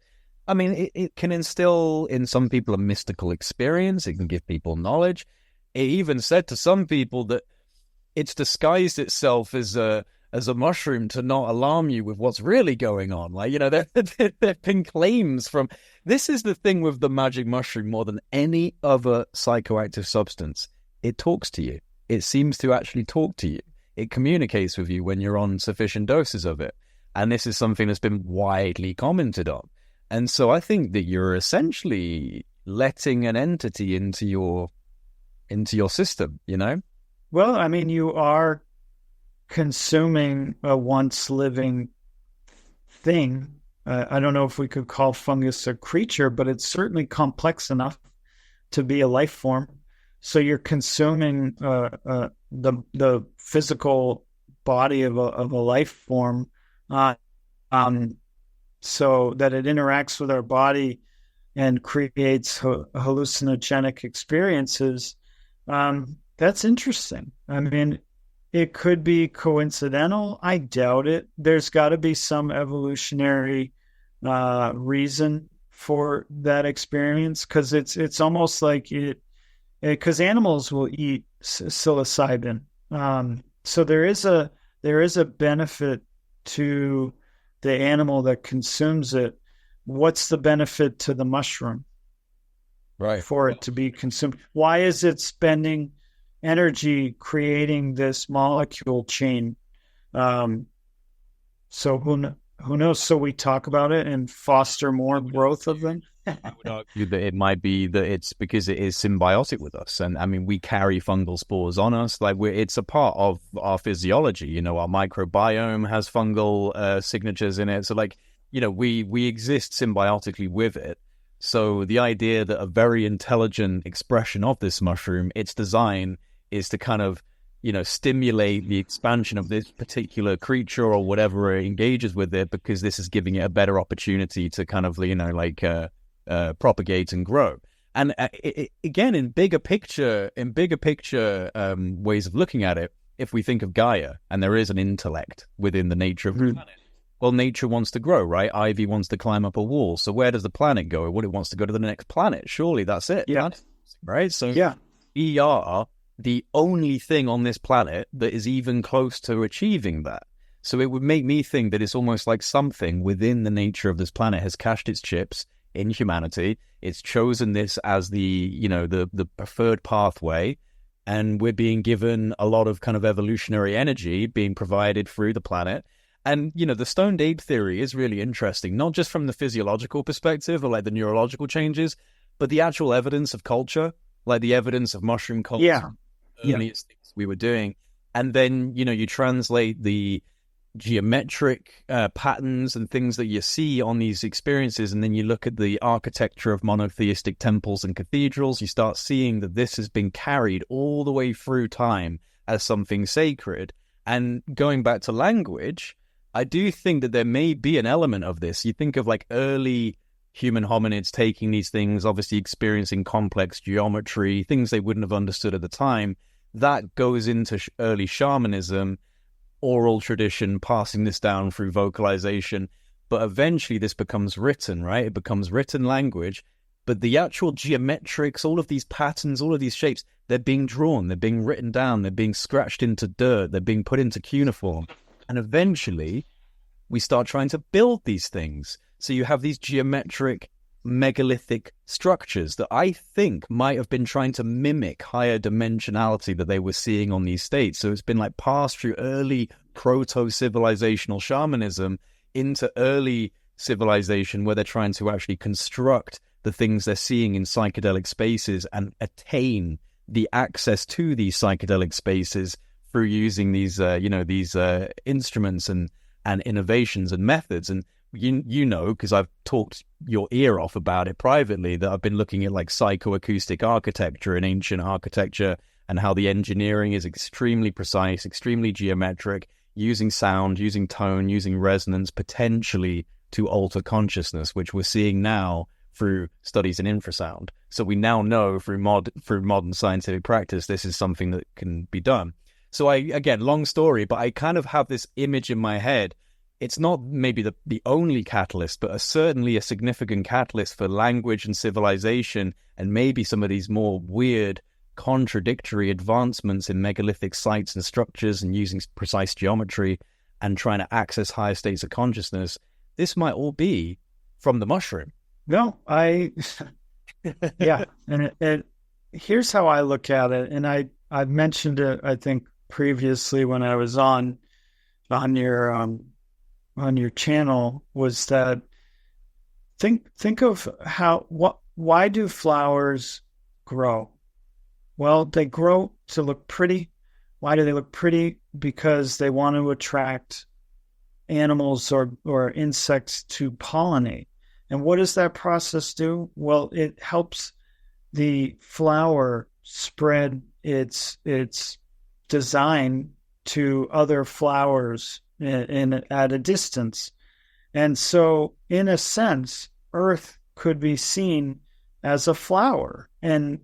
I mean, it can instill in some people a mystical experience. It can give people knowledge. It even said to some people that it's disguised itself as a mushroom to not alarm you with what's really going on. Like, there have been claims from... This is the thing with the magic mushroom more than any other psychoactive substance. It talks to you. It seems to actually talk to you. It communicates with you when you're on sufficient doses of it. And this is something that's been widely commented on. And so I think that you're essentially letting an entity into your system, Well, I mean, you are consuming a once living thing. I don't know if we could call fungus a creature, but it's certainly complex enough to be a life form. So you're consuming the physical body of a life form, so that it interacts with our body and creates hallucinogenic experiences. That's interesting. I mean, it could be coincidental. I doubt it. There's got to be some evolutionary reason for that experience, because it's almost like because animals will eat psilocybin. So there is a benefit to the animal that consumes it. What's the benefit to the mushroom? Right. For it to be consumed? Why is it spending energy creating this molecule chain? So who knows? So we talk about it and foster more growth of them. I would argue that it might be that it's because it is symbiotic with us. And I mean, we carry fungal spores on us. Like it's a part of our physiology. Our microbiome has fungal signatures in it. So we exist symbiotically with it. So the idea that a very intelligent expression of this mushroom, its design is to kind of, stimulate the expansion of this particular creature or whatever it engages with it, because this is giving it a better opportunity to kind of, propagate and grow. And again, in bigger picture ways of looking at it, if we think of Gaia, and there is an intellect within the nature of the planet, well, nature wants to grow, right? Ivy wants to climb up a wall. So where does the planet go? Well, it wants to go to the next planet. Surely that's it. Yeah. Right? So yeah. We are the only thing on this planet that is even close to achieving that. So it would make me think that it's almost like something within the nature of this planet has cached its chips in humanity. It's chosen this as the preferred pathway, and we're being given a lot of kind of evolutionary energy being provided through the planet. And, the stoned ape theory is really interesting, not just from the physiological perspective or like the neurological changes, but the actual evidence of culture, like the evidence of mushroom culture. Yeah. Earliest things we were doing. And then, you translate the geometric patterns and things that you see on these experiences, and then you look at the architecture of monotheistic temples and cathedrals, you start seeing that this has been carried all the way through time as something sacred. And going back to language, I do think that there may be an element of this. You think of like early human hominids taking these things, obviously experiencing complex geometry, things they wouldn't have understood at the time. That goes into early shamanism, oral tradition, passing this down through vocalization. But eventually this becomes written, right? It becomes written language. But the actual geometrics, all of these patterns, all of these shapes, they're being drawn, they're being written down, they're being scratched into dirt, they're being put into cuneiform. And eventually we start trying to build these things. So you have these geometric megalithic structures that I think might have been trying to mimic higher dimensionality that they were seeing on these states. So it's been like passed through early proto-civilizational shamanism into early civilization, where they're trying to actually construct the things they're seeing in psychedelic spaces and attain the access to these psychedelic spaces through using these instruments and innovations and methods. And because I've talked your ear off about it privately, that I've been looking at like psychoacoustic architecture and ancient architecture, and how the engineering is extremely precise, extremely geometric, using sound, using tone, using resonance, potentially to alter consciousness, which we're seeing now through studies in infrasound. So we now know through modern scientific practice, this is something that can be done. So again, long story, but I kind of have this image in my head. It's not maybe the only catalyst, but certainly a significant catalyst for language and civilization, and maybe some of these more weird, contradictory advancements in megalithic sites and structures and using precise geometry and trying to access higher states of consciousness. This might all be from the mushroom. No, yeah. And here's how I look at it. And I've mentioned it, I think, previously when I was on your channel, was that think of why do flowers grow? Well, they grow to look pretty. Why do they look pretty? Because they want to attract animals or insects to pollinate. And what does that process do? Well, it helps the flower spread its design to other flowers at a distance. And so, in a sense, Earth could be seen as a flower. And,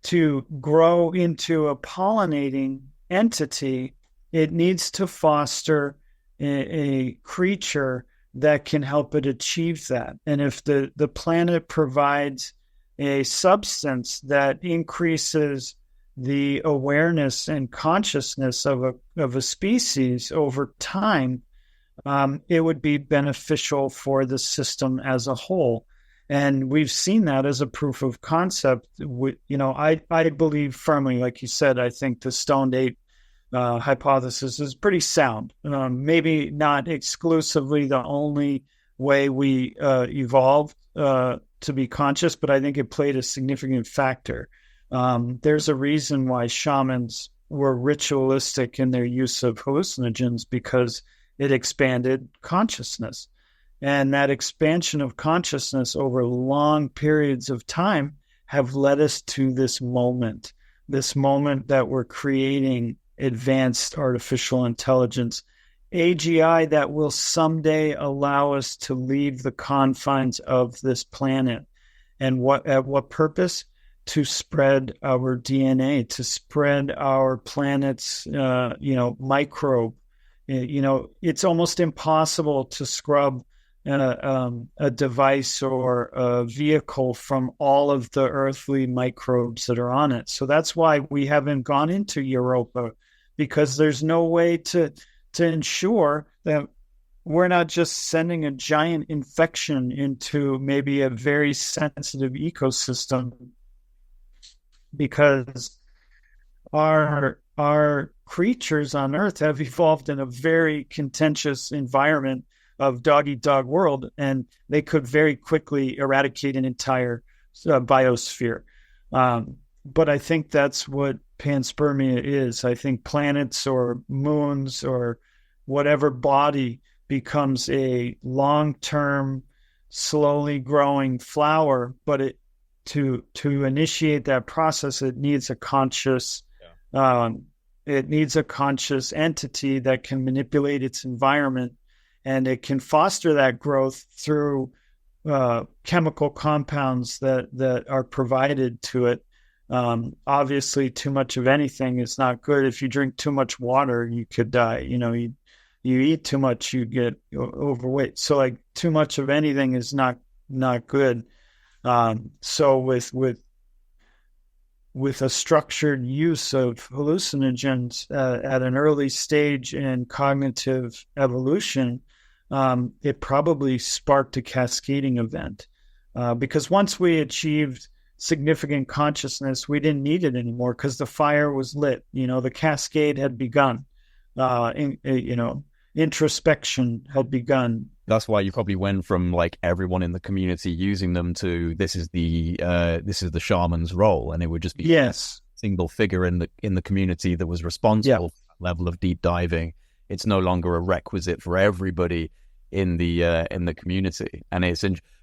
to grow into a pollinating entity, it needs to foster a creature that can help it achieve that. And if the planet provides a substance that increases the awareness and consciousness of a species over time, it would be beneficial for the system as a whole. And we've seen that as a proof of concept. I believe firmly, like you said, I think the stoned ape hypothesis is pretty sound. Maybe not exclusively the only way we evolved to be conscious, but I think it played a significant factor. There's a reason why shamans were ritualistic in their use of hallucinogens, because it expanded consciousness. And that expansion of consciousness over long periods of time have led us to this moment that we're creating advanced artificial intelligence, AGI, that will someday allow us to leave the confines of this planet. And at what purpose? To spread our DNA, to spread our planet's, microbe. It's almost impossible to scrub a device or a vehicle from all of the earthly microbes that are on it. So that's why we haven't gone into Europa, because there's no way to ensure that we're not just sending a giant infection into maybe a very sensitive ecosystem, because our creatures on Earth have evolved in a very contentious environment of dog-eat-dog world, and they could very quickly eradicate an entire biosphere. But I think that's what panspermia is. I think planets or moons or whatever body becomes a long-term, slowly growing flower, but to initiate that process, it needs a conscious entity that can manipulate its environment, and it can foster that growth through chemical compounds that are provided to it. Obviously, too much of anything is not good. If you drink too much water, you could die. You eat too much, you get overweight. So, like, too much of anything is not good. So with a structured use of hallucinogens at an early stage in cognitive evolution, it probably sparked a cascading event. Because once we achieved significant consciousness, we didn't need it anymore, because the fire was lit. The cascade had begun. introspection had begun. That's why you probably went from like everyone in the community using them to this is the shaman's role, and it would just be a single figure in the community that was responsible for that level of deep diving. It's no longer a requisite for everybody in the community, and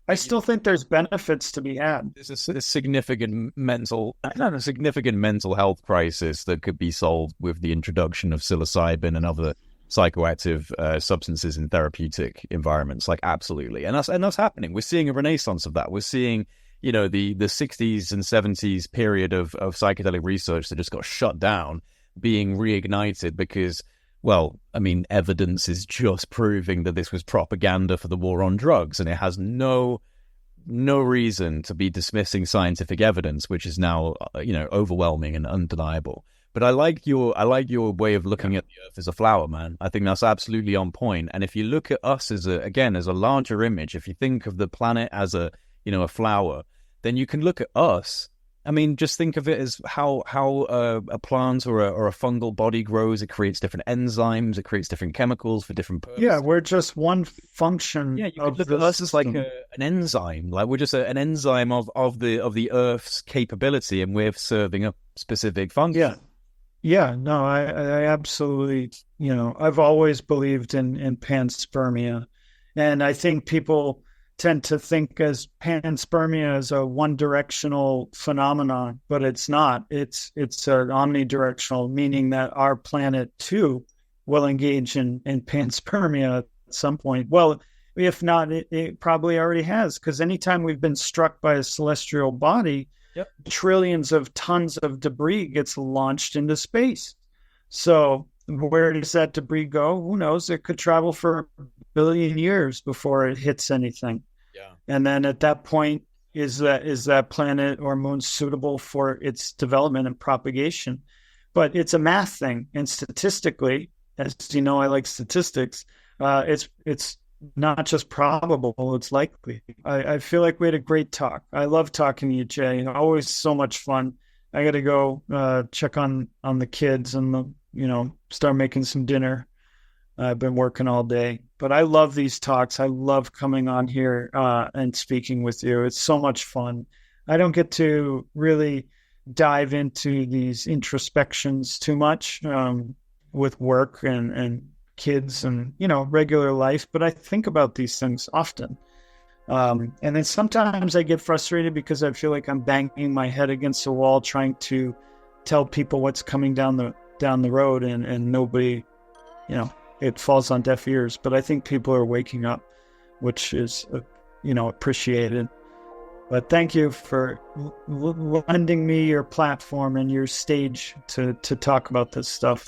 I still think there's benefits to be had. There's a significant mental health crisis that could be solved with the introduction of psilocybin and other psychoactive substances in therapeutic environments. Like, absolutely, and that's happening. We're seeing a renaissance of that. We're seeing, the 60s and 70s period of psychedelic research that just got shut down being reignited because, well, I mean, evidence is just proving that this was propaganda for the war on drugs, and it has no reason to be dismissing scientific evidence, which is now, overwhelming and undeniable. But I like your way of looking at the Earth as a flower, man. I think that's absolutely on point. And if you look at us as a larger image, if you think of the planet as a flower, then you can look at us. I mean, just think of it as how a plant or a fungal body grows. It creates different enzymes. It creates different chemicals for different purposes. Yeah, we're just one function. Yeah, you could look at us as like an enzyme. Like, we're just an enzyme of the Earth's capability, and we're serving a specific function. Yeah. No, I absolutely. I've always believed in panspermia, and I think people tend to think as panspermia as a one-directional phenomenon, but it's not. It's an omnidirectional, meaning that our planet too will engage in panspermia at some point. Well, if not, it probably already has, because anytime we've been struck by a celestial body, trillions of tons of debris gets launched into space. So where does that debris go? Who knows? It could travel for a billion years before it hits anything. Yeah. And then at that point, is that planet or moon suitable for its development and propagation? But it's a math thing, and statistically, as you know, I like statistics. It's not just probable; it's likely. I feel like we had a great talk. I love talking to you, Jay. Always so much fun. I got to go check on the kids and start making some dinner. I've been working all day, but I love these talks. I love coming on here and speaking with you. It's so much fun. I don't get to really dive into these introspections too much with work and kids and, regular life, but I think about these things often. And then sometimes I get frustrated because I feel like I'm banging my head against the wall trying to tell people what's coming down the road, and nobody, it falls on deaf ears. But I think people are waking up, which is, appreciated. But thank you for lending me your platform and your stage to talk about this stuff.